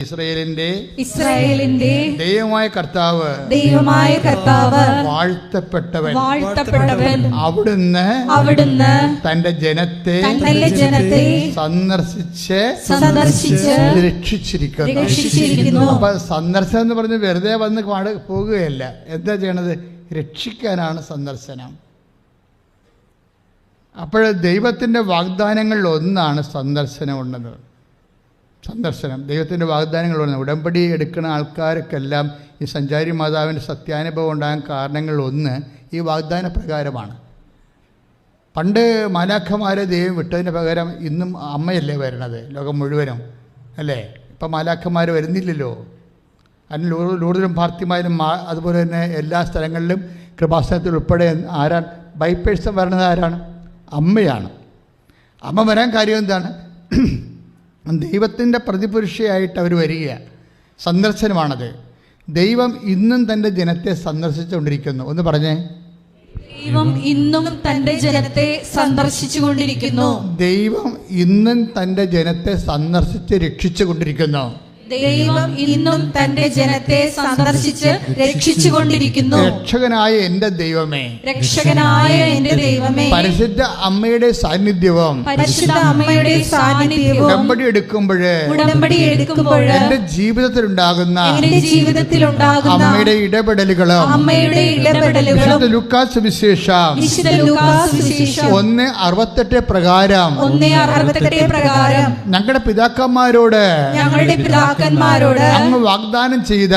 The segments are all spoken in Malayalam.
ഇസ്രായേലിന്റെ ദൈവമായ കർത്താവ് വാഴ്ത്തപ്പെട്ടവൻ അവിടുന്ന് തന്റെ ജനത്തെ സന്ദർശിച്ച് രക്ഷിച്ചിരിക്കുന്നു. അപ്പൊ സന്ദർശനം എന്ന് പറഞ്ഞ് വെറുതെ വന്ന് പോകുകയല്ല. എന്താ ചെയ്യണത്? രക്ഷിക്കാനാണ് സന്ദർശനം. അപ്പോൾ ദൈവത്തിന്റെ വാഗ്ദാനങ്ങളിൽ ഒന്നാണ് സന്ദർശനം ഉള്ളത്. സന്ദർശനം ദൈവത്തിൻ്റെ വാഗ്ദാനങ്ങളുണ്ട്. ഉടമ്പടി എടുക്കുന്ന ആൾക്കാർക്കെല്ലാം ഈ സഞ്ചാരി മാതാവിൻ്റെ സത്യാനുഭവം ഉണ്ടാകാൻ കാരണങ്ങളിൽ ഒന്ന് ഈ വാഗ്ദാന പ്രകാരമാണ്. പണ്ട് മാലാഖമാരെ ദൈവം വിട്ടതിന് പകരം ഇന്നും അമ്മയല്ലേ വരണത് ലോകം മുഴുവനും, അല്ലേ? ഇപ്പം മാലാഖമാർ വരുന്നില്ലല്ലോ. അതിന് ലൂർദിലും ഫാത്തിമയിലും അതുപോലെ തന്നെ എല്ലാ സ്ഥലങ്ങളിലും കൃപാസനത്തിൽ ഉൾപ്പെടെ ആരാണ് ബൈപ്പേഴ്സം വരണത്? ആരാണ്? അമ്മയാണ്. അമ്മ വരാൻ കാര്യം എന്താണ്? ദൈവത്തിൻ്റെ പ്രതിപുരുഷയായിട്ട് അവർ വരിക. സന്ദർശനമാണത്. ദൈവം ഇന്നും തൻ്റെ ജനത്തെ സന്ദർശിച്ചുകൊണ്ടിരിക്കുന്നു. ഒന്ന് പറഞ്ഞേ. ദൈവം ഇന്നും തൻ്റെ ജനത്തെ സന്ദർശിച്ചുകൊണ്ടിരിക്കുന്നു. ദൈവം ഇന്നും തൻ്റെ ജനത്തെ സന്ദർശിച്ച് രക്ഷിച്ചുകൊണ്ടിരിക്കുന്നു. ദൈവം ഇന്നും തന്റെ ജനത്തെ സന്ദർശിച്ച് രക്ഷിച്ചുകൊണ്ടിരിക്കുന്നു. രക്ഷകനായ എന്റെ ദൈവമേ, രക്ഷകനായ എന്റെ ദൈവമേ, പരിശുദ്ധ അമ്മയുടെ സാന്നിധ്യവും ഉടമ്പടി എടുക്കുമ്പോൾ എന്റെ ജീവിതത്തിലുണ്ടാകുന്ന അമ്മയുടെ ഇടപെടലുകളും ലൂക്കാസ് സുവിശേഷം 1:68 പ്രകാരം ഞങ്ങളുടെ പിതാക്കന്മാരോട് അങ്ങ് വാഗ്ദാനം ചെയ്ത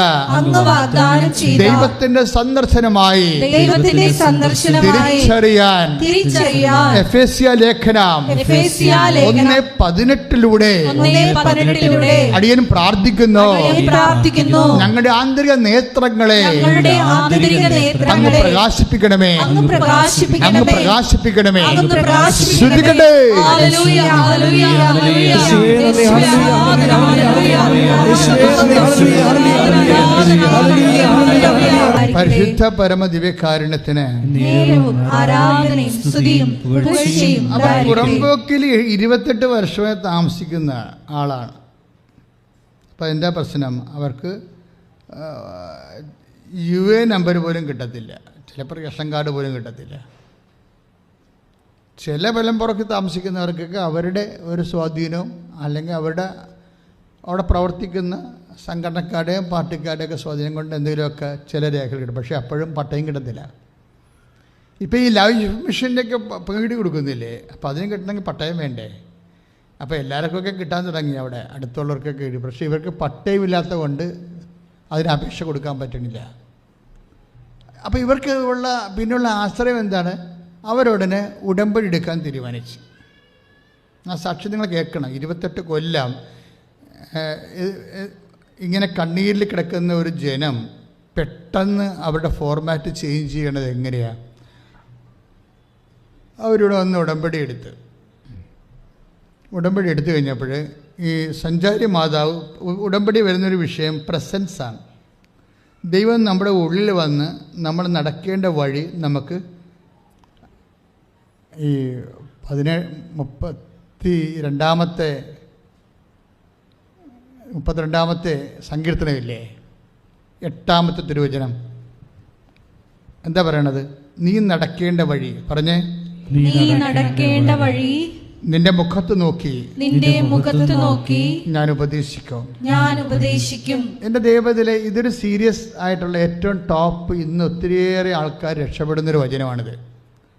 ദൈവത്തിന്റെ സന്ദർശനമായി തിരിച്ചറിയാൻ എഫേസ്യ ലേഖനം 1:18 അടിയൻ പ്രാർത്ഥിക്കുന്നു. ഞങ്ങളുടെ ആന്തരിക നേത്രങ്ങളെ അങ്ങ് പ്രകാശിപ്പിക്കണമേ, അങ്ങ് പ്രകാശിപ്പിക്കണമേ. ശ്രദ്ധിക്കട്ടെ. പരിശുദ്ധ പരമദിവ്യകാരുണ്യത്തിന് പുറമ്പോക്കിൽ 28 വർഷമായി താമസിക്കുന്ന ആളാണ്. അപ്പം എന്താ പ്രശ്നം? അവർക്ക് UA നമ്പർ പോലും കിട്ടത്തില്ല, ചിലപ്പോൾ റേഷൻ കാർഡ് പോലും കിട്ടത്തില്ല. ചില വെലമ്പുറത്ത് താമസിക്കുന്നവർക്കൊക്കെ അവരുടെ ഒരു സ്വാധീനവും അല്ലെങ്കിൽ അവിടെ പ്രവർത്തിക്കുന്ന സംഘടനക്കാരുടെയും പാർട്ടിക്കാരുടെയൊക്കെ സ്വാധീനം കൊണ്ട് എന്തെങ്കിലുമൊക്കെ ചില രേഖകൾ കിട്ടും. പക്ഷേ അപ്പോഴും പട്ടയം കിട്ടത്തില്ല. ഇപ്പോൾ ഈ ലൈഫ് മിഷൻ്റെയൊക്കെ പേടി കൊടുക്കുന്നില്ലേ, അപ്പോൾ അതിന് കിട്ടണമെങ്കിൽ പട്ടയം വേണ്ടേ? അപ്പോൾ എല്ലാവർക്കൊക്കെ കിട്ടാൻ തുടങ്ങി അവിടെ അടുത്തുള്ളവർക്കൊക്കെ കിട്ടും. പക്ഷേ ഇവർക്ക് പട്ടയമില്ലാത്ത കൊണ്ട് അതിന് അപേക്ഷ കൊടുക്കാൻ പറ്റണില്ല. അപ്പോൾ ഇവർക്ക് പിന്നുള്ള ആശ്രയം എന്താണ്? അവരുടനെ ഉടമ്പടി എടുക്കാൻ തീരുമാനിച്ചു. ആ സാക്ഷി നിങ്ങൾ കേൾക്കണം. 28 കൊല്ലം ഇങ്ങനെ കണ്ണീരിൽ കിടക്കുന്ന ഒരു ജനം പെട്ടെന്ന് അവരുടെ ഫോർമാറ്റ് ചേഞ്ച് ചെയ്യണത് എങ്ങനെയാണ്? അവരോട് വന്ന് ഉടമ്പടി എടുത്തു കഴിഞ്ഞപ്പോൾ ഈ സഞ്ചാരി മാതാവ് ഉടമ്പടി വരുന്നൊരു വിഷയം പ്രസൻസാണ്. ദൈവം നമ്മുടെ ഉള്ളിൽ വന്ന് നമ്മൾ നടക്കേണ്ട വഴി നമുക്ക് ഈ 32ാമത്തെ സങ്കീർത്തനമില്ലേ, 8ാമത്തെ തിരുവചനം എന്താ പറയണത്? നീ നടക്കേണ്ട വഴി പറഞ്ഞേ. നീ നടക്കേണ്ട വഴി നിന്റെ മുഖത്ത് നോക്കി ഞാൻ ഉപദേശിക്കും. എൻ്റെ ദൈവത്തിലെ ഇതൊരു സീരിയസ് ആയിട്ടുള്ള ഏറ്റവും ടോപ്പ്, ഇന്ന് ഒത്തിരിയേറെ ആൾക്കാർ രക്ഷപ്പെടുന്നൊരു വചനമാണിത്.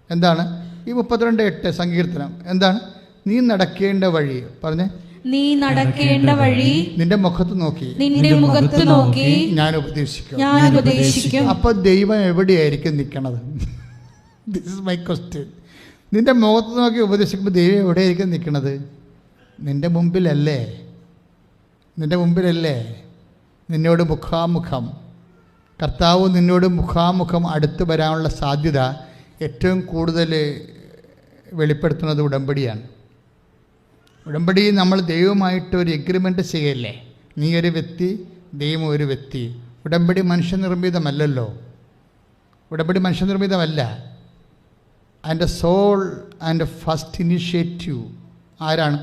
എന്താണ് ഈ 32:8 സങ്കീർത്തനം? എന്താണ്? നീ നടക്കേണ്ട വഴി പറഞ്ഞേ. നീ നടക്കേണ്ട വഴി നിന്റെ മുഖത്ത് നോക്കി ഞാൻ ഉപദേശിക്കും. അപ്പൊ ദൈവം എവിടെയായിരിക്കും നിൽക്കണത്? This is my question. നിന്റെ മുഖത്ത് നോക്കി ഉപദേശിക്കുമ്പോൾ ദൈവം എവിടെയായിരിക്കും നിൽക്കണത്? നിന്റെ മുമ്പിലല്ലേ? നിന്നോട് മുഖാമുഖം കർത്താവ് നിന്നോട് മുഖാമുഖം അടുത്ത് വരാനുള്ള സാധ്യത ഏറ്റവും കൂടുതൽ വെളിപ്പെടുത്തുന്നത് ഉടമ്പടിയാണ്. ഉടമ്പടി നമ്മൾ ദൈവമായിട്ട് ഒരു എഗ്രിമെൻ്റ് ചെയ്യല്ലേ? നീ ഒരു വ്യക്തി, ദൈവം ഒരു വ്യക്തി. ഉടമ്പടി മനുഷ്യനിർമ്മിതമല്ലല്ലോ. And soul and first initiative ആരാണ്?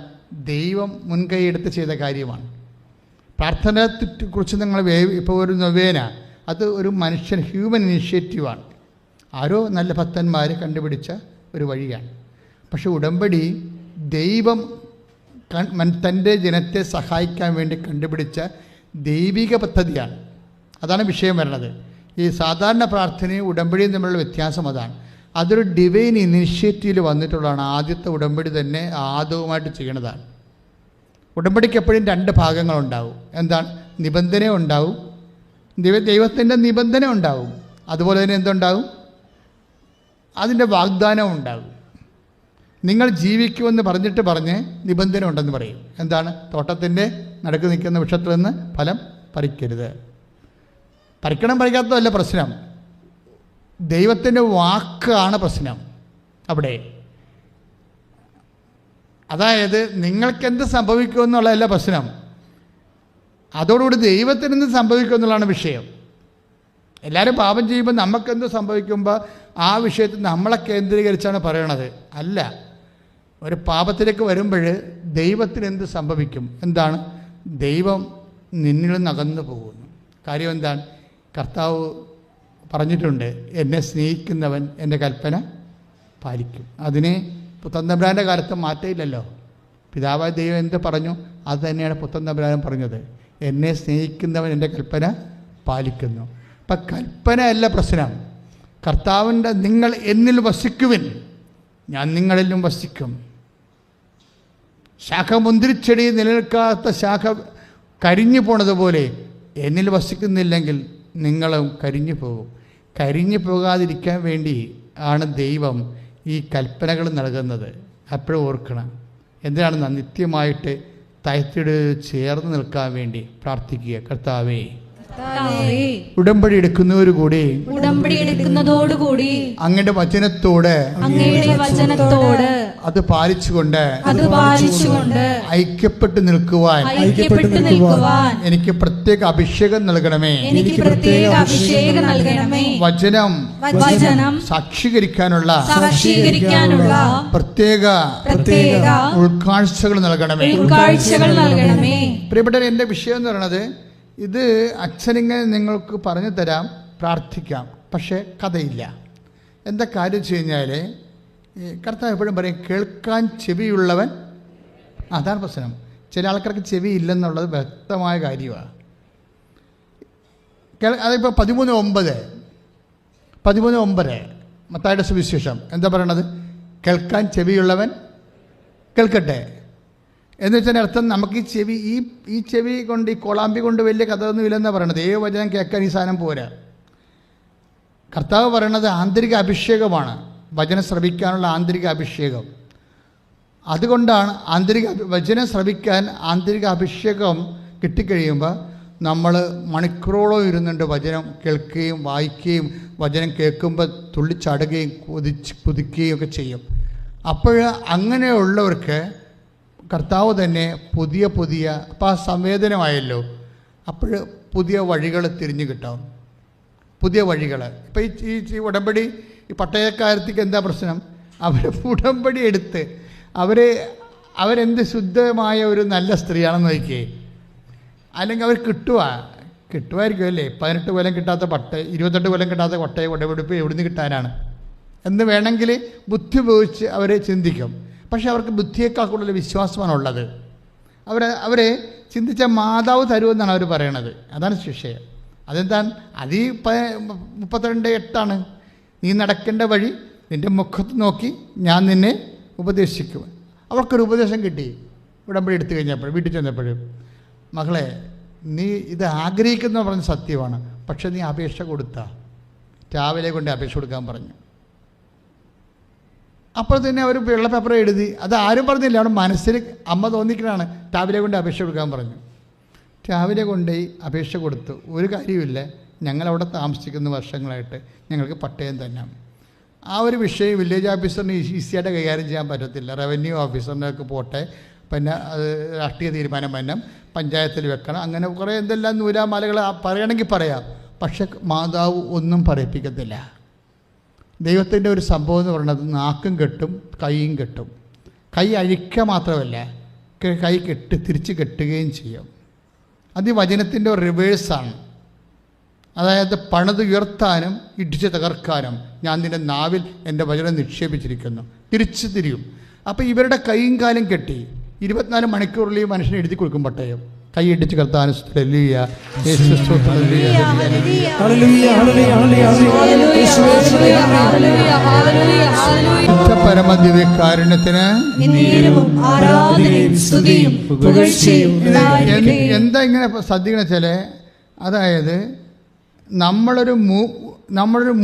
ദൈവം മുൻകൈയെടുത്ത് ചെയ്ത കാര്യമാണ്. പ്രാർത്ഥനയെക്കുറിച്ച് നിങ്ങൾ ഇപ്പോൾ ഒരു നൊവേന, അത് ഒരു മനുഷ്യൻ ഹ്യൂമൻ ഇനിഷ്യേറ്റീവാണ്. ആരോ നല്ല ഭക്തന്മാർ കണ്ടുപിടിച്ച ഒരു വഴിയാണ്. പക്ഷെ ഉടമ്പടി ദൈവം തൻ്റെ ജനത്തെ സഹായിക്കാൻ വേണ്ടി കണ്ടുപിടിച്ച ദൈവിക പദ്ധതിയാണ്. അതാണ് വിഷയം വരുന്നത്. ഈ സാധാരണ പ്രാർത്ഥനയും ഉടമ്പടിയും തമ്മിലുള്ള വ്യത്യാസം അതാണ്. അതൊരു ഡിവൈൻ ഇനിഷ്യേറ്റീവിൽ വന്നിട്ടുള്ളതാണ്. ആദ്യത്തെ ഉടമ്പടി തന്നെ ആദവുമായിട്ട് ചെയ്യണതാണ്. ഉടമ്പടിക്ക് എപ്പോഴും രണ്ട് ഭാഗങ്ങളുണ്ടാവും. എന്താണ്? നിബന്ധന ഉണ്ടാവും, ദൈവത്തിൻ്റെ നിബന്ധന ഉണ്ടാവും. അതുപോലെ തന്നെ എന്തുണ്ടാവും? അതിൻ്റെ വാഗ്ദാനം ഉണ്ടാവും. നിങ്ങൾ ജീവിക്കുമെന്ന് പറഞ്ഞ് നിബന്ധന ഉണ്ടെന്ന് പറയും. എന്താണ്? തോട്ടത്തിൻ്റെ നടുക്ക് നിൽക്കുന്ന വൃക്ഷത്തിൽ നിന്ന് ഫലം പറിക്കരുത്. പറിക്കാത്തതല്ല പ്രശ്നം, ദൈവത്തിൻ്റെ വാക്കാണ് പ്രശ്നം അവിടെ. അതായത് നിങ്ങൾക്കെന്ത് സംഭവിക്കുമെന്നുള്ളതല്ല പ്രശ്നം, അതോടുകൂടി ദൈവത്തിനെന്ത് സംഭവിക്കുമെന്നുള്ളതാണ് വിഷയം. എല്ലാവരും പാപം ചെയ്യുമ്പോൾ നമുക്കെന്ത് സംഭവിക്കുമ്പോൾ ആ വിഷയത്തിൽ നമ്മളെ കേന്ദ്രീകരിച്ചാണ് പറയണത്. അല്ല, ഒരു പാപത്തിലേക്ക് വരുമ്പോൾ ദൈവത്തിന് എന്ത് സംഭവിക്കും? എന്താണ്? ദൈവം നിന്നിൽ നിന്ന് അകന്നു പോകുന്നു. കാര്യം എന്താണ്? കർത്താവ് പറഞ്ഞിട്ടുണ്ട്, എന്നെ സ്നേഹിക്കുന്നവൻ എൻ്റെ കൽപ്പന പാലിക്കും. അതിന് പുത്രൻ തമ്പുരാൻ്റെ കാലത്ത് മാറ്റമില്ലല്ലോ. പിതാവായ ദൈവം എന്ത് പറഞ്ഞു അത് തന്നെയാണ് പുത്രൻ തമ്പുരാൻ പറഞ്ഞത്, എന്നെ സ്നേഹിക്കുന്നവൻ എൻ്റെ കൽപ്പന പാലിക്കുന്നു. അപ്പം കൽപ്പനയല്ല പ്രശ്നം. കർത്താവിൻ്റെ നിങ്ങൾ എന്നിൽ വസിക്കുവിൻ, ഞാൻ നിങ്ങളിലും വസിക്കും. ശാഖ മുന്തിരിച്ചെടി നിലനിൽക്കാത്ത ശാഖ കരിഞ്ഞു പോണതുപോലെ എന്നിൽ വസിക്കുന്നില്ലെങ്കിൽ നിങ്ങളും കരിഞ്ഞു പോകും. കരിഞ്ഞു പോകാതിരിക്കാൻ വേണ്ടി ആണ് ദൈവം ഈ കൽപ്പനകൾ നൽകുന്നത്. അപ്പോഴും ഓർക്കണം. എന്തിനാണ്? നിത്യമായിട്ട് തയത്തിട് ചേർന്ന് നിൽക്കാൻ വേണ്ടി പ്രാർത്ഥിക്കുക. കർത്താവേ, ഉടമ്പടി എടുക്കുന്നതോടുകൂടി അങ്ങയുടെ വചനത്തോട് അത് പാലിച്ചുകൊണ്ട് ഐക്യപ്പെട്ടു നിൽക്കുവാൻ എനിക്ക് പ്രത്യേക അഭിഷേകം നൽകണമേ. വചനം സാക്ഷീകരിക്കാനുള്ള പ്രത്യേക ഉൾക്കാഴ്ചകൾ നൽകണമേ. പ്രിയപ്പെട്ടവരെ, എൻ്റെ വിഷയം എന്ന് പറയുന്നത്, ഇത് അച്ഛനിങ്ങനെ നിങ്ങൾക്ക് പറഞ്ഞു തരാം, പ്രാർത്ഥിക്കാം, പക്ഷേ കഥയില്ല. എന്താ കാര്യം വെച്ച് കഴിഞ്ഞാൽ, കർത്താവ് എപ്പോഴും പറയും കേൾക്കാൻ ചെവിയുള്ളവൻ. അതാണ് പ്രശ്നം. ചില ആൾക്കാർക്ക് ചെവി ഇല്ലെന്നുള്ളത് വ്യക്തമായ കാര്യമാണ്. അതിപ്പോൾ 13:9 മത്തായിയുടെ സുവിശേഷം എന്താ പറയണത്? കേൾക്കാൻ ചെവിയുള്ളവൻ കേൾക്കട്ടെ. എന്ന് വെച്ചാൽ അർത്ഥം, നമുക്ക് ഈ ചെവി കൊണ്ട്, ഈ കോളാമ്പി കൊണ്ട് വലിയ കഥയൊന്നും ഇല്ലെന്നാണ് പറയണത്. ഏത് വചനം കേൾക്കാൻ ഈ സാധനം പോരാ. കർത്താവ് പറയണത് ആന്തരിക അഭിഷേകമാണ്, വചനം ശ്രവിക്കാനുള്ള ആന്തരിക അഭിഷേകം. അതുകൊണ്ടാണ് വചനം ശ്രവിക്കാൻ ആന്തരിക അഭിഷേകം കിട്ടിക്കഴിയുമ്പോൾ നമ്മൾ മണിക്കൂറോളം ഇരുന്നുണ്ട് വചനം കേൾക്കുകയും വായിക്കുകയും വചനം കേൾക്കുമ്പോൾ തുള്ളിച്ചാടുകയും കുതിക്കുകയും ഒക്കെ ചെയ്യും. അപ്പോൾ അങ്ങനെയുള്ളവർക്ക് കർത്താവ് തന്നെ പുതിയ അപ്പോൾ ആ സംവേദനമായല്ലോ, അപ്പോൾ പുതിയ വഴികൾ തിരിഞ്ഞു കിട്ടാം. പുതിയ വഴികൾ. ഇപ്പോൾ ഈ ഉടമ്പടി, ഈ പട്ടയക്കാരത്തേക്ക് എന്താ പ്രശ്നം? അവർ ഉടമ്പടി എടുത്ത് അവരെന്ത് ശുദ്ധമായ ഒരു നല്ല സ്ത്രീയാണെന്ന് നോക്കിയേ. അല്ലെങ്കിൽ അവർ കിട്ടുമായിരിക്കും അല്ലേ? 18 കൊല്ലം കിട്ടാത്ത 28 കൊല്ലം കിട്ടാത്ത പട്ടയ ഉടമ്പടിപ്പ് എവിടുന്ന് കിട്ടാനാണ് എന്ന് വേണമെങ്കിൽ ബുദ്ധി ഉപയോഗിച്ച് അവർ ചിന്തിക്കും. പക്ഷെ അവർക്ക് ബുദ്ധിയേക്കാൾ കൂടുതൽ വിശ്വാസമാണുള്ളത്. അവരെ ചിന്തിച്ച മാതാവ് തരുമെന്നാണ് അവർ പറയണത്. അതാണ് വിഷയം. അതെന്താണ്? അത് ഈ 32:8 നീ നടക്കേണ്ട വഴി നിൻ്റെ മുഖത്ത് നോക്കി ഞാൻ നിന്നെ ഉപദേശിക്കും. അവർക്കൊരു ഉപദേശം കിട്ടി ഉടമ്പടി എടുത്തു കഴിഞ്ഞപ്പോൾ. വീട്ടിൽ ചെന്നപ്പോഴും, മകളെ, നീ ഇത് ആഗ്രഹിക്കുന്ന പറഞ്ഞ സത്യമാണ്, പക്ഷെ നീ അപേക്ഷ കൊടുത്താ, രാവിലെ കൊണ്ട് അപേക്ഷ കൊടുക്കാൻ പറഞ്ഞു. അപ്പോൾ തന്നെ അവർ വെള്ള പേപ്പർ എഴുതി. അത് ആരും പറഞ്ഞില്ല, അവിടെ മനസ്സിൽ അമ്മ തോന്നിക്കണതാണ്. രാവിലെ കൊണ്ട് അപേക്ഷ കൊടുക്കാൻ പറഞ്ഞു. രാവിലെ കൊണ്ടുപോയി അപേക്ഷ കൊടുത്തു. ഒരു കാര്യമില്ല, ഞങ്ങളവിടെ താമസിക്കുന്ന വർഷങ്ങളായിട്ട് ഞങ്ങൾക്ക് പട്ടയം തന്നെ. ആ ഒരു വിഷയം വില്ലേജ് ഓഫീസറിന് ഈസിയായിട്ട് കൈകാര്യം ചെയ്യാൻ പറ്റത്തില്ല. റവന്യൂ ഓഫീസറിനൊക്കെ പോട്ടെ, പിന്നെ അത് രാഷ്ട്രീയ തീരുമാനം വന്നം, പഞ്ചായത്തിൽ വെക്കണം, അങ്ങനെ കുറേ എന്തെല്ലാം നൂലാമാലകൾ പറയണമെങ്കിൽ പറയാം. പക്ഷെ മാതാവ് ഒന്നും പറയിപ്പിക്കത്തില്ല. ദൈവത്തിൻ്റെ ഒരു സംഭവം എന്ന് പറയുന്നത് നാക്കും കെട്ടും കൈയും കെട്ടും. കൈ അഴിക്കുക മാത്രമല്ല, കൈ തിരിച്ച് കെട്ടുകയും ചെയ്യും. അത് ഈ വചനത്തിൻ്റെ ഒരു റിവേഴ്സാണ്. അതായത് പണിതുയർത്താനും ഇടിച്ച് തകർക്കാനും ഞാൻ നിൻ്റെ നാവിൽ എൻ്റെ വചനം നിക്ഷേപിച്ചിരിക്കുന്നു. തിരിച്ചു തിരിയും. അപ്പോൾ ഇവരുടെ കൈയും കാലും കെട്ടി 24 മണിക്കൂറിൽ ഈ മനുഷ്യനെ എഴുതി കൊടുക്കും പട്ടയം. കൈ ഇടിച്ച് കർത്താനും പരമദിവ്യകാരുണ്യത്തിന് എന്താ ഇങ്ങനെ ശ്രദ്ധിക്കണ വെച്ചാൽ, അതായത് നമ്മളൊരു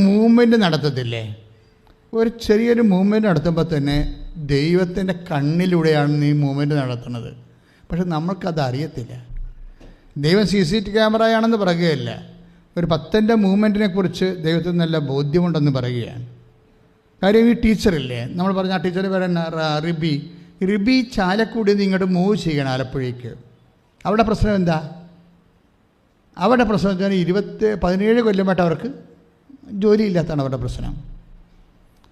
മൂവ്മെൻറ്റ് നടത്തത്തില്ലേ, ഒരു ചെറിയൊരു മൂവ്മെൻറ്റ് നടത്തുമ്പോൾ തന്നെ ദൈവത്തിൻ്റെ കണ്ണിലൂടെയാണ് ഈ മൂവ്മെൻറ്റ് നടത്തുന്നത്. പക്ഷെ നമ്മൾക്കത് അറിയത്തില്ല. ദൈവം CCTV ക്യാമറയാണെന്ന് പറയുകയല്ല, ഒരു ഭക്തൻ്റെ മൂവ്മെൻറ്റിനെ കുറിച്ച് ദൈവത്തിന് നല്ല ബോധ്യമുണ്ടെന്ന് പറയുകയാണ്. കാര്യം ഈ ടീച്ചറില്ലേ, നമ്മൾ പറഞ്ഞ ആ ടീച്ചർ പറയുന്ന റിബി ചാലക്കുടി ഇങ്ങോട്ട് മൂവ് ചെയ്യണം ആലപ്പുഴയ്ക്ക്. അവിടെ പ്രശ്നം എന്താ? അവരുടെ പ്രശ്നം വെച്ചാൽ 17 കൊല്ലമായിട്ട് അവർക്ക് ജോലിയില്ലാത്തതാണ് അവരുടെ പ്രശ്നം.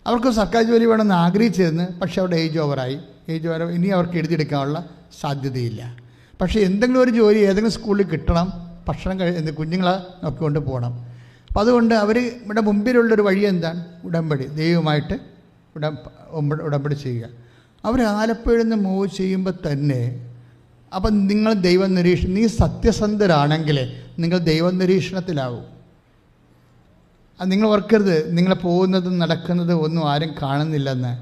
അവർക്ക് സർക്കാർ ജോലി വേണമെന്ന് ആഗ്രഹിച്ചിരുന്നു, പക്ഷേ അവരുടെ ഏജ് ഓവറായി. ഇനി അവർക്ക് എഴുതിയെടുക്കാനുള്ള സാധ്യതയില്ല. പക്ഷേ എന്തെങ്കിലും ഒരു ജോലി ഏതെങ്കിലും സ്കൂളിൽ കിട്ടണം, ഭക്ഷണം കുഞ്ഞുങ്ങളെ നോക്കിക്കൊണ്ട് പോകണം. അപ്പം അതുകൊണ്ട് അവർ ഇവിടെ മുമ്പിലുള്ളൊരു വഴി എന്താണ്? ഉടമ്പടി, ദൈവമായിട്ട് ഉടമ്പടി ചെയ്യുക. അവർ ആലപ്പുഴയിൽ നിന്ന് മൂവ് ചെയ്യുമ്പോൾ തന്നെ അപ്പം നിങ്ങൾ നീ സത്യസന്ധരാണെങ്കിൽ നിങ്ങൾ ദൈവനിരീക്ഷണത്തിലാവും. അത് നിങ്ങൾ ഓർക്കരുത്, നിങ്ങൾ പോകുന്നതും നടക്കുന്നതും ഒന്നും ആരും കാണുന്നില്ലെന്ന്,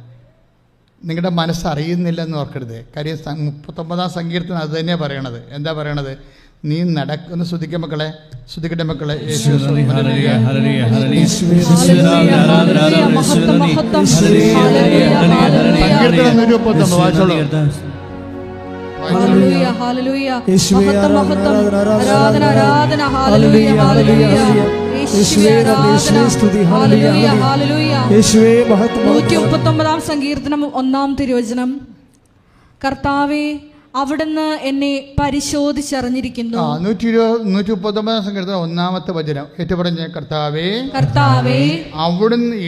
നിങ്ങളുടെ മനസ്സറിയുന്നില്ലെന്ന് ഓർക്കരുത്. കാര്യം 39-ാം സങ്കീർത്തനം അത് തന്നെയാണ് പറയണത്. എന്താ പറയണത്? നീ നടക്കുന്ന ശ്രദ്ധിക്കട്ടെ മക്കളെ, ശ്രദ്ധിക്കട്ടെ മക്കളെ. സങ്കീർത്തനം 139 വായിച്ചോളൂ. സങ്കീർത്തനം 1-ാം തിരുവചനം. കർത്താവേ, അവിടുന്ന് എന്നെ പരിശോധിച്ചറിഞ്ഞിരിക്കുന്നു. 139-ാം സങ്കീർത്തനം 1-ാമത്തെ വചനം ഏറ്റുപറഞ്ഞ കർത്താവേ, അവിടുന്ന്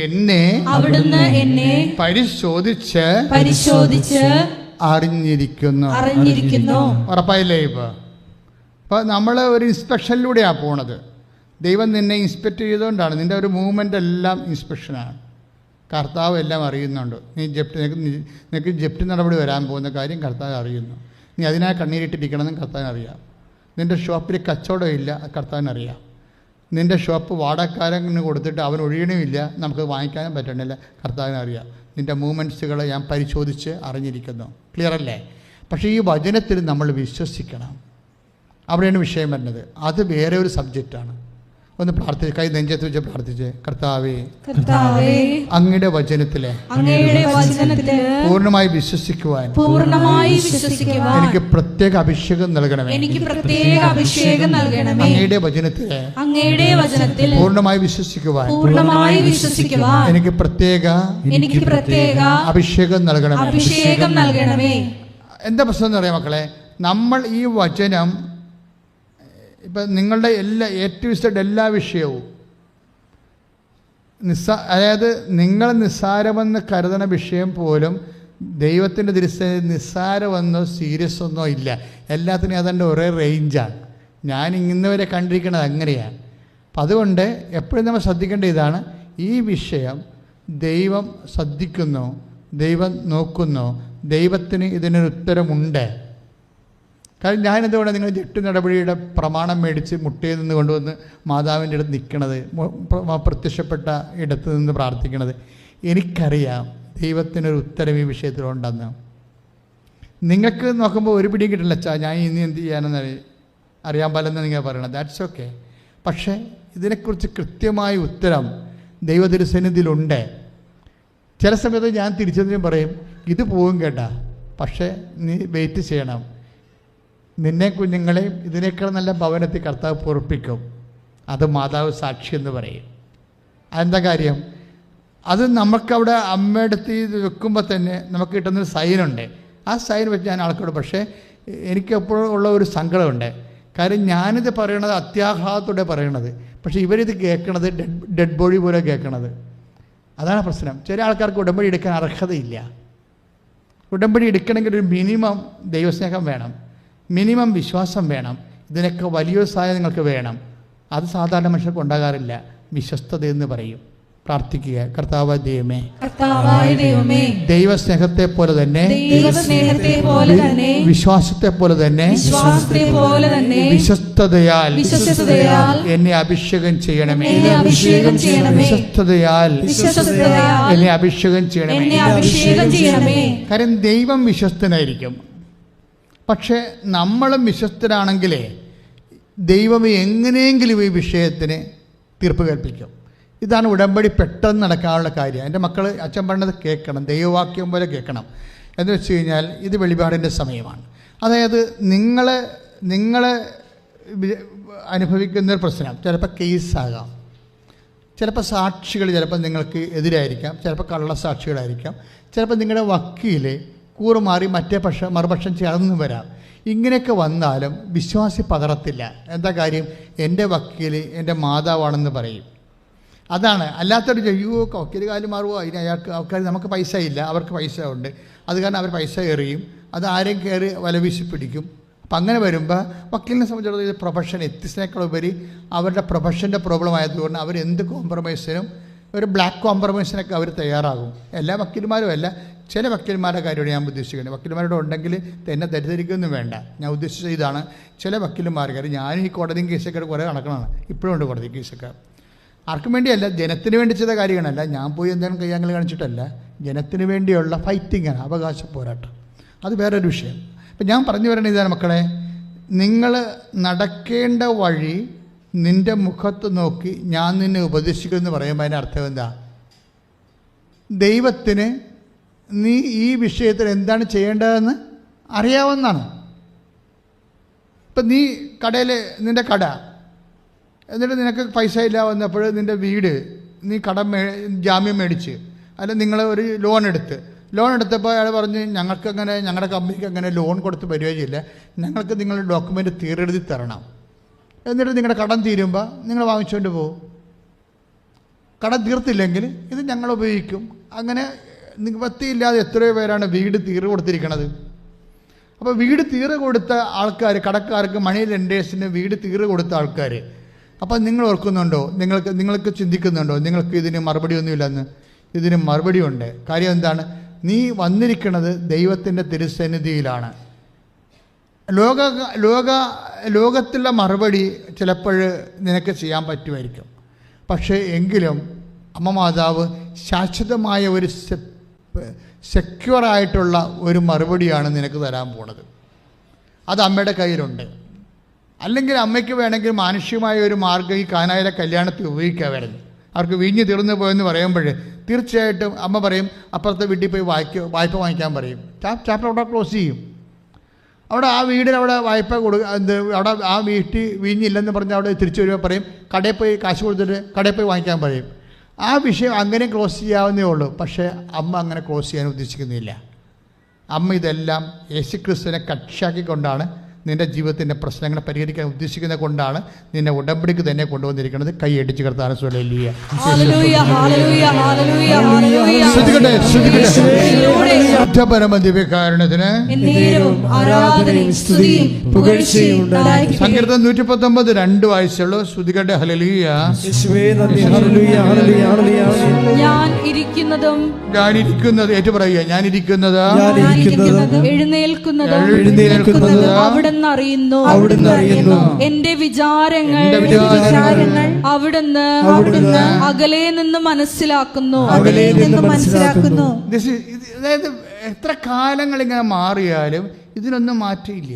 എന്നെ പരിശോധിച്ച് അറിഞ്ഞിരിക്കുന്നു. ഉറപ്പായില്ലേ? ഇപ്പൊ നമ്മൾ ഒരു ഇൻസ്പെക്ഷനിലൂടെയാണ് പോണത്. ദൈവം നിന്നെ ഇൻസ്പെക്ട് ചെയ്തുകൊണ്ടാണ്. നിൻ്റെ ഒരു മൂവ്മെൻ്റ് എല്ലാം ഇൻസ്പെക്ഷനാണ്. കർത്താവ് എല്ലാം അറിയുന്നുണ്ട്. നിനക്ക് ജപ്തി നടപടി വരാൻ പോകുന്ന കാര്യം കർത്താവ് അറിയുന്നു. നീ അതിനായി കണ്ണീരിട്ടിരിക്കണമെന്ന് കർത്താവിന് അറിയാം. നിൻ്റെ ഷോപ്പിൽ കച്ചവടമില്ല, കർത്താവിനറിയാം. നിൻ്റെ ഷോപ്പ് വാടകക്കാരന് കൊടുത്തിട്ട് അവൻ ഒഴിയണമില്ല, നമുക്ക് വാങ്ങിക്കാനും പറ്റണില്ല, കർത്താവിനറിയാം. നിൻ്റെ മൂവ്മെൻറ്റ്സുകളെ ഞാൻ പരിശോധിച്ച് അറിഞ്ഞിരിക്കുന്നു. ക്ലിയർ അല്ലേ? പക്ഷേ ഈ വചനത്തിൽ നമ്മൾ വിശ്വസിക്കണം. അവിടെയാണ് വിഷയം വരുന്നത്. അത് വേറെ ഒരു സബ്ജക്റ്റാണ്. ഒന്ന് പ്രാർത്ഥിച്ച്, കൈ നെഞ്ചത്ത് വെച്ച് പ്രാർത്ഥിച്ച്, കർത്താവേ, അങ്ങയുടെ വചനത്തിലെ പൂർണ്ണമായി വിശ്വസിക്കുവാൻ എനിക്ക് പ്രത്യേക അഭിഷേകം നൽകണമേ. അങ്ങയുടെ വചനത്തിലെ പൂർണ്ണമായി വിശ്വസിക്കുവാൻ എനിക്ക് പ്രത്യേക അഭിഷേകം നൽകണമേ. എന്താ പ്രശ്നം എന്ന് പറയാം മക്കളെ? നമ്മൾ ഈ വചനം ഇപ്പം നിങ്ങളുടെ A to Z എല്ലാ വിഷയവും അതായത് നിങ്ങൾ നിസ്സാരമെന്ന് കരുതുന്ന വിഷയം പോലും ദൈവത്തിൻ്റെ ദൃശ്യം നിസ്സാരമെന്നോ സീരിയസ് ഒന്നോ ഇല്ല. എല്ലാത്തിനും അതിൻ്റെ ഒരേ റേഞ്ചാണ്. ഞാൻ ഇന്ന് വരെ കണ്ടിരിക്കുന്നത് അങ്ങനെയാണ്. അപ്പം അതുകൊണ്ട് എപ്പോഴും നമ്മൾ ശ്രദ്ധിക്കേണ്ട ഇതാണ്, ഈ വിഷയം ദൈവം ശ്രദ്ധിക്കുന്നു, ദൈവം നോക്കുന്നു, ദൈവത്തിന് ഇതിനൊരു ഉത്തരമുണ്ട്. കാരണം ഞാനെന്തുകൊണ്ട് നിങ്ങൾ ജപ്തി നടപടിയുടെ പ്രമാണം മേടിച്ച് മുട്ടയിൽ നിന്ന് കൊണ്ടുവന്ന് മാതാവിൻ്റെ അടുത്ത് നിൽക്കണത്, പ്രത്യക്ഷപ്പെട്ട ഇടത്ത് നിന്ന് പ്രാർത്ഥിക്കണത്? എനിക്കറിയാം ദൈവത്തിനൊരു ഉത്തരം ഈ വിഷയത്തിലുണ്ടെന്ന്. നിങ്ങൾക്ക് നോക്കുമ്പോൾ ഒരു പിടിയും കിട്ടില്ല, ഞാൻ ഇനി എന്ത് ചെയ്യാനെന്ന് അറിയാൻ പാടില്ലെന്ന് നിങ്ങൾ പറയണം. That's okay. പക്ഷേ ഇതിനെക്കുറിച്ച് കൃത്യമായ ഉത്തരം ദൈവതിരുസന്നിധിയിലുണ്ട്. ചില സമയത്ത് ഞാൻ തിരിച്ചതിനും പറയും, ഇത് പോകും കേട്ടാ, പക്ഷേ നീ വെയിറ്റ് ചെയ്യണം, നിന്നെ കുഞ്ഞുങ്ങളെയും ഇതിനേക്കാൾ നല്ല ഭവനത്തിൽ കർത്താവ് പൊറുപ്പിക്കും. അത് മാതാവ് സാക്ഷി എന്ന് പറയും. അതെന്താ കാര്യം? അത് നമുക്കവിടെ അമ്മയുടെ അടുത്ത് വെക്കുമ്പോൾ തന്നെ നമുക്ക് കിട്ടുന്നൊരു സൈനുണ്ട്. ആ സൈൻ വെച്ച് ഞാൻ ആൾക്കോട്, പക്ഷേ എനിക്ക് എപ്പോഴും ഉള്ള ഒരു സങ്കടമുണ്ട്. കാര്യം ഞാനിത് പറയണത് അത്യാഘാതത്തോടെ പറയണത്, പക്ഷേ ഇവരിത് കേൾക്കണത് ഡെഡ് ബോഡി പോലെ കേൾക്കണത്. അതാണ് പ്രശ്നം. ചില ആൾക്കാർക്ക് ഉടമ്പടി എടുക്കാൻ അർഹതയില്ല. ഉടമ്പടി എടുക്കണമെങ്കിൽ ഒരു മിനിമം ദൈവസ്നേഹം വേണം, മിനിമം വിശ്വാസം വേണം. ഇതിനൊക്കെ വലിയൊരു സഹായം നിങ്ങൾക്ക് വേണം. അത് സാധാരണ മനുഷ്യർക്ക് ഉണ്ടാകാറില്ല. വിശ്വസ്തത എന്ന് പറയും. പ്രാർത്ഥിക്കുക. കർത്താവായ ദൈവമേ, ദൈവസ്നേഹത്തെ പോലെ തന്നെ വിശ്വാസത്തെ പോലെ തന്നെ വിശ്വസ്തതയാൽ എന്നെ അഭിഷേകം ചെയ്യണമേ. വിശ്വസ്തതയാൽ എന്നെ അഭിഷേകം ചെയ്യണമേ. കാരണം ദൈവം വിശ്വസ്തനായിരിക്കും. പക്ഷെ നമ്മളും വിശ്വസ്തരാണെങ്കിലേ ദൈവം എങ്ങനെയെങ്കിലും ഈ വിഷയത്തിന് തീർപ്പ് കൽപ്പിക്കും. ഇതാണ് ഉടമ്പടി പെട്ടെന്ന് നടക്കാനുള്ള കാര്യം. എൻ്റെ മക്കൾ അച്ഛൻ പറഞ്ഞത് കേൾക്കണം, ദൈവവാക്യം പോലെ കേൾക്കണം. എന്ന് വെച്ച് കഴിഞ്ഞാൽ ഇത് വെളിപാടിൻ്റെ സമയമാണ്. അതായത് നിങ്ങൾ അനുഭവിക്കുന്നൊരു പ്രശ്നം ചിലപ്പോൾ കേസാകാം, ചിലപ്പോൾ സാക്ഷികൾ ചിലപ്പോൾ നിങ്ങൾക്ക് എതിരായിരിക്കാം, ചിലപ്പോൾ കള്ളസാക്ഷികളായിരിക്കാം, ചിലപ്പോൾ നിങ്ങളുടെ വക്കീൽ കൂറുമാറി മറുപക്ഷം ചേർന്ന് വരാം. ഇങ്ങനെയൊക്കെ വന്നാലും വിശ്വാസി പതറത്തില്ല. എന്താ കാര്യം? എൻ്റെ വക്കീൽ എൻ്റെ മാതാവാണെന്ന് പറയും. അതാണ്. അല്ലാത്തൊരു അയ്യോ വക്കീൽ കാലം മാറുമോ, അതിന് അയാൾക്ക് ആൾക്കാർ നമുക്ക് പൈസ ഇല്ല, അവർക്ക് പൈസ ഉണ്ട്, അത് കാരണം അവർ പൈസ എറിയും, അത് ആരെയും കയറി വലവീശി പിടിക്കും. അപ്പം അങ്ങനെ വരുമ്പോൾ വക്കീലിനെ സംബന്ധിച്ചിടത്തോളം ഇത് പ്രൊഫഷൻ എത്തിക്സിനേക്കാളുപരി അവരുടെ പ്രൊഫഷൻ്റെ പ്രോബ്ലം ആയതുകൊണ്ട് അവരെന്ത് കോംപ്രമൈസിനും ഒരു ബ്ലാക്ക് കോംപ്രമൈസിനൊക്കെ അവർ തയ്യാറാകും. എല്ലാ വക്കീൽമാരും അല്ല, ചില വക്കീൽമാരുടെ കാര്യമാണ് ഞാൻ ഉദ്ദേശിക്കുന്നത്. വക്കീൽമാരുടെ ഉണ്ടെങ്കിൽ എന്നെ തെറ്റിദ്ധരിക്കൊന്നും വേണ്ട. ഞാൻ ഉദ്ദേശിച്ച ഇതാണ്. ചില വക്കീൽമാർ, കാര്യം ഞാൻ ഈ കോടതിയും കേസൊക്കെ കുറേ നടക്കണമാണ്, ഇപ്പോഴും ഉണ്ട് കോടതി കേസൊക്കെ. ആർക്കും വേണ്ടിയല്ല, ജനത്തിന് വേണ്ടി ചെയ്ത കാര്യങ്ങളല്ല, ഞാൻ പോയി എന്തെങ്കിലും കയ്യാങ്ങൾ കാണിച്ചിട്ടല്ല, ജനത്തിന് വേണ്ടിയുള്ള ഫൈറ്റിങ്ങാണ്, അവകാശ പോരാട്ടം. അത് വേറൊരു വിഷയം. ഇപ്പം ഞാൻ പറഞ്ഞു വരണ ഇതാണ് മക്കളെ, നിങ്ങൾ നടക്കേണ്ട വഴി നിൻ്റെ മുഖത്ത് നോക്കി ഞാൻ നിന്നെ ഉപദേശിക്കുമെന്ന് പറയുമ്പോൾ അതിൻ്റെ അർത്ഥം എന്താ? ദൈവത്തിന് നീ ഈ വിഷയത്തിൽ എന്താണ് ചെയ്യേണ്ടതെന്ന് അറിയാവുന്നതാണ്. ഇപ്പം നീ കടയിൽ നിൻ്റെ കട, എന്നിട്ട് നിനക്ക് പൈസ ഇല്ല വന്നപ്പോൾ നിൻ്റെ വീട് നീ ജാമ്യം മേടിച്ച്, അല്ല നിങ്ങൾ ഒരു ലോൺ എടുത്തപ്പോൾ അയാൾ പറഞ്ഞ് ഞങ്ങൾക്കങ്ങനെ ഞങ്ങളുടെ കമ്പനിക്ക് അങ്ങനെ ലോൺ കൊടുത്ത് പരിപാടിയില്ല, ഞങ്ങൾക്ക് നിങ്ങളുടെ ഡോക്യുമെൻ്റ് തീരെഴുതി തരണം. എന്നിട്ട് നിങ്ങളുടെ കടം തീരുമ്പോൾ നിങ്ങൾ വാങ്ങിച്ചുകൊണ്ട് പോകും. കടം തീർത്തില്ലെങ്കിൽ ഇത് ഞങ്ങൾ ഉപയോഗിക്കും. അങ്ങനെ നിവൃത്തിയില്ലാതെ എത്രയോ പേരാണ് വീട് തീറ് കൊടുത്തിരിക്കുന്നത്. അപ്പോൾ വീട് തീറ് കൊടുത്ത ആൾക്കാർ, കടക്കാർക്ക്, മണി ലെൻഡേഴ്സിന് വീട് തീറ് കൊടുത്ത ആൾക്കാർ, അപ്പം നിങ്ങൾ ഓർക്കുന്നുണ്ടോ? നിങ്ങൾക്ക് ചിന്തിക്കുന്നുണ്ടോ നിങ്ങൾക്ക് ഇതിന് മറുപടിയൊന്നുമില്ലെന്ന്? ഇതിന് മറുപടിയുണ്ട്. കാര്യം എന്താണ്? നീ വന്നിരിക്കുന്നത് ദൈവത്തിൻ്റെ തിരുസന്നിധിയിലാണ്. ലോകത്തിലുള്ള മറുപടി ചിലപ്പോൾ നിനക്ക് ചെയ്യാൻ പറ്റുമായിരിക്കും. പക്ഷേ എങ്കിലും അമ്മ മാതാവ് ശാശ്വതമായ ഒരു സെക്യൂറായിട്ടുള്ള ഒരു മറുപടിയാണ് നിനക്ക് തരാൻ പോണത്. അത് അമ്മയുടെ കയ്യിലുണ്ട്. അല്ലെങ്കിൽ അമ്മയ്ക്ക് വേണമെങ്കിൽ മാനുഷികമായ ഒരു മാർഗ്ഗം ഈ കാനായിലെ കല്യാണത്തിൽ ഉപയോഗിക്കാമായിരുന്നു. അവർക്ക് വീഞ്ഞ് തീർന്നു പോയെന്ന് പറയുമ്പോൾ തീർച്ചയായിട്ടും അമ്മ പറയും അപ്പുറത്തെ വീട്ടിൽ പോയി വായ്പ വാങ്ങിക്കാൻ പറയും. ചാപ്റ്റർ അവിടെ ക്ലോസ് ചെയ്യും. അവിടെ ആ വീടിനവിടെ വായ്പ അവിടെ ആ വീട്ടിൽ വീഞ്ഞില്ലെന്ന് പറഞ്ഞ് അവിടെ തിരിച്ചു വരുമ്പോൾ പറയും കടയിൽ പോയി കാശ് കൊടുത്തിട്ട് കടയിൽ പോയി വാങ്ങിക്കാൻ പറയും. ആ വിഷയം അങ്ങനെ ക്ലോസ് ചെയ്യാവുന്നേ ഉള്ളൂ. പക്ഷേ അമ്മ അങ്ങനെ ക്ലോസ് ചെയ്യാൻ ഉദ്ദേശിക്കുന്നില്ല. അമ്മ ഇതെല്ലാം യേശുക്രിസ്തുവിനെ കക്ഷിയാക്കിക്കൊണ്ടാണ് നിൻ്റെ ജീവിതത്തിൻ്റെ പ്രശ്നങ്ങളെ പരിഹരിക്കാൻ ഉദ്ദേശിക്കുന്നത് കൊണ്ടാണ് നിന്നെ ഉടമ്പടിക്ക് തന്നെ കൊണ്ടുവന്നിരിക്കുന്നത്. കൈയടിച്ച് കർത്താൻ ദിവ്യകാരണത്തിന് സങ്കീർത്തനം 119:2 വായിച്ചുള്ളൂ. ശ്രുതികട്ടെ ഹല്ലേലൂയ. ഞാൻ ഇരിക്കുന്നതും ഏറ്റു പറയുക, ഞാൻ ഇരിക്കുന്നത് എഴുന്നേൽക്കുന്നത് അവിടുന്ന് അറിയുന്നു. എന്റെ വിചാരങ്ങൾ അവിടുന്ന് അകലെ നിന്ന് മനസ്സിലാക്കുന്നു. അതായത് എത്ര കാലങ്ങൾ ഇങ്ങനെ മാറിയാലും ഇതിനൊന്നും മാറ്റമില്ല.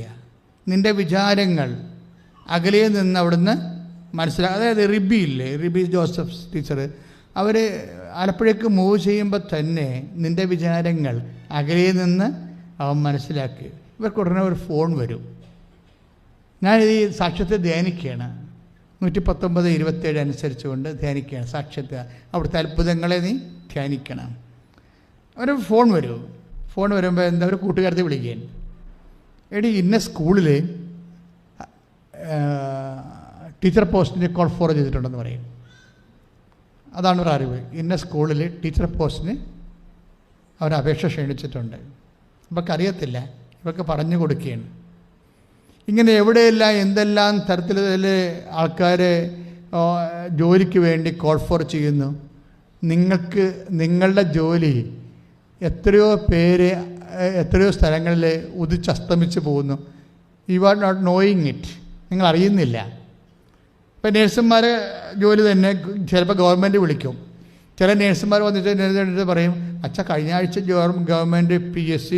നിന്റെ വിചാരങ്ങൾ അകലെ നിന്ന് അവിടുന്ന് മനസ്സിലാക്കുക. അതായത് റിബി ജോസഫ് ടീച്ചർ അവർ ആലപ്പുഴയ്ക്ക് മൂവ് ചെയ്യുമ്പോൾ തന്നെ നിൻ്റെ വിചാരങ്ങൾ അകലെ നിന്ന് അവൻ മനസ്സിലാക്കി. ഇവർക്ക് ഉടനെ ഒരു ഫോൺ വരും. ഞാനിത് ഈ സാക്ഷ്യത്തെ ധ്യാനിക്കുകയാണ്. 119:27 അനുസരിച്ചുകൊണ്ട് ധ്യാനിക്കുകയാണ്. സാക്ഷ്യത്തെ അവിടുത്തെ അത്ഭുതങ്ങളെ നീ ധ്യാനിക്കണം. ഒരു ഫോൺ വരുമ്പോൾ എന്താ ഒരു കൂട്ടുകാരത്തെ വിളിക്കുകയാണ്. എടി ഇന്ന സ്കൂളിൽ ടീച്ചർ പോസ്റ്റിന് കോൾ ഫോർ ചെയ്തിട്ടുണ്ടെന്ന് പറയും. അതാണ് ഒരു അറിവ്. ഇന്ന സ്കൂളിൽ ടീച്ചർ പോസ്റ്റിന് അവർ അപേക്ഷ ക്ഷണിച്ചിട്ടുണ്ട്. ഇവർക്കറിയത്തില്ല, ഇവർക്ക് പറഞ്ഞു കൊടുക്കുകയാണ്. ഇങ്ങനെ എവിടെയെല്ലാം എന്തെല്ലാം തരത്തിൽ ആൾക്കാർ ജോലിക്ക് വേണ്ടി കോൾ ഫോർ ചെയ്യുന്നു. നിങ്ങളുടെ ജോലി എത്രയോ സ്ഥലങ്ങളിൽ ഉദിച്ചസ്തമിച്ച് പോകുന്നു. You are not knowing it. നിങ്ങൾ അറിയുന്നില്ല. ഇപ്പം നേഴ്സുമാർ ജോലി തന്നെ ചിലപ്പോൾ ഗവൺമെൻറ് വിളിക്കും. ചില നേഴ്സുമാർ വന്നിട്ട് പറയും, അച്ഛാ കഴിഞ്ഞ ആഴ്ച ഗവൺമെൻറ് PSC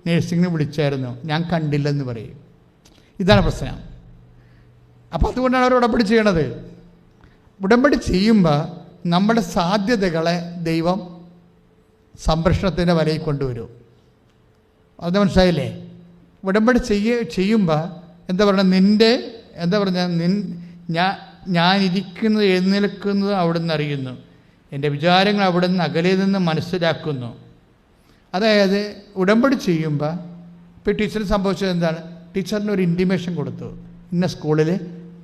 നേഴ്സിങ്ങിന് വിളിച്ചായിരുന്നു, ഞാൻ കണ്ടില്ലെന്ന് പറയും. ഇതാണ് പ്രശ്നം. അപ്പോൾ അതുകൊണ്ടാണ് അവർ ഉടമ്പടി ചെയ്യണത്. ഉടമ്പടി ചെയ്യുമ്പോൾ നമ്മുടെ സാധ്യതകളെ ദൈവം സംരക്ഷണത്തിൻ്റെ വലയിൽ കൊണ്ടുവരും. അത് മനസ്സിലായില്ലേ? ഉടമ്പടി ചെയ്യുമ്പോൾ ഞാൻ ഇരിക്കുന്നത് എഴുന്നേൽക്കുന്നത് അവിടുന്ന് അറിയുന്നു, എൻ്റെ വിചാരങ്ങൾ അവിടുന്ന് അകലെ നിന്ന് മനസ്സിലാക്കുന്നു. അതായത് ഉടമ്പടി ചെയ്യുമ്പോൾ ഇപ്പോൾ ടീച്ചറിന് സംഭവിച്ചത് എന്താണ്? ടീച്ചറിന് ഒരു ഇൻറ്റിമേഷൻ കൊടുത്തു, ഇന്ന സ്കൂളിൽ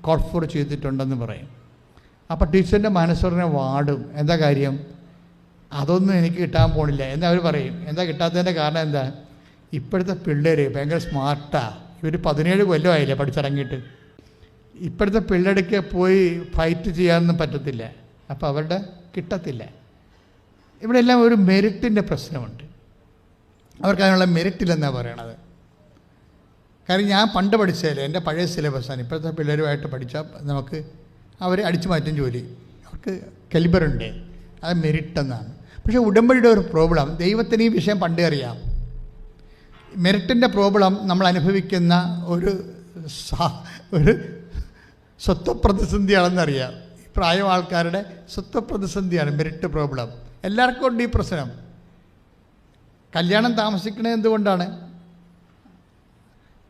കോൾ ഫോർ ചെയ്തിട്ടുണ്ടെന്ന് പറയും. അപ്പോൾ ടീച്ചറിൻ്റെ മനസ്സുടനെ വാടും. എന്താ കാര്യം? അതൊന്നും എനിക്ക് കിട്ടാൻ പോണില്ല എന്ന് അവർ പറയും. എന്താ കിട്ടാത്തതിൻ്റെ കാരണം എന്താ? ഇപ്പോഴത്തെ പിള്ളേർ ഭയങ്കര സ്മാർട്ടാണ്. ഇവർ 17 കൊല്ലമായില്ലേ പഠിച്ചിറങ്ങിയിട്ട്. ഇപ്പോഴത്തെ പിള്ളേർക്ക് പോയി ഫൈറ്റ് ചെയ്യാനൊന്നും പറ്റത്തില്ല. അപ്പോൾ അവരുടെ കിട്ടത്തില്ല. ഇവിടെ എല്ലാം ഒരു മെറിറ്റിൻ്റെ പ്രശ്നമുണ്ട്. അവർക്ക് അതിനുള്ള മെറിറ്റില്ലെന്നാണ് പറയണത്. കാരണം ഞാൻ പണ്ട് പഠിച്ചതല്ലേ, എൻ്റെ പഴയ സിലബസാണ്. ഇപ്പോഴത്തെ പിള്ളേരുമായിട്ട് പഠിച്ചാൽ നമുക്ക് അവരെ അടിച്ചു മാറ്റും ജോലി. അവർക്ക് കലിബറുണ്ട്, അത് മെറിറ്റെന്നാണ്. പക്ഷേ ഉടമ്പടിയുടെ ഒരു പ്രോബ്ലം, ദൈവത്തിന് ഈ വിഷയം പണ്ടേ അറിയാം. മെറിറ്റിൻ്റെ പ്രോബ്ലം നമ്മൾ അനുഭവിക്കുന്ന ഒരു സ്വത്വപ്രതിസന്ധിയാണെന്നറിയാം. പ്രായം ആൾക്കാരുടെ സ്വത്വപ്രതിസന്ധിയാണ് മെറിറ്റ് പ്രോബ്ലം. എല്ലാവർക്കും ഉണ്ട് ഈ പ്രശ്നം. കല്യാണം താമസിക്കണത് എന്തുകൊണ്ടാണ്?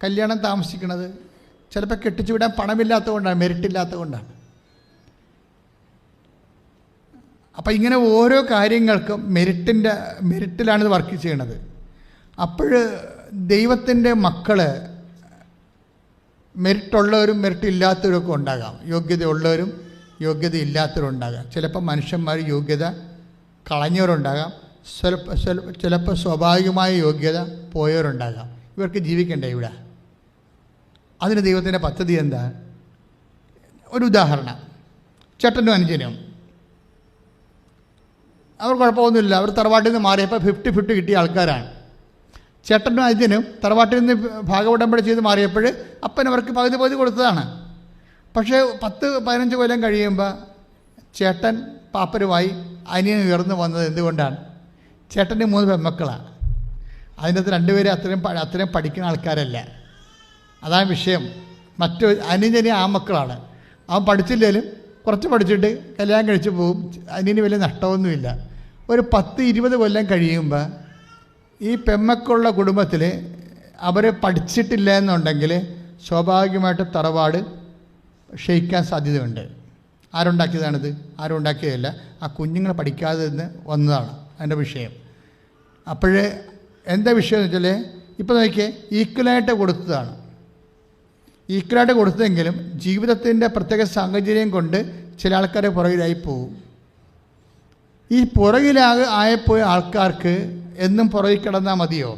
കല്യാണം താമസിക്കണത് ചിലപ്പോൾ കെട്ടിച്ചു വിടാൻ പണമില്ലാത്തത് കൊണ്ടാണ്, മെറിറ്റില്ലാത്തത് കൊണ്ടാണ്. അപ്പം ഇങ്ങനെ ഓരോ കാര്യങ്ങൾക്കും മെറിറ്റിലാണ് ഇത് വർക്ക് ചെയ്യണത്. അപ്പോൾ ദൈവത്തിൻ്റെ മക്കൾ മെറിറ്റുള്ളവരും മെറിറ്റ് ഇല്ലാത്തവരൊക്കെ ഉണ്ടാകാം. യോഗ്യതയുള്ളവരും യോഗ്യത ഇല്ലാത്തവരും ഉണ്ടാകാം. ചിലപ്പോൾ മനുഷ്യന്മാർ യോഗ്യത കളഞ്ഞവരുണ്ടാകാം. ചിലപ്പോൾ സ്വാഭാവികമായ യോഗ്യത പോയവരുണ്ടാകാം. ഇവർക്ക് ജീവിക്കണ്ടേ ഇവിടെ? അതിന് ദൈവത്തിൻ്റെ പദ്ധതി എന്താ? ഒരു ഉദാഹരണം, ചേട്ടനും അനുജനും അവർ കുഴപ്പമൊന്നുമില്ല. അവർ തറവാട്ടിൽ നിന്ന് മാറിയപ്പോൾ 50-50 കിട്ടിയ ആൾക്കാരാണ്. ചേട്ടനും അനുജനും തറവാട്ടിൽ നിന്ന് ഭാഗവടമ്പടി ചെയ്ത് മാറിയപ്പോൾ അപ്പൻ അവർക്ക് പകുതി കൊടുത്തതാണ്. പക്ഷേ 10-15 കൊല്ലം കഴിയുമ്പോൾ ചേട്ടൻ പാപ്പരുമായി അനിയൻ ഉയർന്നു വന്നത് എന്തുകൊണ്ടാണ്? ചേട്ടൻ്റെ 3 പെൺമക്കളാണ്. അതിനകത്ത് 2 പേര് അത്രയും പഠിക്കുന്ന ആൾക്കാരല്ല. അതാണ് വിഷയം. അനുജന് ആമക്കളാണ്. അവൻ പഠിച്ചില്ലെങ്കിലും കുറച്ച് പഠിച്ചിട്ട് കല്യാണം കഴിച്ച് പോകും. അതിന് വലിയ നഷ്ടമൊന്നുമില്ല. ഒരു 10-20 കൊല്ലം കഴിയുമ്പോൾ ഈ പെൺമക്കളുള്ള കുടുംബത്തിൽ അവർ പഠിച്ചിട്ടില്ല എന്നുണ്ടെങ്കിൽ സ്വാഭാവികമായിട്ട് തറവാട് ക്ഷയിക്കാൻ സാധ്യതയുണ്ട്. ആരുണ്ടാക്കിയതാണിത്? ആരും ഉണ്ടാക്കിയതല്ല. ആ കുഞ്ഞുങ്ങൾ പഠിക്കാതെ നിന്ന് വന്നതാണ് അതിൻ്റെ വിഷയം. അപ്പോൾ എന്താ വിഷയം എന്ന് വെച്ചാൽ, ഇപ്പോൾ നോക്കിയേ, ഈക്വലായിട്ട് കൊടുത്തതാണ്. ഈക്വലായിട്ട് കൊടുത്തെങ്കിലും ജീവിതത്തിൻ്റെ പ്രത്യേക സാഹചര്യം കൊണ്ട് ചില ആൾക്കാരെ പുറകിലായി പോകും. ഈ ആയപ്പോയ ആൾക്കാർക്ക് എന്നും പുറകിൽ കിടന്നാൽ മതിയോ?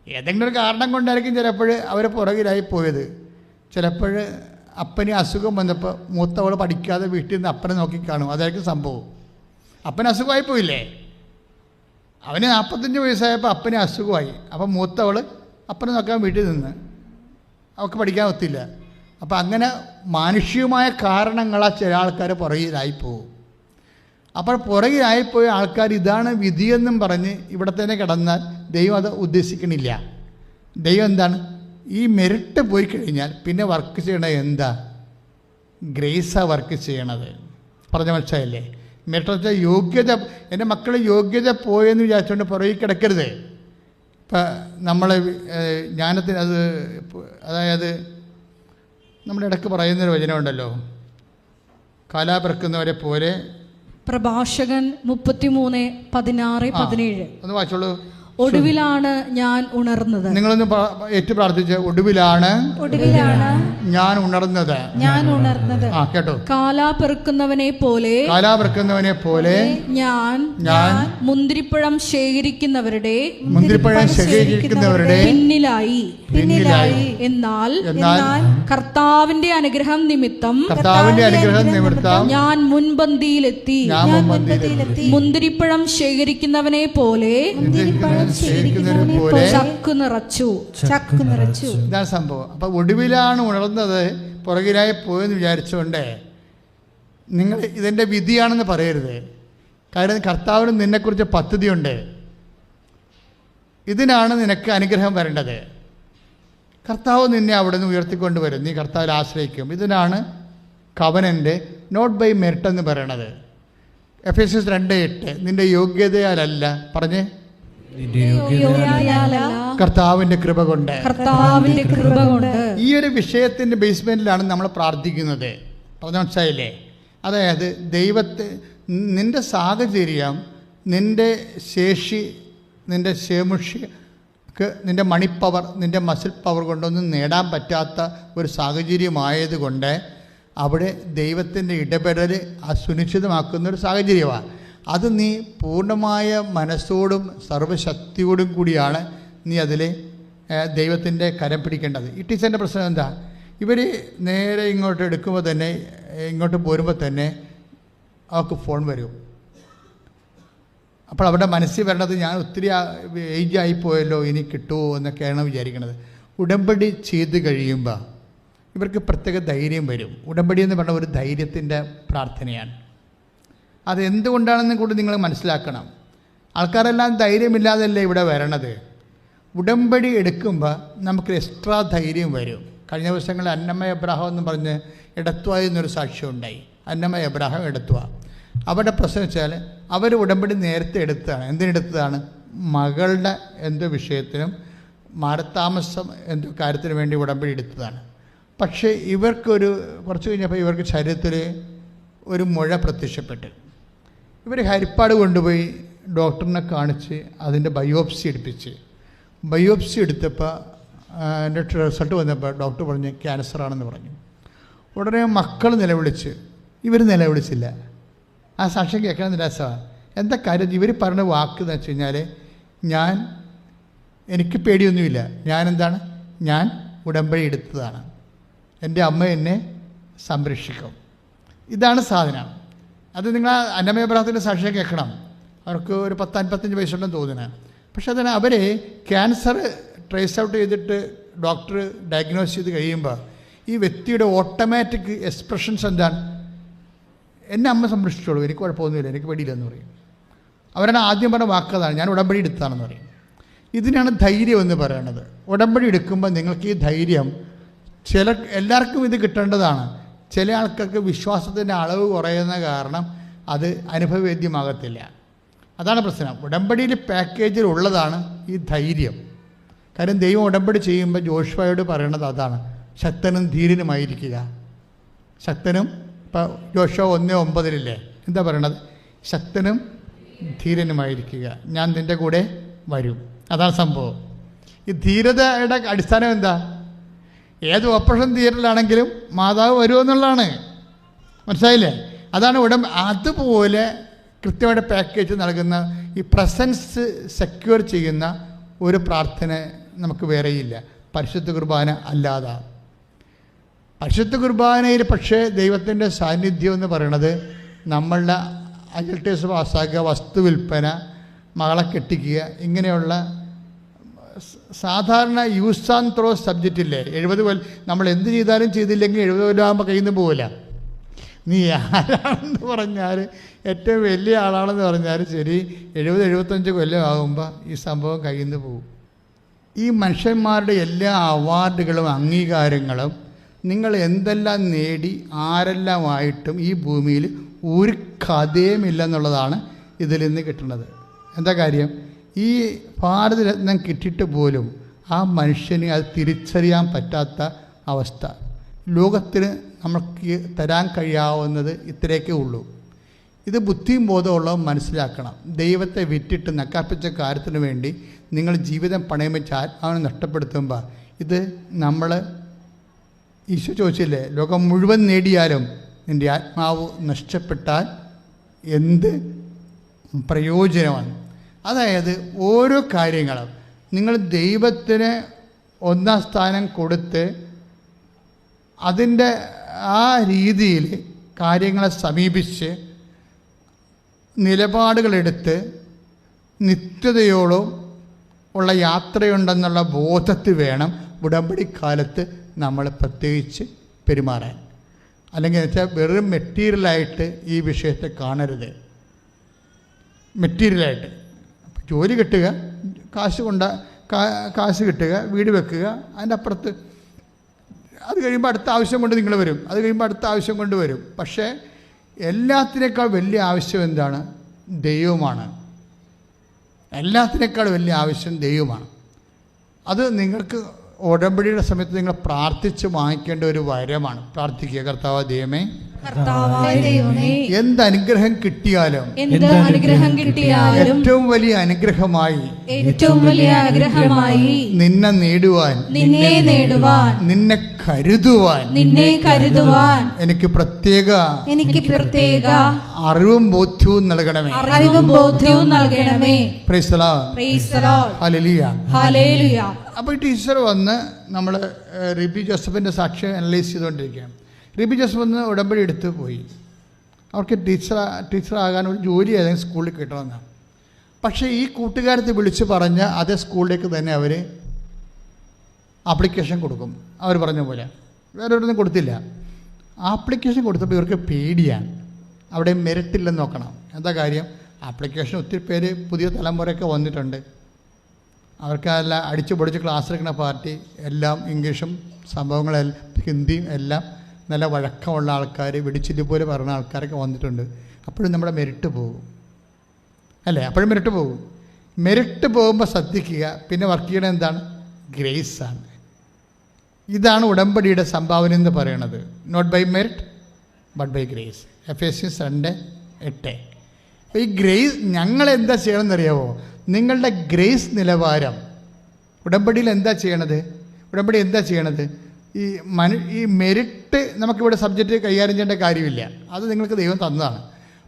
ഏതെങ്കിലും ഒരു കാരണം കൊണ്ടായിരിക്കും ചിലപ്പോൾ അവർ പുറകിലായി പോയത്. ചിലപ്പോൾ അപ്പന് അസുഖം വന്നപ്പോൾ മൂത്തവൾ പഠിക്കാതെ വീട്ടിൽ നിന്ന് അപ്പനെ നോക്കിക്കാണും. അതായിരിക്കും സംഭവം. അപ്പന് അസുഖമായി പോയില്ലേ? അവന് 45 വയസ്സായപ്പോൾ അപ്പന് അസുഖമായി. അപ്പം മൂത്തവൾ അപ്പനെ നോക്കാൻ വീട്ടിൽ നിന്ന് അവൾക്ക് പഠിക്കാൻ ഒത്തില്ല. അപ്പം അങ്ങനെ മാനുഷികമായ കാരണങ്ങളാൽ ചില ആൾക്കാർ പുറകിലായി പോകും. അപ്പോൾ പുറകിലായിപ്പോയ ആൾക്കാർ ഇതാണ് വിധിയെന്നും പറഞ്ഞ് ഇവിടെ തന്നെ കിടന്നാൽ ദൈവം അത് ഉദ്ദേശിക്കണില്ല. ദൈവം എന്താണ്? ഈ മെറിറ്റ് പോയി കഴിഞ്ഞാൽ പിന്നെ വർക്ക് ചെയ്യണത് എന്താ? ഗ്രേസാണ് വർക്ക് ചെയ്യണത്. പറഞ്ഞ മനസ്സിലായില്ലേ? മെറിറ്റ് വെച്ചാൽ യോഗ്യത. എൻ്റെ മക്കൾ യോഗ്യത പോയെന്ന് വിചാരിച്ചുകൊണ്ട് പുറകിൽ കിടക്കരുത്. ഇപ്പം നമ്മൾ ജ്ഞാനത്തിന് അതായത് നമ്മുടെ ഇടയ്ക്ക് പറയുന്നൊരു വചനമുണ്ടല്ലോ, കാലാപിറക്കുന്നവരെ പോലെ. പ്രഭാഷകൻ 33:16-17. ഒന്ന് വായിച്ചോളൂ. ഒടുവിലാണ് ഞാൻ ഉണർന്നത്. നിങ്ങളൊന്ന് ഏറ്റു പ്രാർത്ഥിച്ച്, ഒടുവിലാണ് ഞാൻ ഉണർന്നത്. ആ കേട്ടോ. കാലാപെറുക്കുന്നവനെ പോലെ ഞാൻ മുന്തിരിപ്പഴം ശേഖരിക്കുന്നവരുടെ പിന്നിലായി. എന്നാൽ കർത്താവിന്റെ അനുഗ്രഹം നിമിത്തം ഞാൻ മുൻപന്തിയിലെത്തി. മുന്തിരിപ്പഴം ശേഖരിക്കുന്നവനെ പോലെ ചക്കു നിറച്ചു. ഇതാണ് സംഭവം. അപ്പൊ ഒടുവിലാണ് ഉണർന്നത്, പുറകിലായി പോയെന്ന് വിചാരിച്ചുകൊണ്ട് നിങ്ങൾ ഇതെന്റെ വിധിയാണെന്ന് പറയരുത്. കാരണം കർത്താവിന് നിന്നെക്കുറിച്ച് പദ്ധതിയുണ്ട്. ഇതിനാണ് നിനക്ക് അനുഗ്രഹം വരേണ്ടത്. കർത്താവ് നിന്നെ അവിടെ നിന്ന് ഉയർത്തിക്കൊണ്ടുവരും. നീ കർത്താവിൽ ആശ്രയിക്കും. ഇതിനാണ് കവനന്റ്, നോട്ട് ബൈ മെറിറ്റ് എന്ന് പറയണത്. എഫേസ്യസ് 2:8 നിന്റെ യോഗ്യതയാലല്ല, പറഞ്ഞേ, കർത്താവിന്റെ കൃപ കൊണ്ട്. ഈ ഒരു വിഷയത്തിന്റെ ബേസ്മെന്റിലാണ് നമ്മൾ പ്രാർത്ഥിക്കുന്നത്. പറഞ്ഞ മനസ്സിലായില്ലേ? അതായത് നിന്റെ സാഹചര്യം, നിന്റെ ശേഷി, നിന്റെ ശേമുഷിക്ക്, നിന്റെ മണിപ്പവർ, നിന്റെ മസിൽ പവർ കൊണ്ടൊന്നും നേടാൻ പറ്റാത്ത ഒരു സാഹചര്യമായതുകൊണ്ട് അവിടെ ദൈവത്തിൻ്റെ ഇടപെടൽ സുനിശ്ചിതമാക്കുന്നൊരു സാഹചര്യമാണ്. അത് നീ പൂർണ്ണമായ മനസ്സോടും സർവ്വശക്തിയോടും കൂടിയാണ് നീ അതിൽ ദൈവത്തിൻ്റെ കരം പിടിക്കേണ്ടത്. ഈ ടീച്ചറിൻ്റെ പ്രശ്നം എന്താ? ഇവർ നേരെ ഇങ്ങോട്ട് എടുക്കുമ്പോൾ തന്നെ, ഇങ്ങോട്ട് പോരുമ്പോൾ തന്നെ അവർക്ക് ഫോൺ വരും. അപ്പോൾ അവിടെ മനസ്സിൽ വരണത്, ഞാൻ ഒത്തിരി ഏജ് ആയിപ്പോയല്ലോ, ഇനി കിട്ടുമോ എന്നൊക്കെയാണ് വിചാരിക്കുന്നത്. ഉടമ്പടി ചെയ്ത് കഴിയുമ്പോൾ ഇവർക്ക് പ്രത്യേക ധൈര്യം വരും. ഉടമ്പടി എന്ന് പറഞ്ഞ ഒരു ധൈര്യത്തിൻ്റെ പ്രാർത്ഥനയാണ്. അത് എന്തുകൊണ്ടാണെന്ന് കൂടി നിങ്ങൾ മനസ്സിലാക്കണം. ആൾക്കാരെല്ലാം ധൈര്യമില്ലാതല്ലേ ഇവിടെ വരണത്. ഉടമ്പടി എടുക്കുമ്പോൾ നമുക്ക് എക്സ്ട്രാ ധൈര്യം വരും. കഴിഞ്ഞ ദിവസങ്ങളിൽ അന്നമ്മ എബ്രാഹാം എന്ന് പറഞ്ഞ് എടത്വ എന്നൊരു സാക്ഷ്യം ഉണ്ടായി. അന്നമ്മ എബ്രാഹാം എടത്വ. അവിടെ പ്രശ്നം വെച്ചാൽ അവർ ഉടമ്പടി നേരത്തെ എടുത്തതാണ്. എന്തിനെടുത്തതാണ്? മകളുടെ എന്തോ വിഷയത്തിനും മാരത്താമസം എന്തോ കാര്യത്തിന് വേണ്ടി ഉടമ്പടി എടുത്തതാണ്. പക്ഷേ ഇവർക്കൊരു കുറച്ച് കഴിഞ്ഞപ്പോൾ ഇവർക്ക് ശരീരത്തിൽ ഒരു മുഴ പ്രത്യക്ഷപ്പെട്ട് ഇവർ ഹരിപ്പാട് കൊണ്ടുപോയി ഡോക്ടറിനെ കാണിച്ച് അതിൻ്റെ ബയോപ്സി എടുപ്പിച്ച്. ബയോപ്സി എടുത്തപ്പോൾ എൻ്റെ റിസൾട്ട് വന്നപ്പോൾ ഡോക്ടർ പറഞ്ഞ് ക്യാൻസറാണെന്ന് പറഞ്ഞു. ഉടനെ മക്കൾ നിലവിളിച്ച്. ഇവർ നിലവിളിച്ചില്ല. ആ സാക്ഷ്യം കേൾക്കാൻ നിരാശമാണ്. എന്താ കാര്യം? ഇവർ പറഞ്ഞ വാക്ക് എന്ന് വെച്ച് കഴിഞ്ഞാൽ, എനിക്ക് പേടിയൊന്നുമില്ല, ഞാൻ ഉടമ്പടി എടുത്തതാണ്, എൻ്റെ അമ്മ എന്നെ സംരക്ഷിക്കും. ഇതാണ് സാധനം. അത് നിങ്ങൾ അന്നമയ പ്രാർത്ഥനയുടെ സാക്ഷ്യം കേൾക്കണം. അവർക്ക് ഒരു 10-55 വയസ്സുണ്ടെന്ന് തോന്നുന്നത്. പക്ഷെ അതിന് അവർ ക്യാൻസർ ട്രേസ് ഔട്ട് ചെയ്തിട്ട് ഡോക്ടർ ഡയഗ്നോസ് ചെയ്ത് കഴിയുമ്പോൾ ഈ വ്യക്തിയുടെ ഓട്ടോമാറ്റിക് എക്സ്പ്രഷൻസ് എന്താണ്? എന്നെ അമ്മ സംരക്ഷിച്ചോളൂ, എനിക്ക് കുഴപ്പമൊന്നുമില്ല, എനിക്ക് പേടിയില്ലെന്ന് പറയും. അവരാണ് ആദ്യം പറഞ്ഞ വാക്കതാണ്, ഞാൻ ഉടമ്പടി എടുത്താണെന്ന് പറയും. ഇതിനാണ് ധൈര്യം എന്ന് പറയുന്നത്. ഉടമ്പടി എടുക്കുമ്പോൾ നിങ്ങൾക്ക് ഈ ധൈര്യം, എല്ലാവർക്കും ഇത് കിട്ടേണ്ടതാണ്. ചില ആൾക്കാർക്ക് വിശ്വാസത്തിൻ്റെ അളവ് കുറയുന്ന കാരണം അത് അനുഭവവേദ്യമാകത്തില്ല. അതാണ് പ്രശ്നം. ഉടമ്പടിയിൽ പാക്കേജിൽ ഉള്ളതാണ് ഈ ധൈര്യം. കാര്യം ദൈവം ഉടമ്പടി ചെയ്യുമ്പോൾ ജോഷുവയോട് പറയണത് അതാണ്, ശക്തനും ധീരനുമായിരിക്കുക. ശക്തനും, ഇപ്പോൾ ജോഷുവ 1:9 എന്താ പറയണത്? ശക്തനും ധീരനുമായിരിക്കുക, ഞാൻ നിൻ്റെ കൂടെ വരും. അതാണ് സംഭവം. ഈ ധീരതയുടെ അടിസ്ഥാനം എന്താ? ഏത് ഓപ്പറേഷൻ തിയേറ്ററിലാണെങ്കിലും മാതാവ് വരുമെന്നുള്ളതാണ്. മനസ്സിലായില്ലേ? അതാണ് അതുപോലെ കൃത്യമായിട്ട് പാക്കേജ് നൽകുന്ന ഈ പ്രസൻസ് സെക്യൂർ ചെയ്യുന്ന ഒരു പ്രാർത്ഥന നമുക്ക് വേറെയില്ല, പരിശുദ്ധ കുർബാന അല്ലാതെ. പരിശുദ്ധ കുർബാനയിൽ പക്ഷേ ദൈവത്തിൻ്റെ സാന്നിധ്യം എന്ന് പറയുന്നത് നമ്മളുടെ അഡൽട്ടേഴ്സ് പാസ്സാക്കുക, വസ്തു വിൽപ്പന, മകളെ കെട്ടിക്കുക, ഇങ്ങനെയുള്ള സാധാരണ യൂസ് ആൻഡ് ത്രോ സബ്ജക്റ്റ് ഇല്ലേ? 70 കൊല്ലം നമ്മൾ എന്ത് ചെയ്താലും ചെയ്തില്ലെങ്കിൽ 70 കൊല്ലം ആകുമ്പോൾ കയ്യിൽ നിന്ന് പോകില്ല. നീ ആരാണെന്ന് പറഞ്ഞാൽ, ഏറ്റവും വലിയ ആളാണെന്ന് പറഞ്ഞാൽ ശരി, 70-75 കൊല്ലം ആകുമ്പോൾ ഈ സംഭവം കയ്യിൽ നിന്ന് പോകും. ഈ മനുഷ്യന്മാരുടെ എല്ലാ അവാർഡുകളും അംഗീകാരങ്ങളും നിങ്ങൾ എന്തെല്ലാം നേടി ആരെല്ലാമായിട്ടും ഈ ഭൂമിയിൽ ഒരു കഥയുമില്ലെന്നുള്ളതാണ് ഇതിൽ നിന്ന് കിട്ടുന്നത്. എന്താ കാര്യം? ഈ ഭാരതരത്നം കിട്ടിയിട്ട് പോലും ആ മനുഷ്യന് അത് തിരിച്ചറിയാൻ പറ്റാത്ത അവസ്ഥ. ലോകത്തിന് നമുക്ക് തരാൻ കഴിയാവുന്നത് ഇത്രയൊക്കെ ഉള്ളൂ. ഇത് ബുദ്ധിയും ബോധമുള്ളവർ മനസ്സിലാക്കണം. ദൈവത്തെ വിറ്റിട്ട് നക്കാപ്പിച്ച കാര്യത്തിന് വേണ്ടി നിങ്ങൾ ജീവിതം പണയം വെച്ച് ആത്മാവിനെ നഷ്ടപ്പെടുത്തുമ്പോൾ ഇത് നമ്മൾ ഈശോ ചോദിച്ചില്ലേ, ലോകം മുഴുവൻ നേടിയാലും നിൻ്റെ ആത്മാവ് നഷ്ടപ്പെട്ടാൽ എന്ത് പ്രയോജനമാണ്? അതായത് ഓരോ കാര്യങ്ങളും നിങ്ങൾ ദൈവത്തിന് ഒന്നാം സ്ഥാനം കൊടുത്ത് അതിൻ്റെ ആ രീതിയിൽ കാര്യങ്ങളെ സമീപിച്ച് നിലപാടുകളെടുത്ത് നിത്യതയോളം ഉള്ള യാത്രയുണ്ടെന്നുള്ള ബോധത്തിൽ വേണം ഉടമ്പടിക്കാലത്ത് നമ്മൾ പ്രത്യേകിച്ച് പെരുമാറാൻ. അല്ലെങ്കിൽ എന്ന് വെച്ചാൽ വെറും മെറ്റീരിയലായിട്ട് ഈ വിഷയത്തെ കാണരുത്. മെറ്റീരിയലായിട്ട് ജോലി കിട്ടുക, കാശ് കിട്ടുക, വീട് വെക്കുക, അതിൻ്റെ അപ്പുറത്ത് അത് കഴിയുമ്പോൾ അടുത്ത ആവശ്യം കൊണ്ട് നിങ്ങൾ വരും, അത് കഴിയുമ്പോൾ അടുത്ത ആവശ്യം കൊണ്ട് വരും. പക്ഷേ എല്ലാത്തിനേക്കാൾ വലിയ ആവശ്യം എന്താണ്? ദൈവമാണ്. എല്ലാത്തിനേക്കാൾ വലിയ ആവശ്യം ദൈവമാണ്. അത് നിങ്ങൾക്ക് ഉടമ്പടിയുടെ സമയത്ത് നിങ്ങൾ പ്രാർത്ഥിച്ച് വാങ്ങിക്കേണ്ട ഒരു വരമാണ്. പ്രാർത്ഥിക്കുക, കർത്താവ് ദൈവമേ, എന്ത് അനുഗ്രഹം കിട്ടിയാലും ഏറ്റവും വലിയ അനുഗ്രഹമായി നിന്നെ നേടുവാൻ, നിന്നെ കരുതുവാൻ എനിക്ക് പ്രത്യേക അറിവും ബോധ്യവും നൽകണമേ. Praise the Lord. ഹല്ലേലൂയ. അപ്പോൾ ഈ ടീച്ചർ വന്ന് നമ്മൾ റിബി ജോസഫിൻ്റെ സാക്ഷ്യം അനലൈസ് ചെയ്തുകൊണ്ടിരിക്കുകയാണ്. റിബി ജോസഫ് വന്ന് ഉടമ്പടി എടുത്ത് പോയി. അവർക്ക് ടീച്ചറാകാൻ ഒരു ജോലി ഏതെങ്കിലും സ്കൂളിൽ കിട്ടണമെന്നാണ്. പക്ഷേ ഈ കൂട്ടുകാരത്തെ വിളിച്ച് പറഞ്ഞ് അതേ സ്കൂളിലേക്ക് തന്നെ അവർ ആപ്ലിക്കേഷൻ കൊടുക്കും. അവർ പറഞ്ഞ പോലെ വേറെ ഒന്നും കൊടുത്തില്ല. ആപ്ലിക്കേഷൻ കൊടുത്തപ്പോൾ ഇവർക്ക് പേടിയാണ്. അവിടെ മെറിറ്റില്ലെന്ന് നോക്കണം. എന്താ കാര്യം? ആപ്ലിക്കേഷൻ ഒത്തിരി പേര് പുതിയ തലമുറയൊക്കെ വന്നിട്ടുണ്ട്. അവർക്കെല്ലാം അടിച്ചു പൊടിച്ച് ക്ലാസ് എടുക്കുന്ന പാർട്ടി എല്ലാം ഇംഗ്ലീഷും സംഭവങ്ങളെല്ലാം ഹിന്ദിയും എല്ലാം നല്ല വഴക്കമുള്ള ആൾക്കാർ, വെടിച്ചില്ലി പോലെ പറയുന്ന ആൾക്കാരൊക്കെ വന്നിട്ടുണ്ട്. അപ്പോഴും നമ്മുടെ മെറിറ്റ് പോകും അല്ലേ? അപ്പോഴും മെറിറ്റ് പോകും. മെറിറ്റ് പോകുമ്പോൾ ശ്രദ്ധിക്കുക, പിന്നെ വർക്ക് ചെയ്യണത് എന്താണ്? ഗ്രേസാണ്. ഇതാണ് ഉടമ്പടിയുടെ സംഭാവന എന്ന് പറയുന്നത്. Not by merit but by grace. Ephesians 2:8. അപ്പോൾ ഈ ഗ്രേസ് ഞങ്ങളെന്താ ചെയ്യണമെന്നറിയാമോ? നിങ്ങളുടെ ഗ്രേസ് നിലവാരം ഉടമ്പടിയിൽ എന്താ ചെയ്യണത്? ഉടമ്പടി എന്താ ചെയ്യണത്? ഈ മെറിറ്റ് നമുക്കിവിടെ സബ്ജക്റ്റ് കൈകാര്യം ചെയ്യേണ്ട കാര്യമില്ല. അത് നിങ്ങൾക്ക് ദൈവം തന്നതാണ്.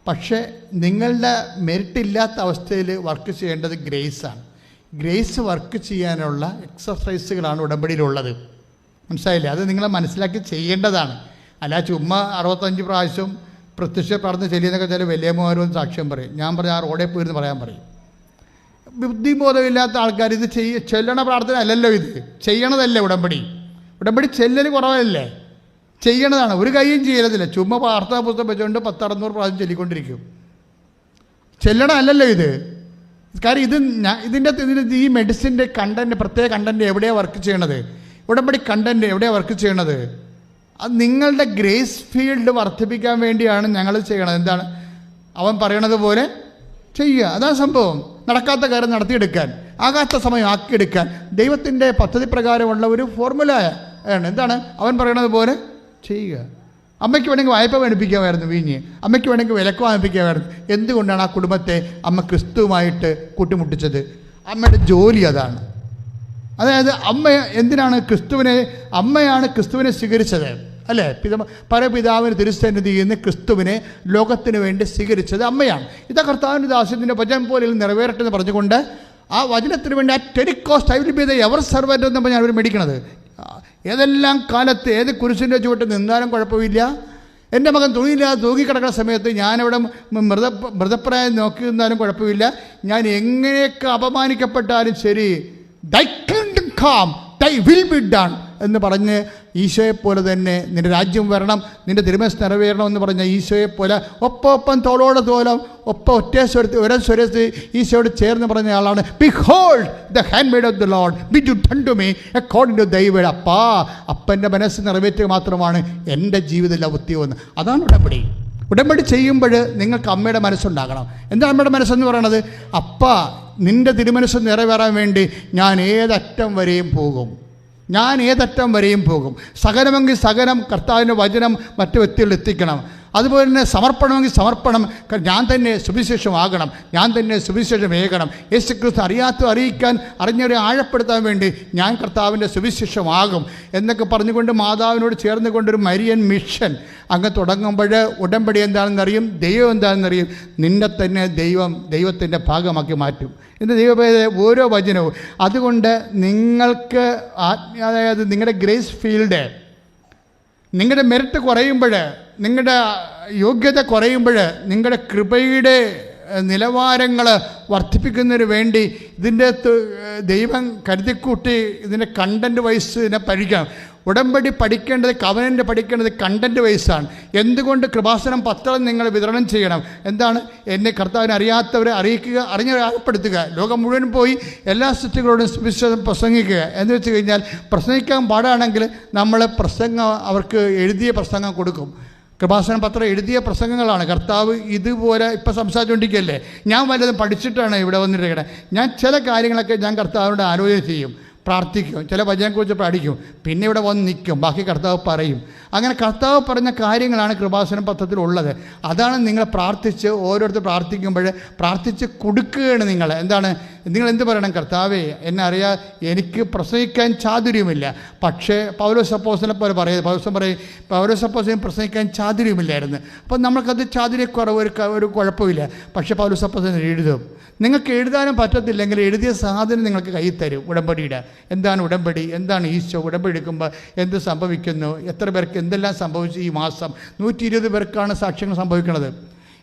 പക്ഷേ നിങ്ങളുടെ മെറിറ്റ് ഇല്ലാത്ത അവസ്ഥയിൽ വർക്ക് ചെയ്യേണ്ടത് ഗ്രേസാണ്. ഗ്രേസ് വർക്ക് ചെയ്യാനുള്ള എക്സർസൈസുകളാണ് ഉടമ്പടിയിലുള്ളത്. മനസ്സിലായില്ലേ? അത് നിങ്ങൾ മനസ്സിലാക്കി ചെയ്യേണ്ടതാണ്. അല്ല ചുമ്മാ 65 പ്രാവശ്യം പ്രത്യക്ഷ പ്രാർത്ഥന ചെല്ലിയെന്നൊക്കെ ചില വലിയമ്മമാരും സാക്ഷ്യം പറയും. ഞാൻ പറഞ്ഞ ആ റോഡിൽ പോയിരുന്ന് പറയാൻ പറയും. ബുദ്ധിബോധമില്ലാത്ത ആൾക്കാർ ഇത് ചെല്ലണ പ്രാർത്ഥന അല്ലല്ലോ, ഇത് ചെയ്യണതല്ലേ ഉടമ്പടി. ഉടമ്പടി ചെല്ലൽ കുറവല്ലേ, ചെയ്യണതാണ്. ഒരു കൈയും ചെയ്യരുതില്ല. ചുമ്മാ പ്രാർത്ഥനാ പുസ്തകം വെച്ചുകൊണ്ട് 1000-600 പ്രാവശ്യം ചൊല്ലിക്കൊണ്ടിരിക്കും. ചെല്ലണമല്ലല്ലോ ഇത്. കാര്യം ഇതിൻ്റെ ഈ മെഡിസിൻ്റെ കണ്ടൻറ്റ്, പ്രത്യേക കണ്ടൻറ്റ് എവിടെയാണ് വർക്ക് ചെയ്യണത്? ഉടമ്പടി കണ്ടൻറ്റ് എവിടെയാണ് വർക്ക് ചെയ്യണത്? അത് നിങ്ങളുടെ ഗ്രേസ് ഫീൽഡ് വർദ്ധിപ്പിക്കാൻ വേണ്ടിയാണ് ഞങ്ങൾ ചെയ്യണത്. എന്താണ്? അവൻ പറയണത് പോലെ ചെയ്യുക. അതാണ് സംഭവം. നടക്കാത്ത കാര്യം നടത്തിയെടുക്കാൻ, ആകാത്ത സമയം ആക്കിയെടുക്കാൻ ദൈവത്തിൻ്റെ പദ്ധതി പ്രകാരമുള്ള ഒരു ഫോർമുല ആണ്. എന്താണ്? അവൻ പറയണത് പോലെ ചെയ്യുക. അമ്മയ്ക്ക് വേണമെങ്കിൽ വായ്പ മേടിപ്പിക്കാമായിരുന്നു വീഞ്ഞ്, അമ്മയ്ക്ക് വേണമെങ്കിൽ വിലക്ക് വാങ്ങിപ്പിക്കാമായിരുന്നു. എന്തുകൊണ്ടാണ് ആ കുടുംബത്തെ അമ്മ ക്രിസ്തുവുമായിട്ട് കൂട്ടിമുട്ടിച്ചത്? അമ്മയുടെ ജോലി അതാണ്. അതായത് അമ്മ എന്തിനാണ് അമ്മയാണ് ക്രിസ്തുവിനെ സ്വീകരിച്ചത് അല്ലേ? പരപിതാവിന് തിരുസന്നിധിയിൽ നിന്ന് ക്രിസ്തുവിനെ ലോകത്തിന് വേണ്ടി സ്വീകരിച്ചത് അമ്മയാണ്. ഇതാ കർത്താവിൻ്റെ ദാസ്യത്തിൻ്റെ വചനം പോലെ നിറവേറട്ടെ എന്ന് പറഞ്ഞുകൊണ്ട് ആ വചനത്തിന് വേണ്ടി ആ ടെലിക്കോസ്റ്റ് I will be the ever servant എന്ന് പറഞ്ഞാൽ അവർ മേടിക്കണത്. ഏതെല്ലാം കാലത്ത് ഏത് കുരിശിൻ്റെ ചുവട്ട് നിന്നാലും കുഴപ്പമില്ല. എൻ്റെ മകൻ തുണിയില്ലാതെ തൂങ്ങിക്കിടക്കുന്ന സമയത്ത് ഞാനിവിടെ മൃതപ്രായം നോക്കി നിന്നാലും കുഴപ്പമില്ല. ഞാൻ എങ്ങനെയൊക്കെ അപമാനിക്കപ്പെട്ടാലും ശരി, ദൈ കിങ്ഡം കം, ദൈ വിൽ ബി ഡൺ എന്ന് പറഞ്ഞ് ഈശോയെപ്പോലെ തന്നെ നിൻ്റെ രാജ്യം വരണം, നിൻ്റെ തിരുമനസ്സ് നിറവേറണം എന്ന് പറഞ്ഞ ഈശോയെപ്പോലെ ഒപ്പം തോളോട് തോലം ഒരേ സ്വരത്തിൽ ഈശോയോട് ചേർന്ന് പറഞ്ഞ ആളാണ് behold the handmaid of the Lord be to done to me according to thy word. അപ്പൻ്റെ മനസ്സ് നിറവേറ്റുക മാത്രമാണ് എൻ്റെ ജീവിത ലൗത്യമെന്ന്. അതാണ് ഉടമ്പടി. ഉടമ്പടി ചെയ്യുമ്പോൾ നിങ്ങൾക്ക് അമ്മയുടെ മനസ്സുണ്ടാകണം. എന്താ അമ്മയുടെ മനസ്സെന്ന് പറയണത്? നിൻ്റെ തിരുമനസ്സ് നിറവേറാൻ വേണ്ടി ഞാൻ ഏതറ്റം വരെയും പോകും. സകലമെങ്കിൽ സകലം കർത്താവിൻ്റെ വചനം മറ്റു വ്യക്തികളിൽ എത്തിക്കണം. അതുപോലെ തന്നെ സമർപ്പണമെങ്കിൽ സമർപ്പണം. ഞാൻ തന്നെ സുവിശേഷമാകണം, ഞാൻ തന്നെ സുവിശേഷമേകണം. യേശുക്രിസ്തു അറിയിക്കാൻ അറിഞ്ഞവരെ ആഴപ്പെടുത്താൻ വേണ്ടി ഞാൻ കർത്താവിൻ്റെ സുവിശേഷമാകും എന്നൊക്കെ പറഞ്ഞുകൊണ്ട് മാതാവിനോട് ചേർന്നുകൊണ്ടൊരു മരിയൻ മിഷൻ അങ്ങ് തുടങ്ങുമ്പോൾ ഉടമ്പടി എന്താണെന്നറിയും, ദൈവം എന്താണെന്നറിയും. നിന്നെ തന്നെ ദൈവത്തിൻ്റെ ഭാഗമാക്കി മാറ്റും. ഇന്ന് ദൈവപേത ഓരോ വചനവും. അതുകൊണ്ട് നിങ്ങൾക്ക് അതായത് നിങ്ങളുടെ ഗ്രേസ് ഫീൽഡ്, നിങ്ങളുടെ മെറിറ്റ് കുറയുമ്പോൾ, നിങ്ങളുടെ യോഗ്യത കുറയുമ്പോൾ, നിങ്ങളുടെ കൃപയുടെ നിലവാരങ്ങൾ വർദ്ധിപ്പിക്കുന്നതിന് വേണ്ടി ഇതിൻ്റെ ദൈവം കരുതിക്കൂട്ടി ഇതിൻ്റെ കണ്ടൻറ്റ് വൈസ് ഇതിനെ പഠിക്കാം. ഉടമ്പടി പഠിക്കേണ്ടത്, കവനൻ്റ് പഠിക്കേണ്ടത് കണ്ടൻറ്റ് വൈസാണ്. എന്തുകൊണ്ട് കൃപാസനം പത്രം നിങ്ങൾ വിതരണം ചെയ്യണം? എന്താണ്? എന്നെ കർത്താവിനെ അറിയാത്തവരെ അറിയിക്കുക, അറിഞ്ഞവരെ ആഴപ്പെടുത്തുക. ലോകം മുഴുവൻ പോയി എല്ലാ സൃഷ്ടികളോടും സുവിശേഷം പ്രസംഗിക്കുക. എന്ന് വെച്ച് കഴിഞ്ഞാൽ പ്രസംഗിക്കാൻ പാടാണെങ്കിൽ നമ്മൾ പ്രസംഗം അവർക്ക് എഴുതിയ പ്രസംഗം കൊടുക്കും. കൃപാസന പത്രം എഴുതിയ പ്രസംഗങ്ങളാണ്. കർത്താവ് ഇതുപോലെ ഇപ്പം സംസാരിച്ചുകൊണ്ടിരിക്കുകയല്ലേ. ഞാൻ വല്ലതും പഠിച്ചിട്ടാണ് ഇവിടെ വന്നിരിക്കണേ. ഞാൻ ചില കാര്യങ്ങളൊക്കെ ഞാൻ കർത്താവിനോട് ആലോചന ചെയ്യും, പ്രാർത്ഥിക്കും, ചില വചനത്തെക്കുറിച്ച് പഠിക്കും, പിന്നെ ഇവിടെ വന്ന് നിൽക്കും, ബാക്കി കർത്താവ് പറയും. അങ്ങനെ കർത്താവ് പറഞ്ഞ കാര്യങ്ങളാണ് കൃപാസനം പത്രത്തിലുള്ളത്. അതാണ് നിങ്ങൾ പ്രാർത്ഥിച്ച് ഓരോരുത്തർ പ്രാർത്ഥിക്കുമ്പോൾ പ്രാർത്ഥിച്ച് കൊടുക്കുകയാണ്. നിങ്ങൾ എന്താണ്, നിങ്ങൾ എന്ത് പറയണം? കർത്താവേ, എന്നെ അറിയാൻ എനിക്ക് പ്രസംഗിക്കാൻ ചാതുര്യമില്ല, പക്ഷേ പൗലോസ് അപ്പോസ്തലനെ പോലെ പറയുന്നത് പൗലോസ് അപ്പോസ്തലൻ പ്രസംഗിക്കാൻ ചാതുര്യമില്ലായിരുന്നു. അപ്പം നമ്മൾക്കത് ചാതുര്യക്കുറവ് ഒരു കുഴപ്പമില്ല. പക്ഷേ പൗലോസ് അപ്പോസ്തലൻ എഴുതും. നിങ്ങൾക്ക് എഴുതാനും പറ്റത്തില്ലെങ്കിൽ എഴുതിയ സാധനം നിങ്ങൾക്ക് കയ്യിൽ തരും. ഉടമ്പടിയുടെ എന്താണ് ഉടമ്പടി, എന്താണ് ഈശോ, ഉടമ്പടി എടുക്കുമ്പോൾ എന്ത് സംഭവിക്കുന്നു, എത്ര പേർക്ക് എന്തെല്ലാം സംഭവിച്ചു ഈ മാസം. 120 പേർക്കാണ് സാക്ഷ്യങ്ങൾ സംഭവിക്കുന്നത്.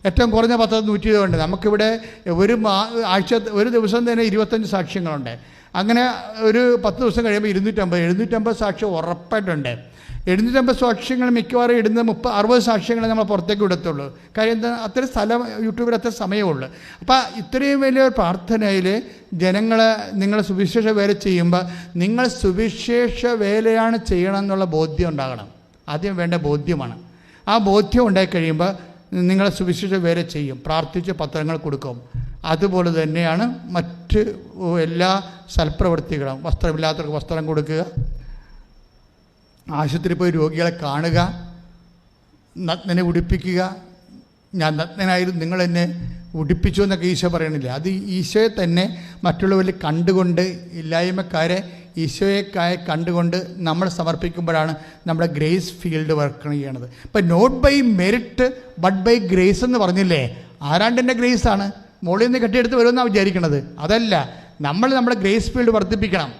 ഏറ്റവും കുറഞ്ഞ പത്രത്തിൽ 120 ഉണ്ട്. നമുക്കിവിടെ ഒരു ദിവസം തന്നെ 25 സാക്ഷ്യങ്ങളുണ്ട്. അങ്ങനെ ഒരു 10 ദിവസം കഴിയുമ്പോൾ 750 സാക്ഷ്യം ഉറപ്പായിട്ടുണ്ട്. 750 സാക്ഷ്യങ്ങൾ മിക്കവാറും ഇടുന്ന 60 സാക്ഷ്യങ്ങൾ നമ്മൾ പുറത്തേക്ക് വിടത്തുള്ളൂ. കാര്യം എന്താ, അത്രയും സ്ഥലം യൂട്യൂബിൽ അത്ര സമയമുള്ളൂ. അപ്പോൾ ഇത്രയും വലിയ പ്രാർത്ഥനയിൽ ജനങ്ങൾ നിങ്ങൾ സുവിശേഷ വേല ചെയ്യുമ്പോൾ നിങ്ങൾ സുവിശേഷ വേലയാണ് ചെയ്യണം എന്നുള്ള ബോധ്യം ഉണ്ടാകണം. ആദ്യം വേണ്ട ബോധ്യമാണ്. ആ ബോധ്യം ഉണ്ടായിക്കഴിയുമ്പോൾ നിങ്ങൾ സുവിശേഷ വേല ചെയ്യും, പ്രാർത്ഥിച്ച് പത്രങ്ങൾ കൊടുക്കും. അതുപോലെ തന്നെയാണ് മറ്റ് എല്ലാ സൽപ്രവൃത്തികളും. വസ്ത്രമില്ലാത്തവർക്ക് വസ്ത്രം കൊടുക്കുക, ആശുപത്രി പോയി രോഗികളെ കാണുക, നഗ്നനെ ഉടുപ്പിക്കുക. ഞാൻ നഗ്നനായിരുന്നു, നിങ്ങളെന്നെ ഉടുപ്പിച്ചു എന്നൊക്കെ ഈശോ പറയണില്ല. അത് ഈശോയെ തന്നെ മറ്റുള്ളവരിൽ കണ്ടുകൊണ്ട്, ഇല്ലായ്മക്കാരെ ഈശോയെക്കായി കണ്ടുകൊണ്ട് നമ്മൾ സമർപ്പിക്കുമ്പോഴാണ് നമ്മുടെ ഗ്രേസ് ഫീൽഡ് വർക്ക് ചെയ്യണത്. ഇപ്പം not by merit but by grace എന്ന് പറഞ്ഞില്ലേ, ആരാണ്ടെൻ്റെ ഗ്രേസാണ് മുകളിൽ നിന്ന് കെട്ടിയെടുത്ത് വരുമെന്നാണ് വിചാരിക്കണത്. അതല്ല, നമ്മുടെ ഗ്രേസ് ഫീൽഡ് വർദ്ധിപ്പിക്കണം.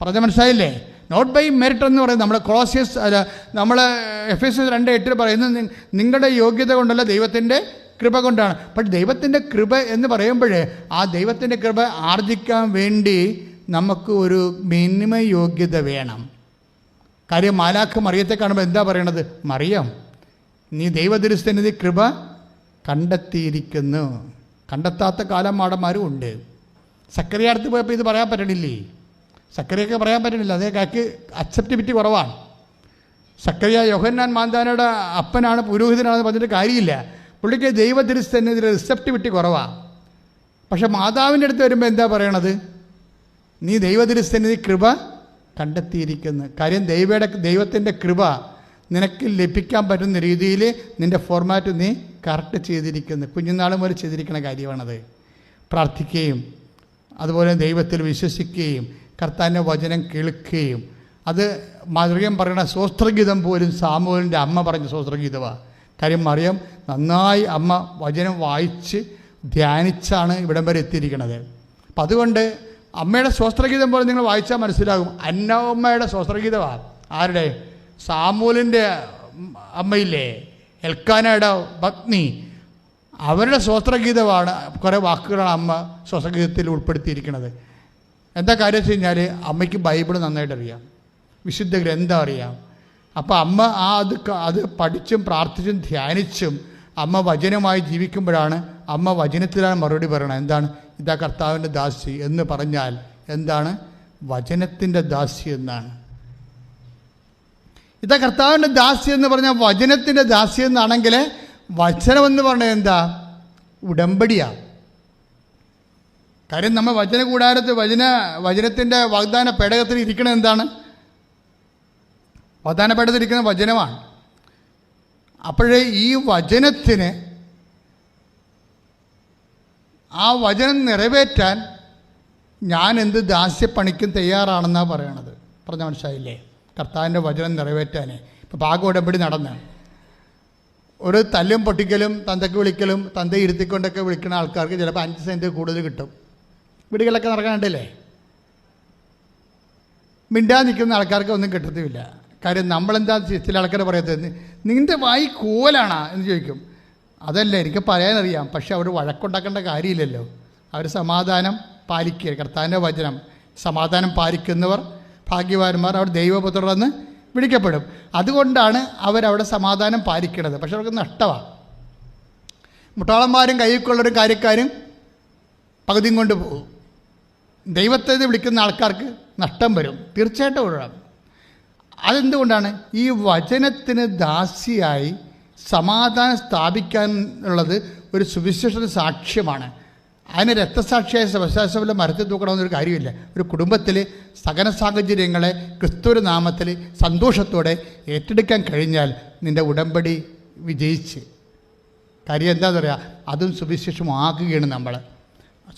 പറഞ്ഞ മനസ്സിലായില്ലേ? നോട്ട് ബൈ മെറിറ്റ് എന്ന് പറയുന്നത് നമ്മൾ കൊളോസിയസ് അല്ല, നമ്മൾ എഫേസ്യസ് 2:8 പറയുന്നത് നിങ്ങളുടെ യോഗ്യത കൊണ്ടല്ല, ദൈവത്തിൻ്റെ കൃപ കൊണ്ടാണ്. പക്ഷെ ദൈവത്തിൻ്റെ കൃപ എന്ന് പറയുമ്പോൾ ആ ദൈവത്തിൻ്റെ കൃപ ആർജിക്കാൻ വേണ്ടി നമുക്ക് ഒരു മിനിമം യോഗ്യത വേണം. കാര്യം മാലാഖ മറിയത്തെ കാണുമ്പോൾ എന്താ പറയണത്? മറിയം, നീ ദൈവദൃഷ്ടിന് കൃപ കണ്ടെത്തിയിരിക്കുന്നു. കണ്ടെത്താത്ത കാലമാടന്മാരും ഉണ്ട്. സക്കറിയാടുത്ത് പോയപ്പോൾ ഇത് പറയാൻ പറ്റണില്ലേ? സക്കറിയൊക്കെ പറയാൻ പറ്റണില്ല. അതേ കാക്ക് അക്സെപ്റ്റിബിലിറ്റി കുറവാണ്. സക്കറിയ യോഹന്നാൻ മാന്താനയുടെ അപ്പനാണ്, പുരോഹിതനാണെന്ന് പറഞ്ഞിട്ട് കാര്യമില്ല. പുള്ളിക്ക് ദൈവദൃഷ്ടിനെതിരെ റിസെപ്റ്റിവിറ്റി കുറവാണ്. പക്ഷെ മാതാവിൻ്റെ അടുത്ത് വരുമ്പോൾ എന്താ പറയണത്? നീ ദൈവദൃഷ്ടിന് കൃപ കണ്ടെത്തിയിരിക്കുന്നു. കാര്യം ദൈവത്തിൻ്റെ കൃപ നിനക്ക് ലഭിക്കാൻ പറ്റുന്ന രീതിയിൽ നിൻ്റെ ഫോർമാറ്റ് നീ കറക്റ്റ് ചെയ്തിരിക്കുന്നു. കുഞ്ഞുനാൾ മുതൽ ചെയ്തിരിക്കുന്ന കാര്യമാണത്. പ്രാർത്ഥിക്കുകയും അതുപോലെ ദൈവത്തിൽ വിശ്വസിക്കുകയും കർത്താവിൻ്റെ വചനം കേൾക്കുകയും. അത് മറിയം പറയുന്ന സ്വസ്ത്രഗീതം പോലും സാമുവേലിൻ്റെ അമ്മ പറഞ്ഞ സ്വസ്ത്രഗീതമാണ്. കാര്യം മറിയം നന്നായി അമ്മ വചനം വായിച്ച് ധ്യാനിച്ചാണ് ഇവിടം വരെ എത്തിയിരിക്കുന്നത്. അപ്പം അതുകൊണ്ട് അമ്മയുടെ സ്വസ്ത്രഗീതം പോലെ നിങ്ങൾ വായിച്ചാൽ മനസ്സിലാകും. അന്നമ്മയുടെ സ്വസ്ത്രഗീതമാണ്. ആരുടെ? സാമുവേലിൻ്റെ അമ്മയില്ലേ, എൽക്കാനയുടെ പത്നി, അവരുടെ സ്വസ്ത്രഗീതമാണ്. കുറേ വാക്കുകളാണ് അമ്മ സ്വസ്ത്രഗീതത്തിൽ ഉൾപ്പെടുത്തിയിരിക്കുന്നത്. എന്താ കാര്യം വെച്ച് കഴിഞ്ഞാൽ അമ്മയ്ക്ക് ബൈബിൾ നന്നായിട്ട് അറിയാം, വിശുദ്ധ ഗ്രന്ഥം അറിയാം. അപ്പോൾ അമ്മ അത് പഠിച്ചും പ്രാർത്ഥിച്ചും ധ്യാനിച്ചും അമ്മ വചനമായി ജീവിക്കുമ്പോഴാണ് അമ്മ വചനത്തിലാണ് മറുപടി പറയണത്. എന്താണ്? ഇതാ കർത്താവിൻ്റെ ദാസി എന്ന് പറഞ്ഞാൽ എന്താണ്? വചനത്തിൻ്റെ ദാസി എന്നാണ്. ഇതാ കർത്താവിൻ്റെ ദാസി എന്ന് പറഞ്ഞാൽ വചനത്തിൻ്റെ ദാസി എന്നാണെങ്കിൽ വചനമെന്ന് പറഞ്ഞത് എന്താ? ഉടമ്പടിയാണ്. കാര്യം നമ്മൾ വചന കൂടാരത്ത് വചനത്തിൻ്റെ വാഗ്ദാന പേടകത്തിൽ ഇരിക്കണത് എന്താണ്? വാഗ്ദാന പേടകത്തിൽ ഇരിക്കുന്ന വചനമാണ്. അപ്പോഴേ ഈ വചനത്തിന്, ആ വചനം നിറവേറ്റാൻ ഞാൻ എന്ത് ദാസ്യപ്പണിക്കും തയ്യാറാണെന്നാണ് പറയണത്. പറഞ്ഞ മനസ്സിലായില്ലേ? കർത്താവിൻ്റെ വചനം നിറവേറ്റാനേ. ഇപ്പോൾ പാക ഉടമ്പടി നടന്ന് ഒരു തല്ലും പൊട്ടിക്കലും തന്തയ്ക്ക് വിളിക്കലും തന്ത ഇരുത്തിക്കൊണ്ടൊക്കെ വിളിക്കുന്ന ആൾക്കാർക്ക് ചിലപ്പോൾ 5 സെൻറ്റ് കൂടുതൽ കിട്ടും. വീടുകളൊക്കെ നടക്കാനുണ്ടല്ലേ? മിണ്ടാ നിൽക്കുന്ന ആൾക്കാർക്ക് ഒന്നും കിട്ടത്തുമില്ല. കാര്യം നമ്മളെന്താ ചില ആൾക്കാർ പറയത്തത്, നിൻ്റെ വായി കൂവലാണോ എന്ന് ചോദിക്കും. അതല്ല, എനിക്ക് പറയാനറിയാം, പക്ഷെ അവർ വഴക്കുണ്ടാക്കേണ്ട കാര്യമില്ലല്ലോ. അവർ സമാധാനം പാലിക്കുക. കർത്താവിൻ്റെ വചനം സമാധാനം പാലിക്കുന്നവർ ഭാഗ്യവാന്മാർ, അവർ ദൈവപുത്രരെന്ന് വിളിക്കപ്പെടും. അതുകൊണ്ടാണ് അവരവിടെ സമാധാനം പാലിക്കുന്നത്. പക്ഷെ അവർക്ക് നഷ്ടമാണ്. മുട്ടാളന്മാരും കൈക്കൊള്ളരും കാര്യക്കാരും പകുതിയും കൊണ്ട് പോകും. ദൈവത്തെ വിളിക്കുന്ന ആൾക്കാർക്ക് നഷ്ടം വരും, തീർച്ചയായിട്ടും ഒഴിവാകും. അതെന്തുകൊണ്ടാണ്? ഈ വചനത്തിന് ദാസിയായി സമാധാനം സ്ഥാപിക്കാനുള്ളത് ഒരു സുവിശേഷ സാക്ഷ്യമാണ്. അതിന് രക്തസാക്ഷിയായ ശവശാസ്ത്രവല്ല മരത്തിൽ തൂക്കണമെന്നൊരു കാര്യമില്ല. ഒരു കുടുംബത്തിൽ സകല സാഹചര്യങ്ങളെ ക്രിസ്തുവിന്റെ നാമത്തിൽ സന്തോഷത്തോടെ ഏറ്റെടുക്കാൻ കഴിഞ്ഞാൽ നിൻ്റെ ഉടമ്പടി വിജയിച്ച്. കാര്യം എന്താണെന്ന് പറയുക, അതും സുവിശേഷമാകുകയാണ്. നമ്മൾ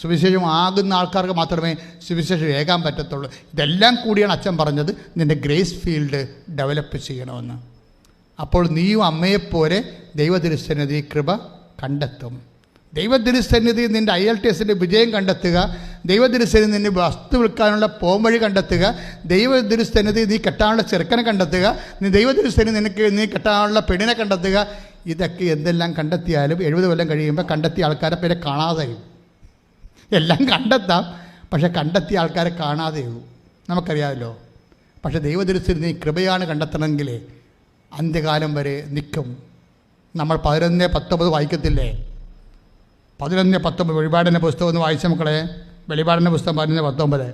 സുവിശേഷമാകുന്ന ആൾക്കാർക്ക് മാത്രമേ സുവിശേഷം ഏകാൻ പറ്റത്തുള്ളൂ. ഇതെല്ലാം കൂടിയാണ് അച്ഛൻ പറഞ്ഞത്, നിൻ്റെ ഗ്രേസ് ഫീൽഡ് ഡെവലപ്പ് ചെയ്യണമെന്ന്. അപ്പോൾ നീയും അമ്മയെപ്പോലെ ദൈവതിരുസന്നിധി കൃപ കണ്ടെത്തും. ദൈവതിരുസന്നിധി നിൻ്റെ IELTS വിജയം കണ്ടെത്തുക. ദൈവതിരുസന്നിധി നിന്നെ വസ്തു വിൽക്കാനുള്ള പോംവഴി കണ്ടെത്തുക. ദൈവതിരുസന്നിധി നീ കെട്ടാനുള്ള ചെറുക്കനെ കണ്ടെത്തുക. ദൈവതിരുസന്നിധി നീ കെട്ടാനുള്ള പെണ്ണിനെ കണ്ടെത്തുക. ഇതൊക്കെ എന്തെല്ലാം കണ്ടെത്തിയാലും 70 കൊല്ലം കഴിയുമ്പോൾ കണ്ടെത്തിയ ആൾക്കാരെ പേരെ കാണാതെയും. എല്ലാം കണ്ടെത്താം, പക്ഷെ കണ്ടെത്തിയ ആൾക്കാരെ കാണാതെയും നമുക്കറിയാമല്ലോ. പക്ഷെ ദൈവതിരുസന്നിധി കൃപയാണ് കണ്ടെത്തണമെങ്കിൽ അന്ത്യകാലം വരെ നിൽക്കും. നമ്മൾ 11:19 വായിക്കത്തില്ലേ? 11:19 വെളിപാടിൻ്റെ പുസ്തകം ഒന്ന് വായിച്ച മക്കളെ. വെളിപാടിൻ്റെ പുസ്തകം 11:19.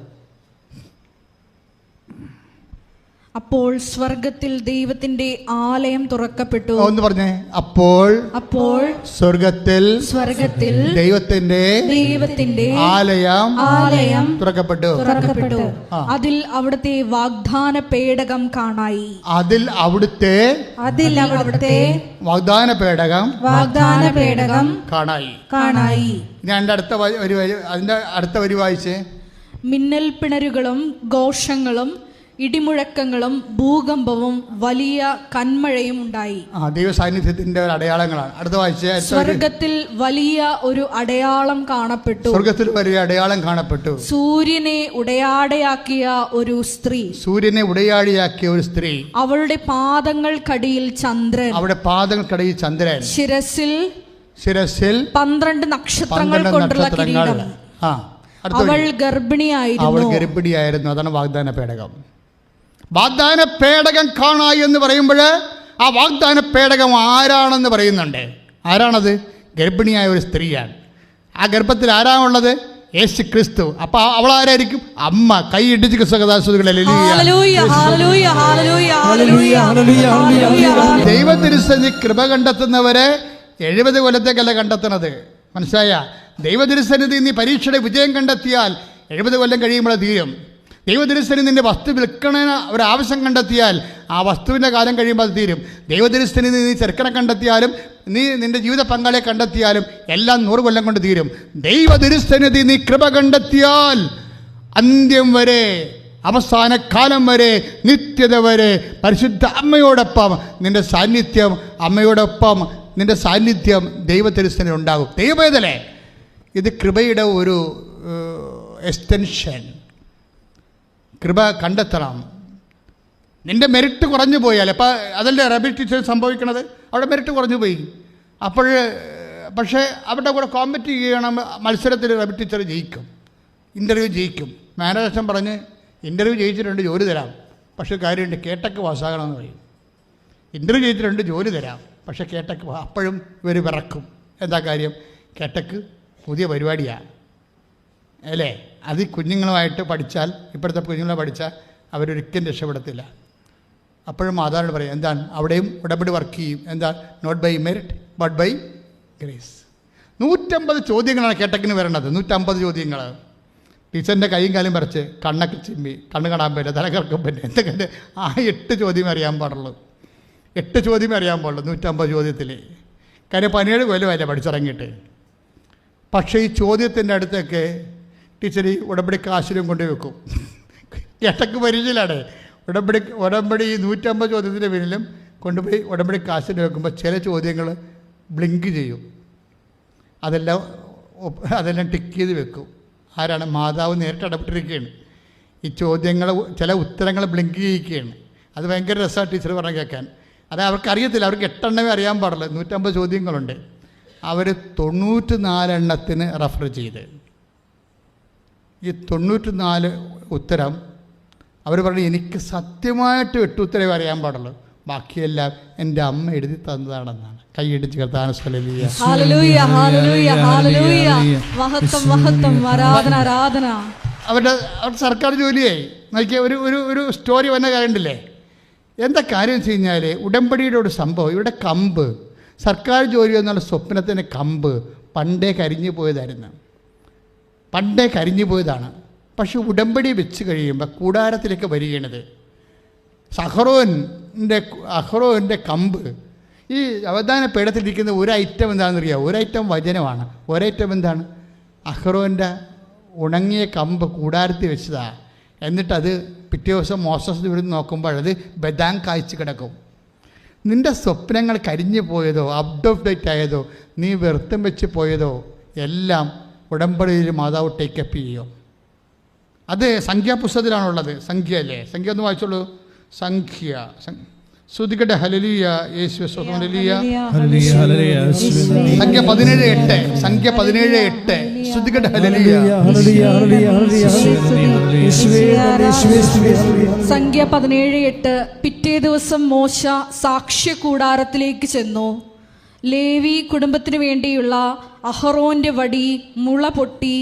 അപ്പോൾ സ്വർഗത്തിൽ ദൈവത്തിന്റെ ആലയം തുറക്കപ്പെട്ടു. ഒന്ന് പറഞ്ഞേ. അപ്പോൾ സ്വർഗത്തിൽ ദൈവത്തിന്റെ ആലയം തുറക്കപ്പെട്ടു. അതിൽ അവിടുത്തെ വാഗ്ദാന പേടകം കാണായി. അതിൽ അവിടുത്തെ വാഗ്ദാന പേടകം കാണായി. ഞാൻ അതിന്റെ അടുത്ത വരി വായിച്ചേ. മിന്നൽ പിണരുകളും ഘോഷങ്ങളും ഇടിമുഴക്കങ്ങളും ഭൂകമ്പവും വലിയ കന്മഴയും ഉണ്ടായി. ദൈവ സാന്നിധ്യത്തിന്റെ ഒരു അടയാളങ്ങളാണ്. അടുത്ത വായിച്ചേ. സ്വർഗത്തിൽ വലിയ ഒരു അടയാളം കാണപ്പെട്ടു. സൂര്യനെ ഉടയാടയാക്കിയ ഒരു സ്ത്രീ. അവളുടെ പാദങ്ങൾക്കടിയിൽ ചന്ദ്രൻ. ശിരസിൽ 12 നക്ഷത്രങ്ങൾ കൊണ്ടുള്ള കിരീടം. അവൾ ഗർഭിണിയായിരുന്നു. അതാണ് വാഗ്ദാന പേടകം. വാഗ്ദാന പേടകം കാണായി എന്ന് പറയുമ്പോൾ ആ വാഗ്ദാന പേടകം ആരാണെന്ന് പറയുന്നുണ്ട്. ആരാണത്? ഗർഭിണിയായ ഒരു സ്ത്രീയാണ്. ആ ഗർഭത്തിൽ ആരാണുള്ളത്? യേശു ക്രിസ്തു. അപ്പൊ അവൾ ആരായിരിക്കും? അമ്മ. കൈ ഇടിച്ച് ദൈവതിരുസന്നിധി കൃപ കണ്ടെത്തുന്നവരെ 70 കൊല്ലത്തേക്കല്ല കണ്ടെത്തുന്നത്. മനസ്സിലായ? ദൈവതിരുസന്നിധി നീ പരീക്ഷയുടെ വിജയം കണ്ടെത്തിയാൽ 70 കൊല്ലം കഴിയുമ്പോൾ തീരും. ദൈവതിരുസന്നിധി നിന്റെ വസ്തു വിൽക്കണ ഒരാവശ്യം കണ്ടെത്തിയാൽ ആ വസ്തുവിൻ്റെ കാലം കഴിയുമ്പോൾ അത് തീരും. ദൈവതിരുസന്നിധി നീ ചെറുക്കനെ കണ്ടെത്തിയാലും നീ നിന്റെ ജീവിത പങ്കാളിയെ കണ്ടെത്തിയാലും എല്ലാം 100 കൊല്ലം കൊണ്ട് തീരും. ദൈവതിരുസന്നിധി നീ കൃപ കണ്ടെത്തിയാൽ അന്ത്യം വരെ, അവസാന കാലം വരെ, നിത്യത വരെ പരിശുദ്ധ അമ്മയോടൊപ്പം നിന്റെ സാന്നിധ്യം, നിന്റെ സാന്നിധ്യം ദൈവതിരുസന്നിധി ഉണ്ടാകും. ദൈവവേദനേ, ഇത് കൃപയുടെ ഒരു എക്സ്റ്റൻഷൻ. കൃപ കണ്ടെത്തണം. നിൻ്റെ മെറിറ്റ് കുറഞ്ഞു പോയാൽ, അപ്പം അതല്ലേ റബി ടീച്ചർ സംഭവിക്കണത്. അവിടെ മെറിറ്റ് കുറഞ്ഞു പോയി. പക്ഷേ അവരുടെ കൂടെ കോമ്പറ്റ് ചെയ്യണം. മത്സരത്തിൽ റബി ടീച്ചർ ജയിക്കും, ഇൻ്റർവ്യൂ ജയിക്കും. മാനേജർ പറഞ്ഞ് ഇൻ്റർവ്യൂ ജയിച്ചിട്ടുണ്ട്, ജോലി തരാം. പക്ഷേ കാര്യമുണ്ട്, കേട്ടക്ക് പാസ്സാകണമെന്ന് പറയും. ഇൻ്റർവ്യൂ ജയിച്ചിട്ടുണ്ട്, ജോലി തരാം. പക്ഷേ കേട്ടക്ക് അപ്പോഴും ഇവർ വിറക്കും. എന്താ കാര്യം? കേട്ടക്ക് പുതിയ പരിപാടിയാണ് അല്ലേ? അത് കുഞ്ഞുങ്ങളുമായിട്ട് പഠിച്ചാൽ, ഇപ്പോഴത്തെ കുഞ്ഞുങ്ങളെ പഠിച്ചാൽ അവരൊരിക്കലും രക്ഷപ്പെടത്തില്ല. അപ്പോഴും മാതാവിനോട് പറയും, എന്താണ് അവിടെയും ഉടമ്പടി വർക്ക് ചെയ്യും. എന്താ? Not by merit but by grace. 150 ചോദ്യങ്ങളാണ് കേട്ടക്കിന് വരേണ്ടത്. 150 ചോദ്യങ്ങൾ. ടീച്ചറിൻ്റെ കൈയും കാലും പറിച്ച് കണ്ണൊക്കെ ചിമ്മി, കണ്ണ് കാണാൻ പറ്റില്ല, തലകറക്കം പറ്റില്ല, എന്തൊക്കെ ആ 8 ചോദ്യം അറിയാൻ പാടുള്ളൂ. 8 ചോദ്യമേ അറിയാൻ പാടുള്ളൂ 150 ചോദ്യത്തിൽ. കാര്യം 17 കൊല്ലമല്ല പഠിച്ചിറങ്ങിയിട്ട്. പക്ഷേ ഈ ചോദ്യത്തിൻ്റെ അടുത്തൊക്കെ ടീച്ചർ ഈ ഉടമ്പടി കാശിലും കൊണ്ട് വെക്കും. ഇടക്ക് പരിചയമാണ്. ഉടമ്പടി ഈ 150 ചോദ്യത്തിൻ്റെ പിന്നിലും കൊണ്ടുപോയി ഉടമ്പടി കാശിൽ വെക്കുമ്പോൾ ചില ചോദ്യങ്ങൾ ബ്ലിങ്ക് ചെയ്യും. അതെല്ലാം ടിക്ക് ചെയ്ത് വെക്കും. ആരാണ്? മാതാവ് നേരിട്ട് ഇടപെട്ടിരിക്കുകയാണ്. ഈ ചോദ്യങ്ങൾ ചില ഉത്തരങ്ങൾ ബ്ലിങ്ക് ചെയ്യിക്കുകയാണ്. അത് ഭയങ്കര രസമാണ് ടീച്ചർ പറഞ്ഞ് കേൾക്കാൻ. അത് അവർക്കറിയത്തില്ല. അവർക്ക് 8 എണ്ണമേ അറിയാൻ പാടില്ല. 150 ചോദ്യങ്ങളുണ്ട്. അവർ 94 എണ്ണത്തിന് റെഫർ ചെയ്ത് ഈ 94 ഉത്തരം അവർ പറഞ്ഞു എനിക്ക് സത്യമായിട്ട് 8 ഉത്തരവേ അറിയാൻ പാടുള്ളൂ, ബാക്കിയെല്ലാം എൻ്റെ അമ്മ എഴുതി തന്നതാണെന്നാണ്. കൈയടിച്ച് കർത്താവിനെ ഹല്ലേലൂയ ഹല്ലേലൂയ ഹല്ലേലൂയ ഹല്ലേലൂയ മഹത്വം മഹത്വം ആരാധന ആരാധന. അവരുടെ സർക്കാർ ജോലിയായി. നോക്കിയ ഒരു സ്റ്റോറി വന്ന കാര്യമുണ്ടല്ലേ. എന്താ കാര്യം വെച്ച് കഴിഞ്ഞാൽ ഉടമ്പടിയുടെ ഒരു സംഭവം, ഇവിടെ കമ്പ്, സർക്കാർ ജോലി എന്നുള്ള സ്വപ്നത്തിൻ്റെ കമ്പ് പണ്ടേ കരിഞ്ഞു പോയതാണ്. പക്ഷെ ഉടമ്പടി വെച്ച് കഴിയുമ്പോൾ കൂടാരത്തിലേക്ക് വരികയാണത്. അഹ്റോൻ്റെ കമ്പ് ഈ അവധാന പേടത്തിലിരിക്കുന്ന ഒരു ഐറ്റം എന്താണെന്നറിയാമോ? ഒരു ഐറ്റം വചനമാണ്. ഒരൈറ്റം എന്താണ്? അഹ്റോൻ്റെ ഉണങ്ങിയ കമ്പ് കൂടാരത്തിൽ വെച്ചതാണ്. എന്നിട്ടത് പിറ്റേ ദിവസം മോസസ് ഇവിടുന്ന് നോക്കുമ്പോൾ അത് ബദാം കായ്ച്ച് കിടക്കും. നിൻ്റെ സ്വപ്നങ്ങൾ കരിഞ്ഞു പോയതോ അപ്ഡേറ്റ് ആയതോ നീ വ്യർത്ഥം വെച്ച് പോയതോ എല്ലാം ഉടമ്പടിയിൽ മാതാവ് ടേക്കപ്പ് ചെയ്യും. അത് സംഖ്യാപുസ്തകത്തിലാണുള്ളത്. സംഖ്യ അല്ലേ? സംഖ്യ ഒന്ന് വായിച്ചോളൂ. സംഖ്യ ശ്രുതികട്ടെ ഹല്ലേലൂയ യേശുവേ സ്തോത്രം ഹല്ലേലൂയ. സംഖ്യ 17:8 സംഖ്യ 17:8 ശ്രുതികട്ടെ ഹല്ലേലൂയ. സംഖ്യ 17:8 പിറ്റേ ദിവസം മോശ സാക്ഷ്യ കൂടാരത്തിലേക്ക് ചെന്നു. ലേവി കുടുംബത്തിനു വേണ്ടിയുള്ള അഹറോന്റെ വടി മുള പൊട്ടി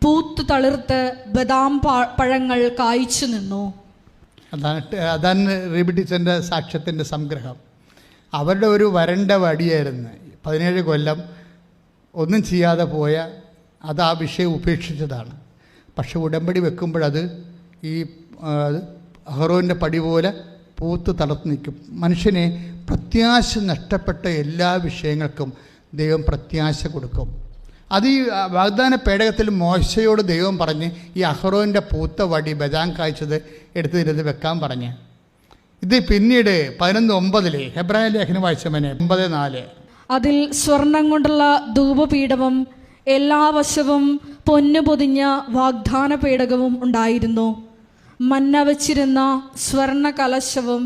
പൂത്ത് തളിർത്ത് ബദാം പഴങ്ങൾ കായ്ച്ചു നിന്നു. അതാണ് റീബി ടീച്ചറിൻ്റെ സാക്ഷ്യത്തിൻ്റെ സംഗ്രഹം. അവരുടെ ഒരു വരണ്ട വടിയായിരുന്നു. 17 കൊല്ലം ഒന്നും ചെയ്യാതെ പോയ അത് ആ വിഷയം ഉപേക്ഷിച്ചതാണ്. പക്ഷെ ഉടമ്പടി വെക്കുമ്പോഴത് ഈ അഹറോൻ്റെ പടി പോലെ പൂത്ത് തളർത്ത് നിൽക്കും. മനുഷ്യനെ പ്രത്യാശ നഷ്ടപ്പെട്ട എല്ലാ വിഷയങ്ങൾക്കും ദൈവം പ്രത്യാശ കൊടുക്കും. അത് ഈ വാഗ്ദാന പേടകത്തിൽ മോശയോട് ദൈവം പറഞ്ഞ് ഈ അഹറോൻ്റെ പൂത്ത വടി ബദാം കായ്ച്ചത് എടുത്തിരുന്ന് വെക്കാൻ പറഞ്ഞ്. ഇത് പിന്നീട് 11:9 ഹെബ്രായ ലേഖനം വായിച്ചവനെ 9:4 അതിൽ സ്വർണം കൊണ്ടുള്ള ധൂപപീഠവും എല്ലാ വശവും പൊന്നു പൊതിഞ്ഞ വാഗ്ദാന പേടകവും ഉണ്ടായിരുന്നു. മന്ന വെച്ചിരുന്ന സ്വർണ്ണ കലശവും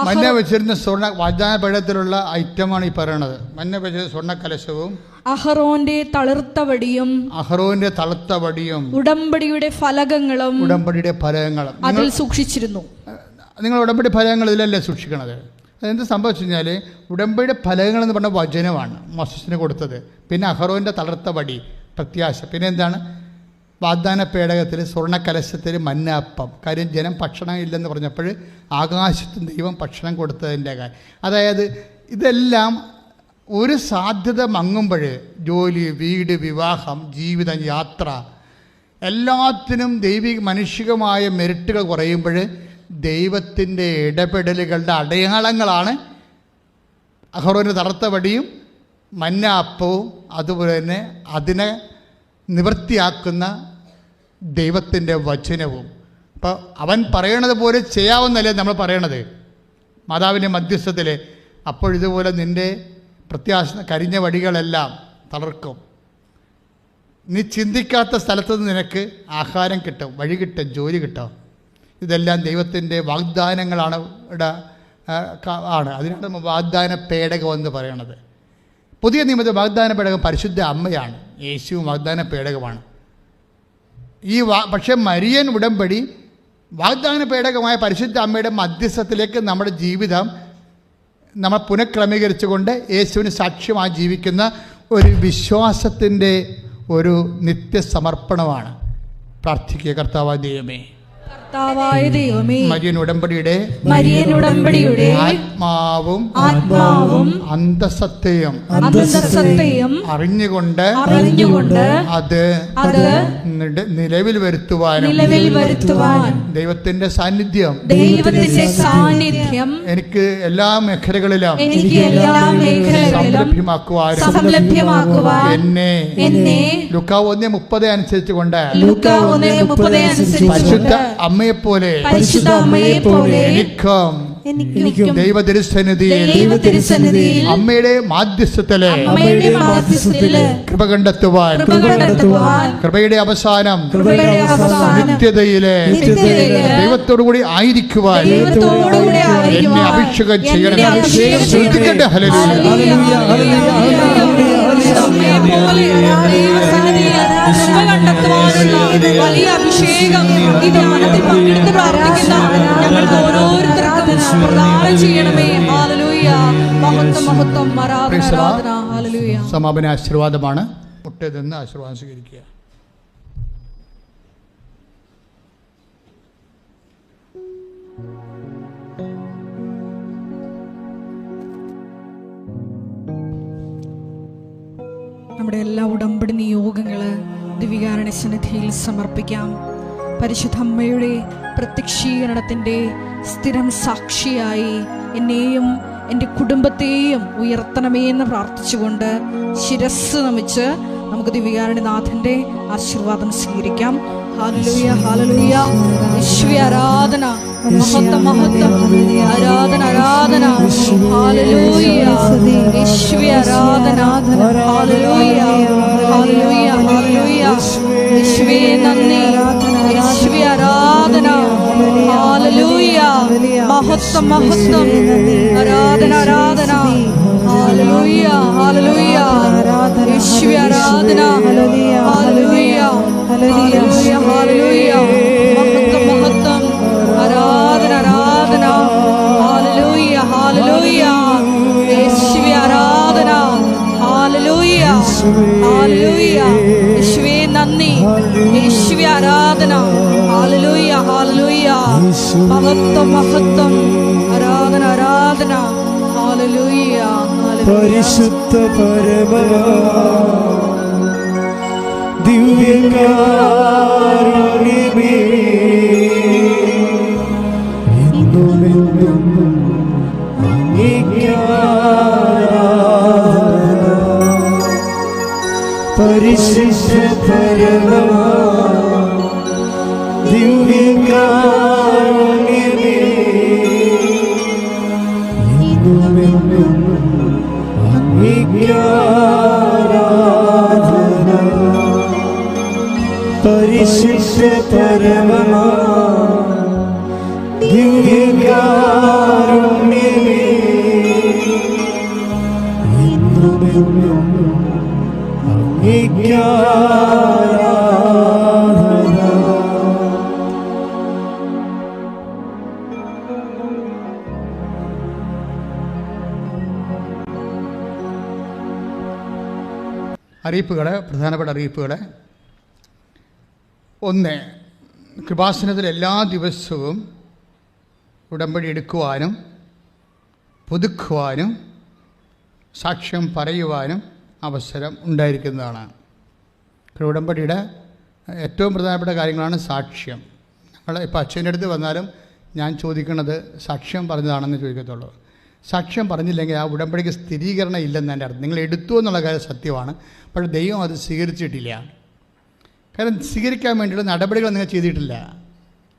മന്ന വെച്ചിരുന്ന സ്വർണ്ണ വാഗ്ദാന പേടകത്തിലുള്ള ഐറ്റമാണ് ഈ പറയണത്. മന്ന വെച്ചിരുന്ന സ്വർണ്ണ കലശവും അഹറോന്റെ തളിർത്ത വടിയും ഉടമ്പടിയുടെ ഫലകങ്ങളും അതിൽ സൂക്ഷിച്ചിരുന്നു. നിങ്ങൾ ഉടമ്പടി ഫലകങ്ങൾ ഇതിലല്ലേ സൂക്ഷിക്കണത്? അതെന്ത് സംഭവിച്ചു കഴിഞ്ഞാൽ ഉടമ്പടിയുടെ ഫലകങ്ങൾ എന്ന് പറഞ്ഞ വചനമാണ് മോസസിന് കൊടുത്തത്. പിന്നെ അഹറോൻ്റെ തളർത്ത വടി പ്രത്യാശ. പിന്നെ എന്താണ്? വാഗ്ദാന പേടകത്തിൽ സ്വർണ്ണക്കലശത്തിൽ മന്നാപ്പം. കാര്യം ജനം ഭക്ഷണം ഇല്ലെന്ന് പറഞ്ഞപ്പോൾ ആകാശത്തും ദൈവം ഭക്ഷണം കൊടുത്തതിൻ്റെ കാര്യം. അതായത് ഇതെല്ലാം ഒരു സാധ്യത മങ്ങുമ്പോൾ ജോലി, വീട്, വിവാഹം, ജീവിതം, യാത്ര എല്ലാത്തിനും മാനുഷികമായ മെറിറ്റുകൾ കുറയുമ്പോൾ ദൈവത്തിൻ്റെ ഇടപെടലുകളുടെ അടയാളങ്ങളാണ് അഹറോൻ്റെ തളർത്ത വടിയും മന്ന അപ്പവും. അതുപോലെ തന്നെ അതിനെ നിവൃത്തിയാക്കുന്ന ദൈവത്തിൻ്റെ വചനവും. അപ്പോൾ അവൻ പറയണത് പോലെ ചെയ്യാവുന്നല്ലേ നമ്മൾ പറയണത് മാതാവിൻ്റെ മധ്യസ്ഥത്തിൽ. അപ്പോഴിതുപോലെ നിൻ്റെ പ്രത്യാശ കരിഞ്ഞ വടികളെല്ലാം തളർക്കും. നീ ചിന്തിക്കാത്ത സ്ഥലത്ത് നിന്ന് നിനക്ക് ആഹാരം കിട്ടും, വഴി കിട്ടും, ജോലി കിട്ടും. ഇതെല്ലാം ദൈവത്തിൻ്റെ വാഗ്ദാനങ്ങളാണ്. അതിനാണ് വാഗ്ദാന പേടകം എന്ന് പറയണത്. പുതിയ നിയമത്തിൽ വാഗ്ദാന പേടകം പരിശുദ്ധ അമ്മയാണ്. യേശുവും വാഗ്ദാന പേടകമാണ്. പക്ഷേ മരിയൻ ഉടമ്പടി വാഗ്ദാന പേടകമായ പരിശുദ്ധ അമ്മയുടെ മധ്യസ്ഥത്തിലേക്ക് നമ്മുടെ ജീവിതം നമ്മൾ പുനഃക്രമീകരിച്ചുകൊണ്ട് യേശുവിന് സാക്ഷ്യമായി ജീവിക്കുന്ന ഒരു വിശ്വാസത്തിൻ്റെ ഒരു നിത്യസമർപ്പണമാണ്. പ്രാർത്ഥിക്കുക. കർത്താവായ ദൈവമേ, കർത്താവായ ദൈവമേ, മരിയൻ ഉടമ്പടിയുടെ ആത്മാവും അന്തസത്തയും അറിഞ്ഞുകൊണ്ട് അത് നിലവിൽ വരുത്തുവാനും ദൈവത്തിന്റെ സാന്നിധ്യം എനിക്ക് എല്ലാ മേഖലകളിലും സംരഭ്യമാക്കുവാനും എന്നെ ലൂക്കാ 1:30 അനുസരിച്ചുകൊണ്ട് പരിശുദ്ധ അമ്മയെപ്പോലെ എനിക്കും ദൈവതിരുസന്നിധിയിൽ അമ്മയുടെ മാധ്യസ്ഥത്തില് കൃപ കണ്ടെത്തുവാൻ കൃപയുടെ അവസാനം നിത്യതയിലെ ദൈവത്തോടുകൂടി ആയിരിക്കുവാൻ എന്നെ അഭിഷേകം ചെയ്യണം. ശ്രദ്ധിക്കട്ടെ. വലിയ അഭിഷേകം ഈ ധ്യാനത്തിൽ പങ്കെടുത്ത് പ്രാർത്ഥിക്കുന്ന ഞങ്ങൾക്ക് ഓരോരുത്തർക്കും പ്രദാനം ചെയ്യണമേ. ഹല്ലേലൂയ. മഹത്വം മഹത്വം ആരാധന. ഹല്ലേലൂയ. സമാപന ആശീർവാദമാണ്. മുട്ടേതെന്ന് ആശീർവാദം സ്വീകരിക്കുക. നമ്മുടെ എല്ലാ ഉടമ്പടി നിയോഗങ്ങള് ദിവികാരുണ്യ സന്നിധിയിൽ സമർപ്പിക്കാം. പരിശുദ്ധ അമ്മയുടെ പ്രത്യക്ഷീകരണത്തിൻ്റെ സ്ഥിരം സാക്ഷിയായി എന്നെയും എൻ്റെ കുടുംബത്തെയും ഉയർത്തണമേ എന്ന് പ്രാർത്ഥിച്ചുകൊണ്ട് ശിരസ് നമിച്ച് നമുക്ക് ദിവികാരുണ്യനാഥൻ്റെ ആശീർവാദം സ്വീകരിക്കാം. Hallelujah, hallelujah. യേശുവേ ആരാധന, മഹത്വം മഹത്വം, ആരാധന ആരാധന. ഹല്ലേലൂയ. യേശുവേ ആരാധന. Hallelujah, hallelujah, hallelujah. യേശുവേ നന്ദി. യേശുവേ ആരാധന. ഹല്ലേലൂയ. മഹത്വം മഹത്വം, ആരാധന ആരാധന. Hallelujah, hallelujah. യേശുവേ ആരാധന. Hallelujah, hallelujah, hallelujah. മഹത്വം മഹത്വം, ആരാധന ആരാധന. Hallelujah, hallelujah. യേശുവേ ആരാധന. Hallelujah, hallelujah. യേശുവേ നന്ദി. യേശുവേ ആരാധന. Hallelujah, hallelujah. മഹത്വം മഹത്വം, ആരാധന ആരാധന. ഹല്ലേലൂയ, പരിശുദ്ധ പരമ ദിവ്യകാരുണ്യമേ, എന്നുമെന്നും അങ്ങേയ്ക്കാരാധന. പരിശുദ്ധ പരമ ദിവ്യകാരുണ്യമേ, എന്നുമെന്നും അങ്ങേയ്ക്കാരാധന. പരിശുദ്ധ പരമ ദിവ്യകാരുണ്യമേ, എന്നുമെന്നും അങ്ങേയ്ക്കാരാധന. അറിയിപ്പുകൾ, പ്രധാനപ്പെട്ട അറിയിപ്പുകൾ. 1. കൃപാസനത്തിൽ എല്ലാ ദിവസവും ഉടമ്പടി എടുക്കുവാനും പുതുക്കുവാനും സാക്ഷ്യം പറയുവാനും അവസരം ഉണ്ടായിരിക്കുന്നതാണ്. ഉടമ്പടിയുടെ ഏറ്റവും പ്രധാനപ്പെട്ട കാര്യങ്ങളാണ് സാക്ഷ്യം. ഞങ്ങൾ ഇപ്പോൾ അച്ഛൻ്റെ അടുത്ത് വന്നാലും ഞാൻ ചോദിക്കുന്നത് സാക്ഷ്യം പറഞ്ഞതാണെന്ന് ചോദിക്കത്തുള്ളൂ. സാക്ഷ്യം പറഞ്ഞില്ലെങ്കിൽ ആ ഉടമ്പടിക്ക് സ്ഥിരീകരണം ഇല്ലെന്ന് എൻ്റെ അർത്ഥം. നിങ്ങൾ എടുത്തു എന്നുള്ള കാര്യം സത്യമാണ്, പക്ഷേ ദൈവം അത് സ്വീകരിച്ചിട്ടില്ല. കാരണം സ്വീകരിക്കാൻ വേണ്ടിയുള്ള നടപടികൾ നിങ്ങൾ ചെയ്തിട്ടില്ല.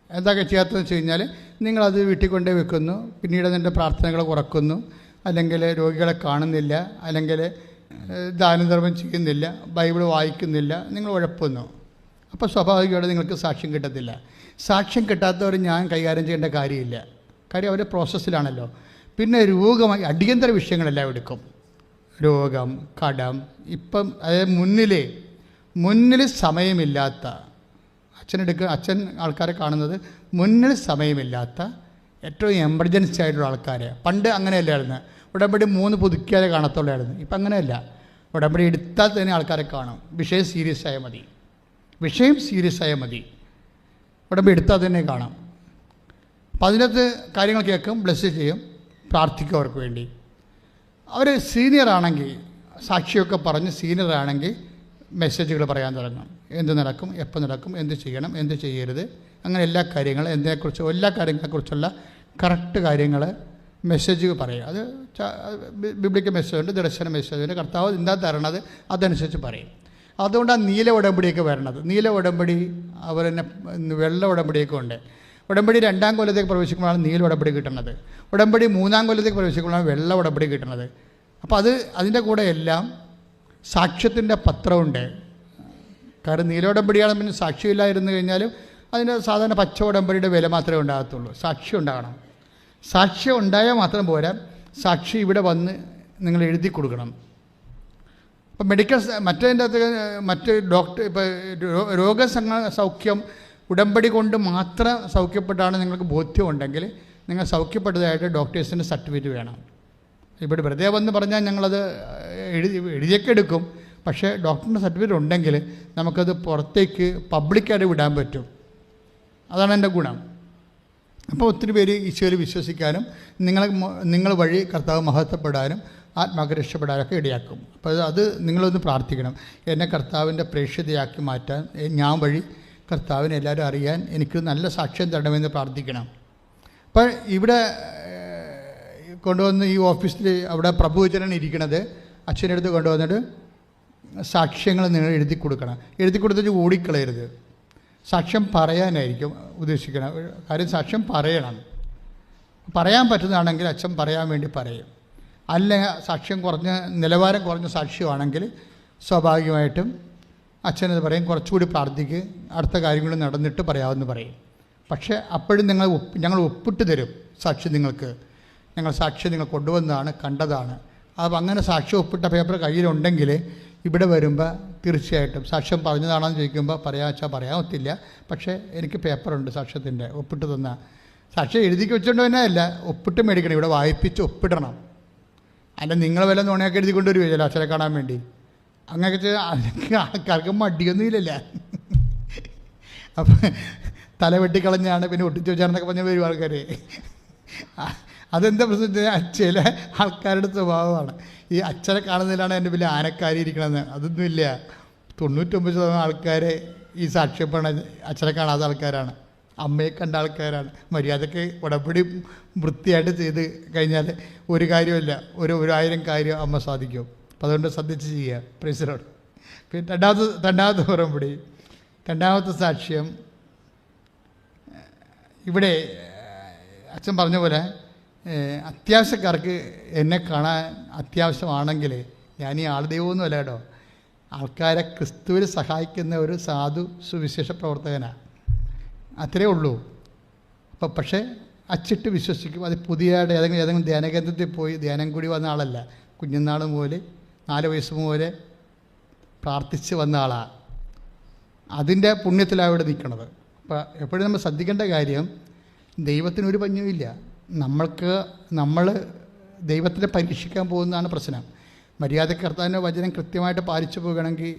എന്തൊക്കെ ചെയ്യാത്തതെന്ന് വെച്ച് കഴിഞ്ഞാൽ നിങ്ങളത് വീട്ടിൽ കൊണ്ടേ വെക്കുന്നു, പിന്നീട് അതിൻ്റെ പ്രാർത്ഥനകൾ കുറക്കുന്നു, അല്ലെങ്കിൽ രോഗികളെ കാണുന്നില്ല, അല്ലെങ്കിൽ ദാനധർമ്മം ചെയ്യുന്നില്ല, ബൈബിൾ വായിക്കുന്നില്ല, നിങ്ങൾ ഉഴപ്പുന്നു. അപ്പോൾ സ്വാഭാവികമായിട്ട് നിങ്ങൾക്ക് സാക്ഷ്യം കിട്ടത്തില്ല. സാക്ഷ്യം കിട്ടാത്തവർ ഞാൻ കൈകാര്യം ചെയ്യേണ്ട കാര്യമില്ല. കാര്യം അവർ പ്രോസസ്സിലാണല്ലോ. പിന്നെ രോഗമായി അടിയന്തര വിഷയങ്ങളെല്ലാം എടുക്കും. രോഗം, കടം, ഇപ്പം അതായത് മുന്നിൽ സമയമില്ലാത്ത അച്ഛൻ ആൾക്കാരെ കാണുന്നത് മുന്നിൽ സമയമില്ലാത്ത ഏറ്റവും എമർജൻസി ആയിട്ടുള്ള ആൾക്കാരെ. പണ്ട് അങ്ങനെയല്ലായിരുന്നു. ഉടമ്പടി 3 പുതുക്കിയാലേ കാണത്തുള്ളായിരുന്നു. ഇപ്പം അങ്ങനെയല്ല. ഉടമ്പടി എടുത്താൽ തന്നെ ആൾക്കാരെ കാണും. വിഷയം സീരിയസ് ആയാൽ മതി. ഉടമ്പടി എടുത്താൽ തന്നെ കാണാം. അപ്പം അതിനകത്ത് കാര്യങ്ങൾ കേൾക്കും, ബ്ലെസ് ചെയ്യും, പ്രാർത്ഥിക്കും അവർക്ക് വേണ്ടി. അവർ സീനിയറാണെങ്കിൽ, സാക്ഷിയൊക്കെ പറഞ്ഞ് സീനിയറാണെങ്കിൽ മെസ്സേജുകൾ പറയാൻ തുടങ്ങും. എന്ത് നടക്കും, എപ്പോൾ നടക്കും, എന്ത് ചെയ്യണം, എന്ത് ചെയ്യരുത്, അങ്ങനെ എല്ലാ കാര്യങ്ങളും, എന്തിനെക്കുറിച്ച് എല്ലാ കാര്യങ്ങളെക്കുറിച്ചുള്ള കറക്റ്റ് കാര്യങ്ങൾ മെസ്സേജ് പറയുക. അത് ബിബ്ലിക്കൽ മെസ്സേജുണ്ട്, ദർശന മെസ്സേജുണ്ട്. കർത്താവ് എന്താ തരണത് അതനുസരിച്ച് പറയും. അതുകൊണ്ടാണ് നീല ഉടമ്പടിയൊക്കെ വരണത്. നീല ഉടമ്പടി അവർ തന്നെ വെള്ള ഉടമ്പടിയൊക്കെ ഉണ്ട്. ഉടമ്പടി 2-ാം കൊല്ലത്തേക്ക് പ്രവേശിക്കുമ്പോഴാണ് നീല ഉടമ്പടി കിട്ടുന്നത്. ഉടമ്പടി 3-ാം കൊല്ലത്തേക്ക് പ്രവേശിക്കുമ്പോഴാണ് വെള്ള ഉടമ്പടി കിട്ടുന്നത്. അപ്പോൾ അതിൻ്റെ കൂടെ എല്ലാം സാക്ഷ്യത്തിൻ്റെ പത്രമുണ്ട്. കാരണം നീല ഉടമ്പടിയാണ്, പിന്നെ സാക്ഷ്യമില്ലായിരുന്നു കഴിഞ്ഞാലും അതിൻ്റെ സാധാരണ പച്ച ഉടമ്പടിയുടെ വില മാത്രമേ ഉണ്ടാകത്തുള്ളൂ. സാക്ഷ്യം ഉണ്ടാകണം. സാക്ഷ്യം ഉണ്ടായാൽ മാത്രം പോരാ, സാക്ഷി ഇവിടെ വന്ന് നിങ്ങൾ എഴുതി കൊടുക്കണം. ഇപ്പം മെഡിക്കൽ മറ്റേതിൻ്റെ അകത്ത് മറ്റ് ഡോക്ടർ ഇപ്പോൾ രോഗസൗഖ്യം ഉടമ്പടി കൊണ്ട് മാത്രം സൗഖ്യപ്പെട്ടാണ് നിങ്ങൾക്ക് ബോധ്യമുണ്ടെങ്കിൽ നിങ്ങൾ സൗഖ്യപ്പെട്ടതായിട്ട് ഡോക്ടേഴ്സിൻ്റെ സർട്ടിഫിക്കറ്റ് വേണം. ഇവിടെ വെറുതെ വന്ന് പറഞ്ഞാൽ ഞങ്ങളത് എഴുതിയൊക്കെ എടുക്കും. പക്ഷേ ഡോക്ടറിൻ്റെ സർട്ടിഫിക്കറ്റ് ഉണ്ടെങ്കിൽ നമുക്കത് പുറത്തേക്ക് പബ്ലിക്കായിട്ട് വിടാൻ പറ്റും. അതാണ് എൻ്റെ ഗുണം. അപ്പോൾ ഒത്തിരി പേര് ഈശോയിൽ വിശ്വസിക്കാനും നിങ്ങൾ വഴി കർത്താവ് മഹത്വപ്പെടാനും ആത്മാക്ക് രക്ഷപ്പെടാനൊക്കെ ഇടയാക്കും. അപ്പോൾ അത് നിങ്ങളൊന്ന് പ്രാർത്ഥിക്കണം. എന്നെ കർത്താവിൻ്റെ പ്രേക്ഷിതയാക്കി മാറ്റാൻ, ഞാൻ വഴി കർത്താവിനെ എല്ലാവരും അറിയാൻ എനിക്ക് നല്ല സാക്ഷ്യം തരണമെന്ന് പ്രാർത്ഥിക്കണം. അപ്പോൾ ഇവിടെ കൊണ്ടുവന്ന് ഈ ഓഫീസിൽ അവിടെ പ്രഭുവചനൻ ഇരിക്കണത് അച്ഛൻ്റെ അടുത്ത് കൊണ്ടുവന്നിട്ട് സാക്ഷ്യങ്ങൾ നിങ്ങൾ എഴുതി കൊടുക്കണം. എഴുതി കൊടുത്തിട്ട് ഓടിക്കളയരുത്. സാക്ഷ്യം പറയാനായിരിക്കും ഉദ്ദേശിക്കണം. കാര്യം സാക്ഷ്യം പറയണം. പറയാൻ പറ്റുന്നതാണെങ്കിൽ അച്ഛൻ പറയാൻ വേണ്ടി പറയും. അല്ലെങ്കിൽ സാക്ഷ്യം നിലവാരം കുറഞ്ഞ സാക്ഷ്യമാണെങ്കിൽ സ്വാഭാവികമായിട്ടും അച്ഛനത് പറയും, കുറച്ചുകൂടി പ്രാർത്ഥിക്ക്, അടുത്ത കാര്യങ്ങൾ നടന്നിട്ട് പറയാമെന്ന് പറയും. പക്ഷേ അപ്പോഴും ഞങ്ങൾ ഒപ്പിട്ട് തരും സാക്ഷി നിങ്ങൾക്ക്. ഞങ്ങൾ സാക്ഷി നിങ്ങൾ കൊണ്ടുവന്നതാണ്, കണ്ടതാണ്. അപ്പോൾ അങ്ങനെ സാക്ഷ്യം ഒപ്പിട്ട പേപ്പർ കയ്യിലുണ്ടെങ്കിൽ ഇവിടെ വരുമ്പോൾ തീർച്ചയായിട്ടും സാക്ഷ്യം പറഞ്ഞതാണെന്ന് ചോദിക്കുമ്പോൾ പറയാൻ ഒത്തില്ല. പക്ഷേ എനിക്ക് പേപ്പറുണ്ട് സാക്ഷ്യത്തിൻ്റെ, ഒപ്പിട്ട് തന്ന സാക്ഷ്യം എഴുതിക്ക് വെച്ചുകൊണ്ട് തന്നെ അല്ല, ഒപ്പിട്ട് മേടിക്കണം. ഇവിടെ വായിപ്പിച്ച് ഒപ്പിടണം. അല്ല നിങ്ങൾ വല്ല നുണയൊക്കെ എഴുതി കൊണ്ടുവരുമല്ലോ അച്ഛനെ കാണാൻ വേണ്ടി. അങ്ങനെയൊക്കെ ആൾക്കാർക്ക് മടിയൊന്നുമില്ലല്ല. അപ്പം തല വെട്ടിക്കളഞ്ഞാണ് പിന്നെ ഒട്ടിച്ച് വെച്ചാണെന്നൊക്കെ പറഞ്ഞ് വരും ആൾക്കാർ. അതെന്താ പ്രശ്നം? ചില ആൾക്കാരുടെ സ്വഭാവമാണ്. ഈ അച്ഛനെ കാണുന്നതിലാണ് എൻ്റെ വലിയ ആനക്കാരി ഇരിക്കണമെന്ന്. അതൊന്നുമില്ല. 99% ആൾക്കാരെ ഈ സാക്ഷ്യപ്പെടണ അച്ഛനെ കാണാത്ത ആൾക്കാരാണ്, അമ്മയെ കണ്ട ആൾക്കാരാണ്. മര്യാദയ്ക്ക് ഉടമ്പടി വൃത്തിയായിട്ട് ചെയ്ത് കഴിഞ്ഞാൽ ഒരു കാര്യമില്ല, 1000 കാര്യം അമ്മ സാധിക്കും. അപ്പം അതുകൊണ്ട് ശ്രദ്ധിച്ച് ചെയ്യുക. Praise Lord. പിന്നെ രണ്ടാമത്തെ ഉടമ്പടി, രണ്ടാമത്തെ സാക്ഷ്യം. ഇവിടെ അച്ഛൻ പറഞ്ഞ പോലെ അത്യാവശ്യക്കാർക്ക് എന്നെ കാണാൻ അത്യാവശ്യമാണെങ്കിൽ ഞാൻ ഈ ആൾദൈവമൊന്നുമല്ല കേട്ടോ, ആൾക്കാരെ ക്രിസ്തുവിൽ സഹായിക്കുന്ന ഒരു സാധു സുവിശേഷ പ്രവർത്തകനാണ്. അത്രേ ഉള്ളൂ. അപ്പം പക്ഷേ അച്ചിട്ട് വിശ്വസിക്കും. അത് പുതിയതായിട്ട് ഏതെങ്കിലും ധ്യാനകേന്ദ്രത്തിൽ പോയി ധ്യാനം കൂടി വന്ന ആളല്ല. കുഞ്ഞുനാൾ മുതൽ 4 വയസ്സ് മുതൽ പ്രാർത്ഥിച്ച് വന്ന ആളാണ്. അതിൻ്റെ പുണ്യത്തിലാണ് ഇവിടെ നിൽക്കുന്നത്. അപ്പം എപ്പോഴും നമ്മൾ ശ്രദ്ധിക്കേണ്ട കാര്യം, ദൈവത്തിനൊരു പഞ്ഞുമില്ല. നമ്മൾ ദൈവത്തിനെ പരീക്ഷിക്കാൻ പോകുന്നതാണ് പ്രശ്നം. മര്യാദയ്ക്ക് കർത്താവിൻ്റെ വചനം കൃത്യമായിട്ട് പാലിച്ചു പോകണമെങ്കിൽ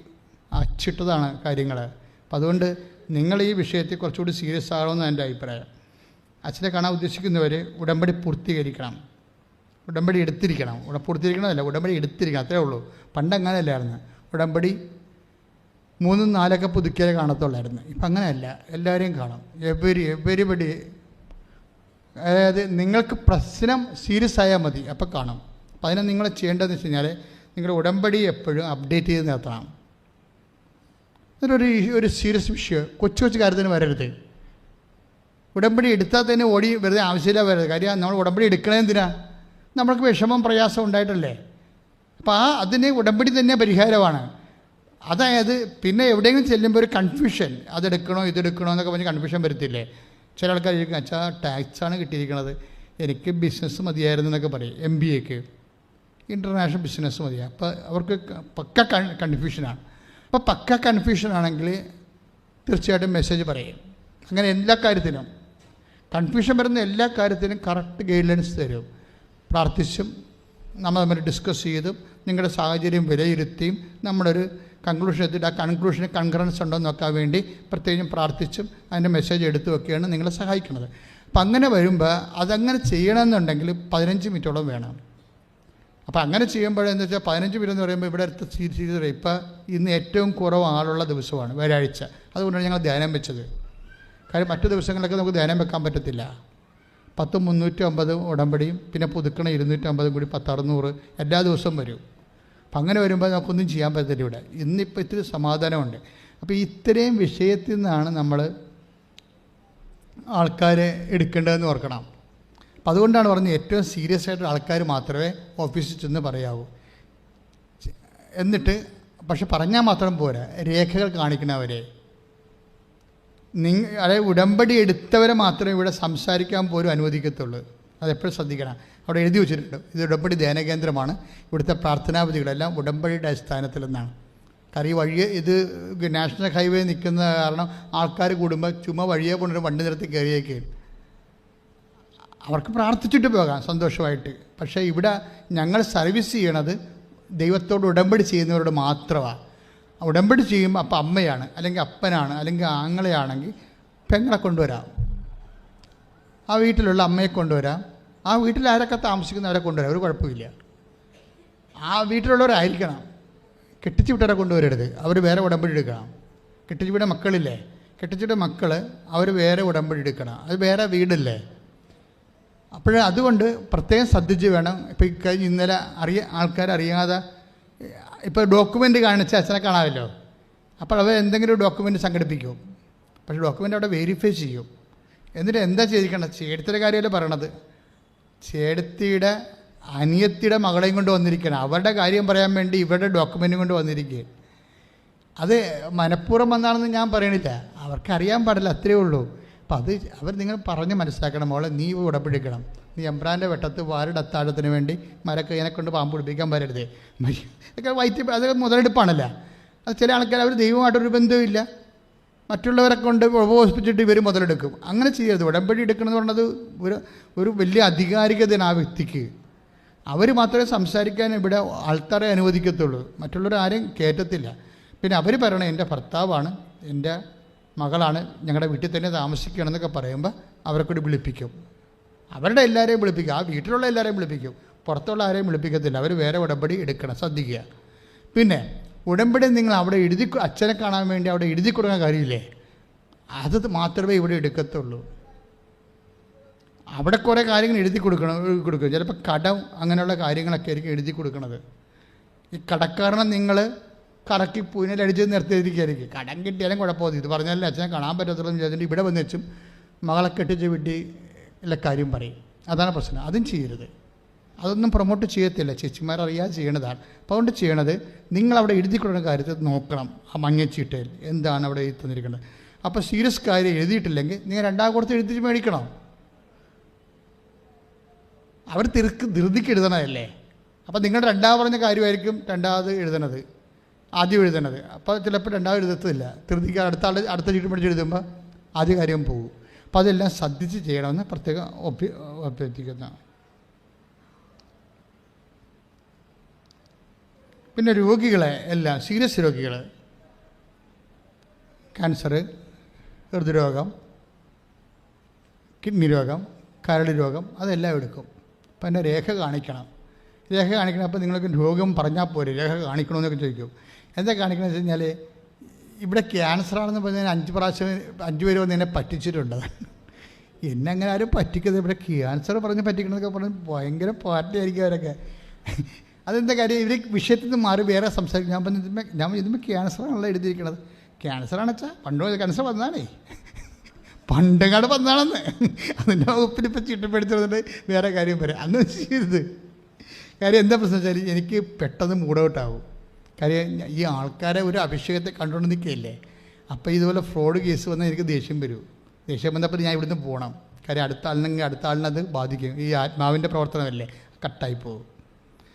അച്ചിട്ടതാണ് കാര്യങ്ങൾ. അപ്പം അതുകൊണ്ട് നിങ്ങൾ ഈ വിഷയത്തിൽ കുറച്ചുകൂടി സീരിയസ് ആകണമെന്ന് എൻ്റെ അഭിപ്രായം. അച്ഛനെ കാണാൻ ഉദ്ദേശിക്കുന്നവർ ഉടമ്പടി പൂർത്തീകരിക്കണം, ഉടമ്പടി എടുത്തിരിക്കണം. പൂർത്തീകരിക്കണമല്ല, ഉടമ്പടി എടുത്തിരിക്കണം, അത്രേ ഉള്ളൂ. പണ്ട് അങ്ങനെയല്ലായിരുന്നു. ഉടമ്പടി 3, 4 പുതുക്കിയാലേ കാണത്തുള്ളായിരുന്നു. ഇപ്പം അങ്ങനെയല്ല, എല്ലാവരെയും കാണും. എവരിബഡി. അതായത് നിങ്ങൾക്ക് പ്രശ്നം സീരിയസ് ആയാൽ മതി, അപ്പം കാണും. അപ്പം അതിനെ നിങ്ങൾ ചെയ്യേണ്ടതെന്ന് വെച്ച് കഴിഞ്ഞാൽ നിങ്ങളുടെ ഉടമ്പടി എപ്പോഴും അപ്ഡേറ്റ് ചെയ്ത് നിർത്തണം. ഒരു സീരിയസ് വിഷയം കൊച്ചു കാര്യത്തിന് വരരുത്. ഉടമ്പടി എടുത്താൽ തന്നെ ഓടി വെറുതെ ആവശ്യമില്ല വരരുത്. കാര്യം നമ്മൾ ഉടമ്പടി എടുക്കണേ എന്തിനാ? നമ്മൾക്ക് വിഷമം പ്രയാസം ഉണ്ടായിട്ടല്ലേ. അപ്പോൾ അതിന് ഉടമ്പടി തന്നെ പരിഹാരമാണ്. അതായത് പിന്നെ എവിടെയെങ്കിലും ചെല്ലുമ്പോൾ ഒരു കൺഫ്യൂഷൻ, അതെടുക്കണോ ഇതെടുക്കണോ എന്നൊക്കെ പറഞ്ഞ് കൺഫ്യൂഷൻ വരത്തില്ലേ. ചില ആൾക്കാർ ചോദിക്കും, അച്ഛാ ടാക്സാണ് കിട്ടിയിരിക്കണത്, എനിക്ക് ബിസിനസ് മതിയായിരുന്നു എന്നൊക്കെ പറയും. MBAക്ക് ഇൻ്റർനാഷണൽ ബിസിനസ് മതിയാണ്. അപ്പോൾ അവർക്ക് പക്ക കൺഫ്യൂഷനാണ്. അപ്പോൾ പക്ക കൺഫ്യൂഷനാണെങ്കിൽ തീർച്ചയായിട്ടും മെസ്സേജ് പറയും. അങ്ങനെ എല്ലാ കാര്യത്തിനും കൺഫ്യൂഷൻ വരുന്ന എല്ലാ കാര്യത്തിനും കറക്റ്റ് ഗൈഡ് ലൈൻസ് തരും. പ്രാർത്ഥിച്ചും നമ്മൾ തമ്മിൽ ഡിസ്കസ് ചെയ്തും നിങ്ങളുടെ സാഹചര്യം വിലയിരുത്തിയും നമ്മളൊരു കൺക്ലൂഷൻ എത്തിയിട്ട് ആ കൺക്ലൂഷന് കൺകറൻസ് ഉണ്ടോ എന്ന് നോക്കാൻ വേണ്ടി പ്രത്യേകം പ്രാർത്ഥിച്ചും അതിൻ്റെ മെസ്സേജ് എടുത്തു വെക്കുകയാണ് നിങ്ങളെ സഹായിക്കുന്നത്. അപ്പം അങ്ങനെ വരുമ്പോൾ അതങ്ങനെ ചെയ്യണമെന്നുണ്ടെങ്കിൽ 15 മിനിറ്റോളം വേണം. അപ്പോൾ അങ്ങനെ ചെയ്യുമ്പോഴെന്ന് വെച്ചാൽ 15 മിനിറ്റ് എന്ന് പറയുമ്പോൾ ഇവിടെ അടുത്ത് സീരീസ് ഇപ്പോൾ ഇന്ന് ഏറ്റവും കുറവ് ആളുള്ള ദിവസമാണ് വ്യാഴാഴ്ച. അതുകൊണ്ടാണ് ഞങ്ങൾ ധ്യാനം വെച്ചത്. കാര്യം മറ്റു ദിവസങ്ങളിലൊക്കെ നമുക്ക് ധ്യാനം വെക്കാൻ പറ്റത്തില്ല. 10 350 ഉടമ്പടിയും പിന്നെ പുതുക്കണ 250 കൂടി 10 600 എല്ലാ ദിവസവും വരും. അപ്പം അങ്ങനെ വരുമ്പോൾ നമുക്കൊന്നും ചെയ്യാൻ പറ്റത്തില്ല. ഇവിടെ ഇന്നിപ്പോൾ ഇത്തിരി സമാധാനമുണ്ട്. അപ്പോൾ ഇത്രയും വിഷയത്തിൽ നിന്നാണ് നമ്മൾ ആൾക്കാരെ എടുക്കേണ്ടതെന്ന് ഓർക്കണം. അപ്പം അതുകൊണ്ടാണ് പറഞ്ഞത് ഏറ്റവും സീരിയസ് ആയിട്ട് ആൾക്കാർ മാത്രമേ ഓഫീസിൽ ചെന്ന് പറയാവൂ. പക്ഷെ പറഞ്ഞാൽ മാത്രം പോരാ, രേഖകൾ കാണിക്കണവരെ അതായത് ഉടമ്പടി എടുത്തവരെ മാത്രമേ ഇവിടെ സംസാരിക്കാൻ പോലും അനുവദിക്കത്തുള്ളൂ. അതെപ്പോഴും ശ്രദ്ധിക്കണം. അവിടെ എഴുതി വെച്ചിട്ടുണ്ട്, ഇത് ഉടമ്പടി ധ്യാനകേന്ദ്രമാണ്, ഇവിടുത്തെ പ്രാർത്ഥനാവിധികളെല്ലാം ഉടമ്പടിയുടെ അടിസ്ഥാനത്തിൽ നിന്നാണ്. കാരണം ഈ വഴിയെ ഇത് നാഷണൽ ഹൈവേ നിൽക്കുന്ന കാരണം ആൾക്കാർ കൂടുമ്പോൾ ചുമ്മാ വഴിയെ കൊണ്ടൊരു വണ്ടി നിർത്തി കയറിയേക്കുകയും അവർക്ക് പ്രാർത്ഥിച്ചിട്ട് പോകാം സന്തോഷമായിട്ട്. പക്ഷേ ഇവിടെ ഞങ്ങൾ സർവീസ് ചെയ്യണത് ദൈവത്തോട് ഉടമ്പടി ചെയ്യുന്നവരോട് മാത്രമാണ്. ഉടമ്പടി ചെയ്യുമ്പോൾ അപ്പം അമ്മയാണ്, അല്ലെങ്കിൽ അപ്പനാണ്, അല്ലെങ്കിൽ ആങ്ങളെയാണെങ്കിൽ പെങ്ങളെ കൊണ്ടുവരാം, ആ വീട്ടിലുള്ള അമ്മയെ കൊണ്ടുവരാം, ആ വീട്ടിൽ ആരൊക്കെ താമസിക്കുന്നവരെ കൊണ്ടുവരാം, ഒരു കുഴപ്പമില്ല. ആ വീട്ടിലുള്ളവരായിരിക്കണം. കെട്ടിച്ചു വിട്ടവരെ കൊണ്ടുവരരുത്, അവർ വേറെ ഉടമ്പടി എടുക്കണം. കെട്ടിച്ചു വിട്ട മക്കളില്ലേ, കെട്ടിച്ചിട്ട മക്കൾ അവർ വേറെ ഉടമ്പടി എടുക്കണം, അത് വേറെ വീടല്ലേ. അപ്പോൾ അതുകൊണ്ട് പ്രത്യേകം ശ്രദ്ധിച്ച് വേണം. ഇപ്പോൾ ഇന്നലെ ആൾക്കാരറിയാതെ ഇപ്പോൾ ഡോക്യുമെൻ്റ് കാണിച്ച അച്ഛനെ കാണാമല്ലോ, അപ്പോൾ അവർ എന്തെങ്കിലും ഡോക്യുമെൻ്റ് സംഘടിപ്പിക്കും. പക്ഷേ ഡോക്യുമെൻ്റ് അവിടെ വെരിഫൈ ചെയ്യും. എന്നിട്ട് എന്താ ചെയ്തിരിക്കണം, ചേട്ടത്തിയുടെ കാര്യമല്ലേ പറയണത്, ചേട്ടത്തിയുടെ അനിയത്തിയുടെ മകളെയും കൊണ്ട് വന്നിരിക്കണം, അവരുടെ കാര്യം പറയാൻ വേണ്ടി ഇവരുടെ ഡോക്യുമെൻറ്റും കൊണ്ട് വന്നിരിക്കുക. അത് മനഃപൂർവ്വം വന്നാണെന്ന് ഞാൻ പറയണില്ല, അവർക്കറിയാൻ പാടില്ല, അത്രയേ ഉള്ളൂ. അപ്പം അത് അവർ നിങ്ങൾ പറഞ്ഞ് മനസ്സിലാക്കണം, മോളെ നീ ഉടപിടിക്കണം, നീ എംബ്രാൻ്റെ വെട്ടത്ത് വാരുടെ അത്താഴത്തിന് വേണ്ടി മരക്കൈനെ കൊണ്ട് പാമ്പ് പിടിപ്പിക്കാൻ വരരുത്. ഒക്കെ അത് മുതലെടുപ്പാണല്ല. അത് ചില ആൾക്കാർ അവർ ദൈവമായിട്ടൊരു ബന്ധവുമില്ല, മറ്റുള്ളവരെ കൊണ്ട് ഉപവസിപ്പിച്ചിട്ട് ഇവർ മുതലെടുക്കും. അങ്ങനെ ചെയ്യരുത്. ഉടമ്പടി എടുക്കണമെന്ന് പറഞ്ഞത് ഒരു വലിയ അധികാരികതയാണ് ആ വ്യക്തിക്ക്. അവർ മാത്രമേ സംസാരിക്കാൻ ഇവിടെ ആൾക്കാരെ അനുവദിക്കത്തുള്ളൂ, മറ്റുള്ളവർ ആരെയും കയറ്റത്തില്ല. പിന്നെ അവർ പറയണേ എൻ്റെ ഭർത്താവാണ്, എൻ്റെ മകളാണ്, ഞങ്ങളുടെ വീട്ടിൽ തന്നെ താമസിക്കുകയാണെന്നൊക്കെ പറയുമ്പോൾ അവരെ കൂടി വിളിപ്പിക്കും. അവരുടെ എല്ലാവരെയും വിളിപ്പിക്കും, ആ വീട്ടിലുള്ള എല്ലാവരെയും വിളിപ്പിക്കും, പുറത്തുള്ള ആരെയും വിളിപ്പിക്കത്തില്ല. അവർ വേറെ ഉടമ്പടി എടുക്കണം, ശ്രദ്ധിക്കുക. പിന്നെ ഉടമ്പടി നിങ്ങൾ അവിടെ അച്ഛനെ കാണാൻ വേണ്ടി അവിടെ എഴുതി കൊടുക്കാൻ കാര്യമില്ലേ, അത് മാത്രമേ ഇവിടെ എടുക്കത്തുള്ളൂ. അവിടെ കുറേ കാര്യങ്ങൾ എഴുതി കൊടുക്കും. ചിലപ്പോൾ കടം അങ്ങനെയുള്ള കാര്യങ്ങളൊക്കെ ആയിരിക്കും എഴുതി കൊടുക്കണത്. ഈ കടക്കാരനെ നിങ്ങൾ കറക്കി പൂനലടിച്ച് നിർത്തിയിരിക്കുകയായിരിക്കും. കടം കിട്ടിയാലും കുഴപ്പമില്ല, ഇത് പറഞ്ഞാലേ അച്ഛനെ കാണാൻ പറ്റത്തുള്ളൂ എന്ന് വിചാരിച്ചിട്ട് ഇവിടെ വന്ന് വെച്ചും മകളെ കെട്ടിച്ച് വീട്ടി എല്ലാ കാര്യം പറയും. അതാണ് പ്രശ്നം. അതും ചെയ്യരുത്, അതൊന്നും പ്രൊമോട്ട് ചെയ്യത്തില്ല, ചേച്ചിമാരറിയാതെ ചെയ്യണതാണ്. അപ്പോൾ അതുകൊണ്ട് ചെയ്യണത് നിങ്ങളവിടെ എഴുതി കൊടുക്കുന്ന കാര്യത്തിൽ നോക്കണം, ആ മഞ്ഞച്ചീട്ടയിൽ എന്താണ് അവിടെ എഴുതി തന്നിരിക്കുന്നത്. അപ്പോൾ സീരിയസ് കാര്യം എഴുതിയിട്ടില്ലെങ്കിൽ നിങ്ങൾ രണ്ടാം കൊടുത്ത് എഴുതി മേടിക്കണം. അവർ ധൃതിക്ക് എഴുതണതല്ലേ. അപ്പോൾ നിങ്ങളുടെ രണ്ടാമത് പറഞ്ഞ കാര്യമായിരിക്കും രണ്ടാമത് എഴുതണത്, ആദ്യം എഴുതണത്. അപ്പോൾ ചിലപ്പോൾ രണ്ടാമത് എഴുതത്തില്ല, ധൃതിക്ക് അടുത്ത ചീട്ട് മേടിച്ച് എഴുതുമ്പോൾ ആദ്യ കാര്യം പോകും. അപ്പോൾ അതെല്ലാം ശ്രദ്ധിച്ച് ചെയ്യണമെന്ന് പ്രത്യേകം അഭ്യർത്ഥിക്കുന്ന. പിന്നെ രോഗികളെ എല്ലാം സീരിയസ് രോഗികൾ, ക്യാൻസർ, ഹൃദ്രോഗം, കിഡ്നി രോഗം, കരൾ രോഗം, അതെല്ലാം എടുക്കും. അപ്പം എൻ്റെ രേഖ കാണിക്കണം. അപ്പോൾ നിങ്ങൾക്ക് രോഗം പറഞ്ഞാൽ പോരെ, രേഖ കാണിക്കണമെന്നൊക്കെ ചോദിക്കും. എന്താ കാണിക്കണമെന്ന് വെച്ച് കഴിഞ്ഞാൽ ഇവിടെ ക്യാൻസറാണെന്ന് പറഞ്ഞാൽ 5 പേര് വന്ന് എന്നെ പറ്റിച്ചിട്ടുണ്ട്. എന്നെ അങ്ങനെ ആരും പറ്റിക്കുന്നത്, ഇവിടെ ക്യാൻസർ പറഞ്ഞ് പറ്റിക്കണമെന്നൊക്കെ പറഞ്ഞ് ഭയങ്കര പാർട്ടിയായിരിക്കും അവരൊക്കെ. അതെന്താ കാര്യം, ഇവർ വിഷയത്തിൽ നിന്ന് മാറി വേറെ സംസാരിക്കും. ഞാൻ ഇതിന്മേൽ ക്യാൻസറാണല്ലോ എഴുതിയിരിക്കണത്. ക്യാൻസറാണെന്ന് വെച്ചാൽ പണ്ട് ക്യാൻസർ വന്നതാണേ, പണ്ടങ്ങാട് വന്നതാണെന്ന്. അതിൻ്റെ വകുപ്പിനിപ്പോൾ ചീട്ടപ്പെടുത്തുന്നത് വേറെ കാര്യം വരെ അന്ന് ചെയ്യരുത്. കാര്യം എന്താ പ്രശ്നം വെച്ചാൽ എനിക്ക് പെട്ടെന്ന് മൂഡൗട്ടാവും. കാര്യം ഈ ആൾക്കാരെ ഒരു അഭിഷേകത്തെ കണ്ടുകൊണ്ട് നിൽക്കുകയല്ലേ. അപ്പോൾ ഇതുപോലെ ഫ്രോഡ് കേസ് വന്നാൽ എനിക്ക് ദേഷ്യം വരും. ദേഷ്യം വന്നപ്പോൾ ഞാൻ ഇവിടുന്ന് പോകണം. കാര്യം അടുത്ത ആളിനത് ബാധിക്കും. ഈ ആത്മാവിൻ്റെ പ്രവർത്തനമല്ലേ, കട്ടായി പോകും.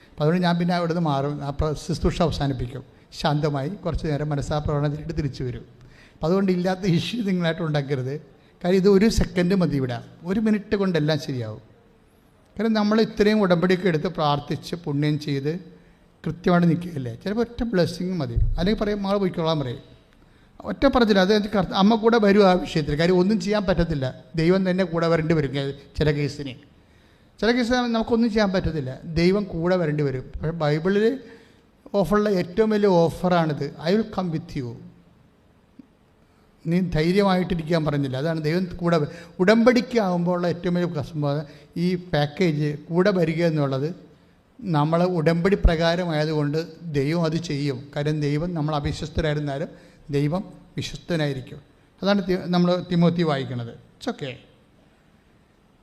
അപ്പോൾ അതുകൊണ്ട് ഞാൻ പിന്നെ അവിടുന്ന് മാറും, ആ ശുശ്രൂഷ അവസാനിപ്പിക്കും. ശാന്തമായി കുറച്ച് നേരം മനസ്സാപ്രവണത്തിലിട്ട് തിരിച്ചു വരും. അപ്പോൾ അതുകൊണ്ട് ഇല്ലാത്ത ഇഷ്യൂ നിങ്ങളായിട്ട് ഉണ്ടാക്കരുത്. കാര്യം ഇത് 1 സെക്കൻഡ് മതി ഇവിടെ, 1 മിനിറ്റ് കൊണ്ടെല്ലാം ശരിയാവും. കാരണം നമ്മൾ ഇത്രയും ഉടമ്പടിയൊക്കെ എടുത്ത് പ്രാർത്ഥിച്ച് പുണ്യം ചെയ്ത് കൃത്യമായിട്ട് നിൽക്കുകയല്ലേ, ചിലപ്പോൾ ഒറ്റ ബ്ലെസ്സിങ് മതി. അല്ലെങ്കിൽ പറയും മകൾ പോയിക്കോളാൻ പറയും, ഒറ്റ പറഞ്ഞില്ല. അത് അമ്മ കൂടെ വരും ആ വിഷയത്തിൽ. കാര്യം ഒന്നും ചെയ്യാൻ പറ്റത്തില്ല, ദൈവം തന്നെ കൂടെ വരേണ്ടി വരും. ചില കേസിന് നമുക്കൊന്നും ചെയ്യാൻ പറ്റത്തില്ല, ദൈവം കൂടെ വരേണ്ടി വരും. പക്ഷേ ബൈബിളിൽ ഓഫറുള്ള ഏറ്റവും വലിയ ഓഫറാണിത്. I will come with you. നീ ധൈര്യമായിട്ടിരിക്കാൻ പറഞ്ഞില്ല, അതാണ് ദൈവം കൂടെ. ഉടമ്പടിക്കാകുമ്പോൾ ഉള്ള ഏറ്റവും വലിയ സംഭവം ഈ പാക്കേജ് കൂടെ വരിക എന്നുള്ളത് നമ്മൾ ഉടമ്പടി പ്രകാരമായതുകൊണ്ട് ദൈവം അത് ചെയ്യും. കാര്യം ദൈവം നമ്മൾ അവിശ്വസ്തരായിരുന്നാലും ദൈവം വിശ്വസ്തനായിരിക്കും. അതാണ് നമ്മൾ തിമോത്തി വായിക്കുന്നത്. It's okay.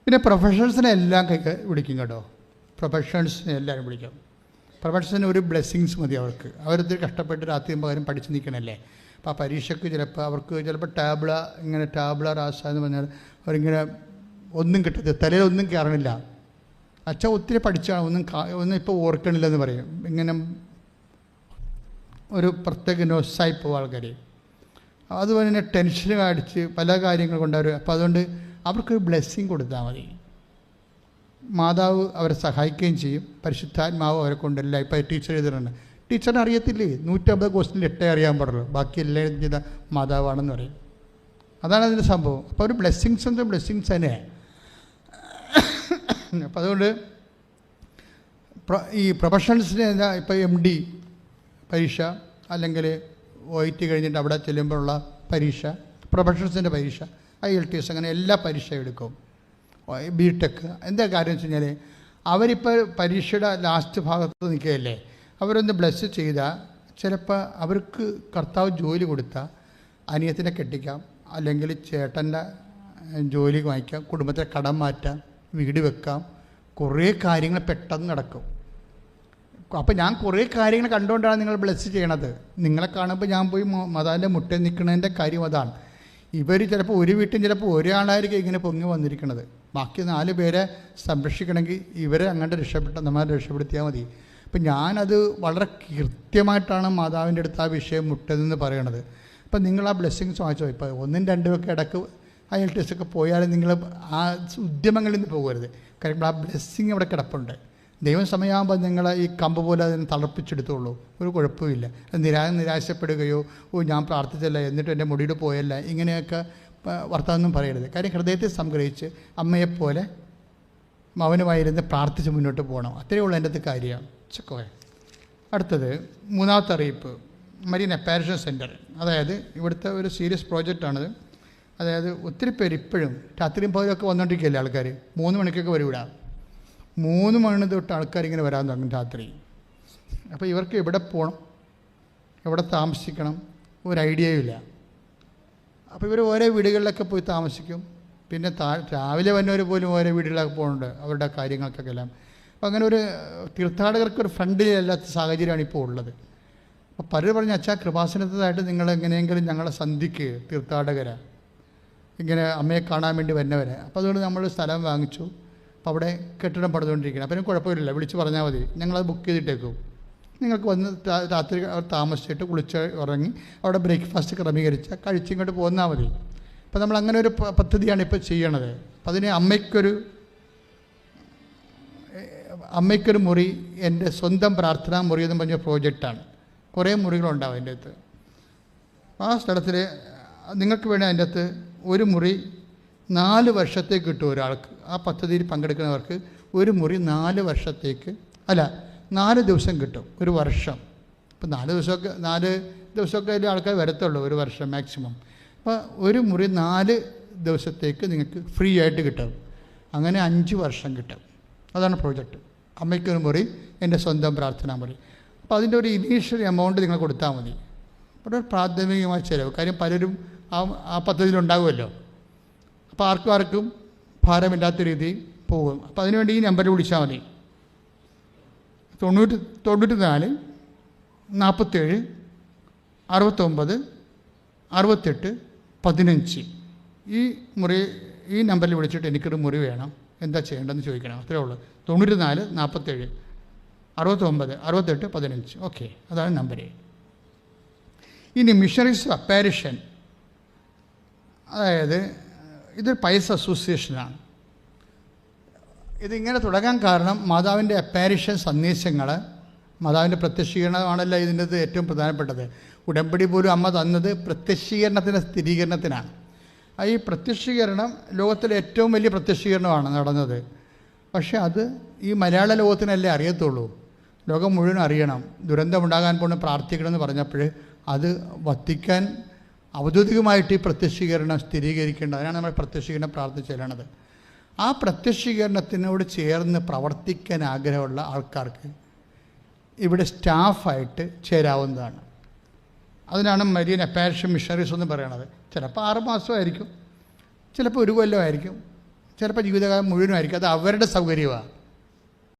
പിന്നെ പ്രൊഫഷണൽസിനെ എല്ലാം വിളിക്കും കേട്ടോ. പ്രൊഫഷണൽസിനെ എല്ലാവരും വിളിക്കും. പ്രൊഫഷണൽസിന് ഒരു ബ്ലെസ്സിങ്സ് മതി അവർക്ക്. അവരത് കഷ്ടപ്പെട്ട് രാത്രിയും പകരം പഠിച്ച് നിൽക്കണല്ലേ. അപ്പോൾ ആ പരീക്ഷയ്ക്ക് ചിലപ്പോൾ ടാബ്ല റാസ എന്ന് പറഞ്ഞാൽ അവരിങ്ങനെ ഒന്നും കിട്ടത്തില്ല, തലയിലൊന്നും കയറണില്ല. അച്ഛൻ ഒത്തിരി പഠിച്ചാണ്, ഒന്നും ഇപ്പോൾ ഓർക്കണില്ലെന്ന് പറയും. ഇങ്ങനെ ഒരു പ്രത്യേക നോസായി പോകും ആൾക്കാർ. അതുപോലെ തന്നെ ടെൻഷൻ അടിച്ച് പല കാര്യങ്ങൾ കൊണ്ടവർ. അപ്പോൾ അതുകൊണ്ട് അവർക്കൊരു ബ്ലെസ്സിങ് കൊടുത്താൽ മതി. മാതാവ് അവരെ സഹായിക്കുകയും ചെയ്യും, പരിശുദ്ധാത്മാവ് അവരെ കൊണ്ടെല്ലാം. ഇപ്പോൾ ടീച്ചർ എഴുതുന്നുണ്ട്, ടീച്ചറിന് അറിയത്തില്ലേ 150 ക്വസ്റ്റിനിൽ 8 അറിയാൻ പാടുള്ളൂ, ബാക്കി എല്ലാം ചെയ്ത മാതാവാണെന്ന് പറയും. അതാണ് അതിൻ്റെ സംഭവം. അപ്പോൾ ഒരു ബ്ലെസ്സിങ്സ് തന്നെ. അപ്പം അതുകൊണ്ട് ഈ പ്രൊഫഷണൽസിന് ഇപ്പോൾ MD പരീക്ഷ അല്ലെങ്കിൽ OIT കഴിഞ്ഞിട്ട് അവിടെ ചെല്ലുമ്പോഴുള്ള പരീക്ഷ, പ്രൊഫഷണൽസിൻ്റെ പരീക്ഷ, IELTS, അങ്ങനെ എല്ലാ പരീക്ഷയും എടുക്കും. BTech എന്താ കാര്യം വെച്ച് കഴിഞ്ഞാൽ അവരിപ്പോൾ പരീക്ഷയുടെ ലാസ്റ്റ് ഭാഗത്ത് നിൽക്കുകയല്ലേ. അവരൊന്ന് ബ്ലെസ് ചെയ്താൽ ചിലപ്പോൾ അവർക്ക് കർത്താവ് ജോലി കൊടുത്താൽ അനിയത്തിനെ കെട്ടിക്കാം, അല്ലെങ്കിൽ ചേട്ടൻ്റെ ജോലി വാങ്ങിക്കാം, കുടുംബത്തെ കടം മാറ്റാം, വീട് വെക്കാം, കുറേ കാര്യങ്ങൾ പെട്ടെന്ന് നടക്കും. അപ്പോൾ ഞാൻ കുറേ കാര്യങ്ങൾ കണ്ടുകൊണ്ടാണ് നിങ്ങൾ ബ്ലെസ് ചെയ്യണത്. നിങ്ങളെ കാണുമ്പോൾ ഞാൻ പോയി മാതാവിൻ്റെ മുട്ടയിൽ നിൽക്കുന്നതിൻ്റെ കാര്യം അതാണ്. ഇവർ ചിലപ്പോൾ ഒരു വീട്ടിൽ ചിലപ്പോൾ ഒരാളായിരിക്കും ഇങ്ങനെ പൊങ്ങി വന്നിരിക്കുന്നത്. ബാക്കി 4 പേരെ സംരക്ഷിക്കണമെങ്കിൽ ഇവരെ അങ്ങോട്ട് നമ്മളെ രക്ഷപ്പെടുത്തിയാൽ മതി. അപ്പം ഞാനത് വളരെ കൃത്യമായിട്ടാണ് മാതാവിൻ്റെ അടുത്ത് ആ വിഷയം മുട്ടതെന്ന് പറയണത്. അപ്പം നിങ്ങൾ ആ ബ്ലെസ്സിങ്സ് വാങ്ങിച്ചോ. ഇപ്പോൾ 1ഉം 2ഉം ഒക്കെ ഇടയ്ക്ക് IELTS ഒക്കെ പോയാലും നിങ്ങൾ ആ ഉദ്യമങ്ങളിൽ നിന്ന് പോകരുത്. കാരണം ആ ബ്ലെസ്സിങ് അവിടെ കിടപ്പുണ്ട്. ദൈവം സമയമാകുമ്പോൾ നിങ്ങൾ ഈ കമ്പ് പോലെ അതിനെ തളർപ്പിച്ചെടുത്തോളൂ, ഒരു കുഴപ്പമില്ല. നിരാശപ്പെടുകയോ ഞാൻ പ്രാർത്ഥിച്ചല്ല എന്നിട്ട് എൻ്റെ മുടിയുടെ പോയല്ല ഇങ്ങനെയൊക്കെ വർത്തമാനം പറയരുത്. കാര്യം ഹൃദയത്തെ സംഗ്രഹിച്ച് അമ്മയെപ്പോലെ മൗനമായിരുന്ന് പ്രാർത്ഥിച്ച് മുന്നോട്ട് പോകണം. അത്രയേ ഉള്ളൂ എൻ്റെ കാര്യം. ചെക്കോയെ. അടുത്തത് 3ാമത്തെ അറിയിപ്പ്, മരീൻ അപ്പാരിഷൻ സെൻറ്റർ. അതായത് ഇവിടുത്തെ ഒരു സീരിയസ് പ്രോജക്റ്റാണിത്. അതായത് ഒത്തിരി പേര് ഇപ്പോഴും രാത്രിയും പകലൊക്കെ വന്നുകൊണ്ടിരിക്കുകയല്ലേ ആൾക്കാർ. 3 മണിക്കൊക്കെ വരും ഇവിടെ. 3 മണി തൊട്ട് ആൾക്കാരിങ്ങനെ വരാൻ തുടങ്ങും രാത്രി. അപ്പോൾ ഇവർക്ക് എവിടെ പോകണം, എവിടെ താമസിക്കണം, ഒരു ഐഡിയയും ഇല്ല. അപ്പോൾ ഇവർ ഓരോ വീടുകളിലൊക്കെ പോയി താമസിക്കും. പിന്നെ രാവിലെ വന്നവർ പോലും ഓരോ വീടുകളിലൊക്കെ പോകുന്നുണ്ട് അവരുടെ കാര്യങ്ങൾക്കൊക്കെ എല്ലാം. അപ്പോൾ അങ്ങനെ ഒരു തീർത്ഥാടകർക്കൊരു ഫണ്ടിലല്ലാത്ത സാഹചര്യമാണ് ഇപ്പോൾ ഉള്ളത്. അപ്പോൾ പലരും പറഞ്ഞ അച്ഛാ കൃപാസനത്തായിട്ട് നിങ്ങൾ എങ്ങനെയെങ്കിലും ഞങ്ങളെ സന്ധിക്ക് തീർത്ഥാടകരെ ഇങ്ങനെ അമ്മയെ കാണാൻ വേണ്ടി വരുന്നവരെ. അപ്പോൾ അതുകൊണ്ട് നമ്മൾ സ്ഥലം വാങ്ങിച്ചു. അപ്പോൾ അവിടെ കെട്ടിടം പണിതുകൊണ്ടിരിക്കണം. അപ്പം കുഴപ്പമില്ല, വിളിച്ച് പറഞ്ഞാൽ മതി, ഞങ്ങളത് ബുക്ക് ചെയ്തിട്ടേക്കും. നിങ്ങൾക്ക് വന്ന് രാത്രി താമസിച്ചിട്ട് കുളിച്ച് ഉറങ്ങി അവിടെ ബ്രേക്ക്ഫാസ്റ്റ് ക്രമീകരിച്ച് കഴിച്ചിങ്ങോട്ട് പോന്നാൽ മതി. അപ്പോൾ നമ്മൾ അങ്ങനെ ഒരു പദ്ധതിയാണ് ഇപ്പോൾ ചെയ്യണത്. അപ്പം അതിന് അമ്മയ്ക്കൊരു മുറി, എൻ്റെ സ്വന്തം പ്രാർത്ഥനാ മുറി എന്ന് പറഞ്ഞ പ്രോജക്റ്റാണ്. കുറേ മുറികളുണ്ടാവും അതിൻ്റെ അകത്ത്. ആ സ്ഥലത്തിൽ നിങ്ങൾക്ക് വേണേൽ അതിൻ്റെ അകത്ത് ഒരു മുറി 4 വർഷത്തേക്ക് കിട്ടും ഒരാൾക്ക്. ആ പദ്ധതിയിൽ പങ്കെടുക്കുന്നവർക്ക് ഒരു മുറി 4 വർഷത്തേക്ക് 4 ദിവസം കിട്ടും, ഒരു വർഷം. ഇപ്പോൾ 4 ദിവസമൊക്കെ അതിൽ ആൾക്കാർ വരത്തുള്ളൂ, ഒരു വർഷം മാക്സിമം. അപ്പോൾ ഒരു മുറി 4 ദിവസത്തേക്ക് നിങ്ങൾക്ക് ഫ്രീ ആയിട്ട് കിട്ടും. അങ്ങനെ 5 വർഷം കിട്ടും. അതാണ് പ്രോജക്റ്റ്. അമ്മയ്ക്കൊരു മുറി, എൻ്റെ സ്വന്തം പ്രാർത്ഥനാ മുറി. അപ്പോൾ അതിൻ്റെ ഒരു ഇനീഷ്യൽ എമൗണ്ട് നിങ്ങൾ കൊടുത്താൽ മതി. ഒരു പ്രാഥമികമായ ചിലവ്. കാര്യം പലരും ആ പദ്ധതിയിലുണ്ടാകുമല്ലോ. അപ്പോൾ ആർക്കും ഭാരമില്ലാത്ത രീതിയിൽ പോകും. അപ്പോൾ അതിനുവേണ്ടി ഈ നമ്പറിൽ വിളിച്ചാൽ മതി. 94 47 69 68 15. ഈ നമ്പറിൽ വിളിച്ചിട്ട് എനിക്കൊരു മുറി വേണം, എന്താ ചെയ്യേണ്ടതെന്ന് ചോദിക്കണം. അത്രേ ഉള്ളൂ. 94 47 69 68 15. ഓക്കെ, അതാണ് നമ്പർ. ഇനി മിഷണറീസ് അപ്പാരിഷൻ, അതായത് ഇതൊരു പൈസ അസോസിയേഷനാണ്. ഇതിങ്ങനെ തുടങ്ങാൻ കാരണം മാതാവിൻ്റെ അപ്പാരിഷൻ സന്ദേശങ്ങൾ മാതാവിൻ്റെ പ്രത്യക്ഷീകരണമാണല്ലോ ഇതിൻ്റെ ഏറ്റവും പ്രധാനപ്പെട്ടത്. ഉടമ്പടി പോലും അമ്മ തന്നത് പ്രത്യക്ഷീകരണത്തിൻ്റെ സ്ഥിരീകരണത്തിനാണ്. ഈ പ്രത്യക്ഷീകരണം ലോകത്തിലെ ഏറ്റവും വലിയ പ്രത്യക്ഷീകരണമാണ് നടന്നത്. പക്ഷേ അത് ഈ മലയാള ലോകത്തിനല്ലേ അറിയത്തുള്ളൂ, ലോകം മുഴുവൻ അറിയണം. ദുരന്തമുണ്ടാകാൻ പോണ പ്രാർത്ഥിക്കണമെന്ന് പറഞ്ഞപ്പോൾ അത് വത്തിക്കാൻ ഔദ്യോഗികമായിട്ട് ഈ പ്രത്യക്ഷീകരണം സ്ഥിരീകരിക്കേണ്ടത്. അതിനാണ് നമ്മൾ പ്രത്യക്ഷീകരണം പ്രാർത്ഥന ചെല്ലണത്. ആ പ്രത്യക്ഷീകരണത്തിനോട് ചേർന്ന് പ്രവർത്തിക്കാൻ ആഗ്രഹമുള്ള ആൾക്കാർക്ക് ഇവിടെ സ്റ്റാഫായിട്ട് ചേരാവുന്നതാണ്. അതിനാണ് മരിയൻ അപ്പാരിഷൻ മിഷണറീസ് എന്ന് പറയണത്. ചിലപ്പോൾ 6 മാസമായിരിക്കും, ചിലപ്പോൾ 1 കൊല്ലമായിരിക്കും, ചിലപ്പോൾ ജീവിതകാലം മുഴുവനായിരിക്കും. അത് അവരുടെ സൗകര്യമാണ്.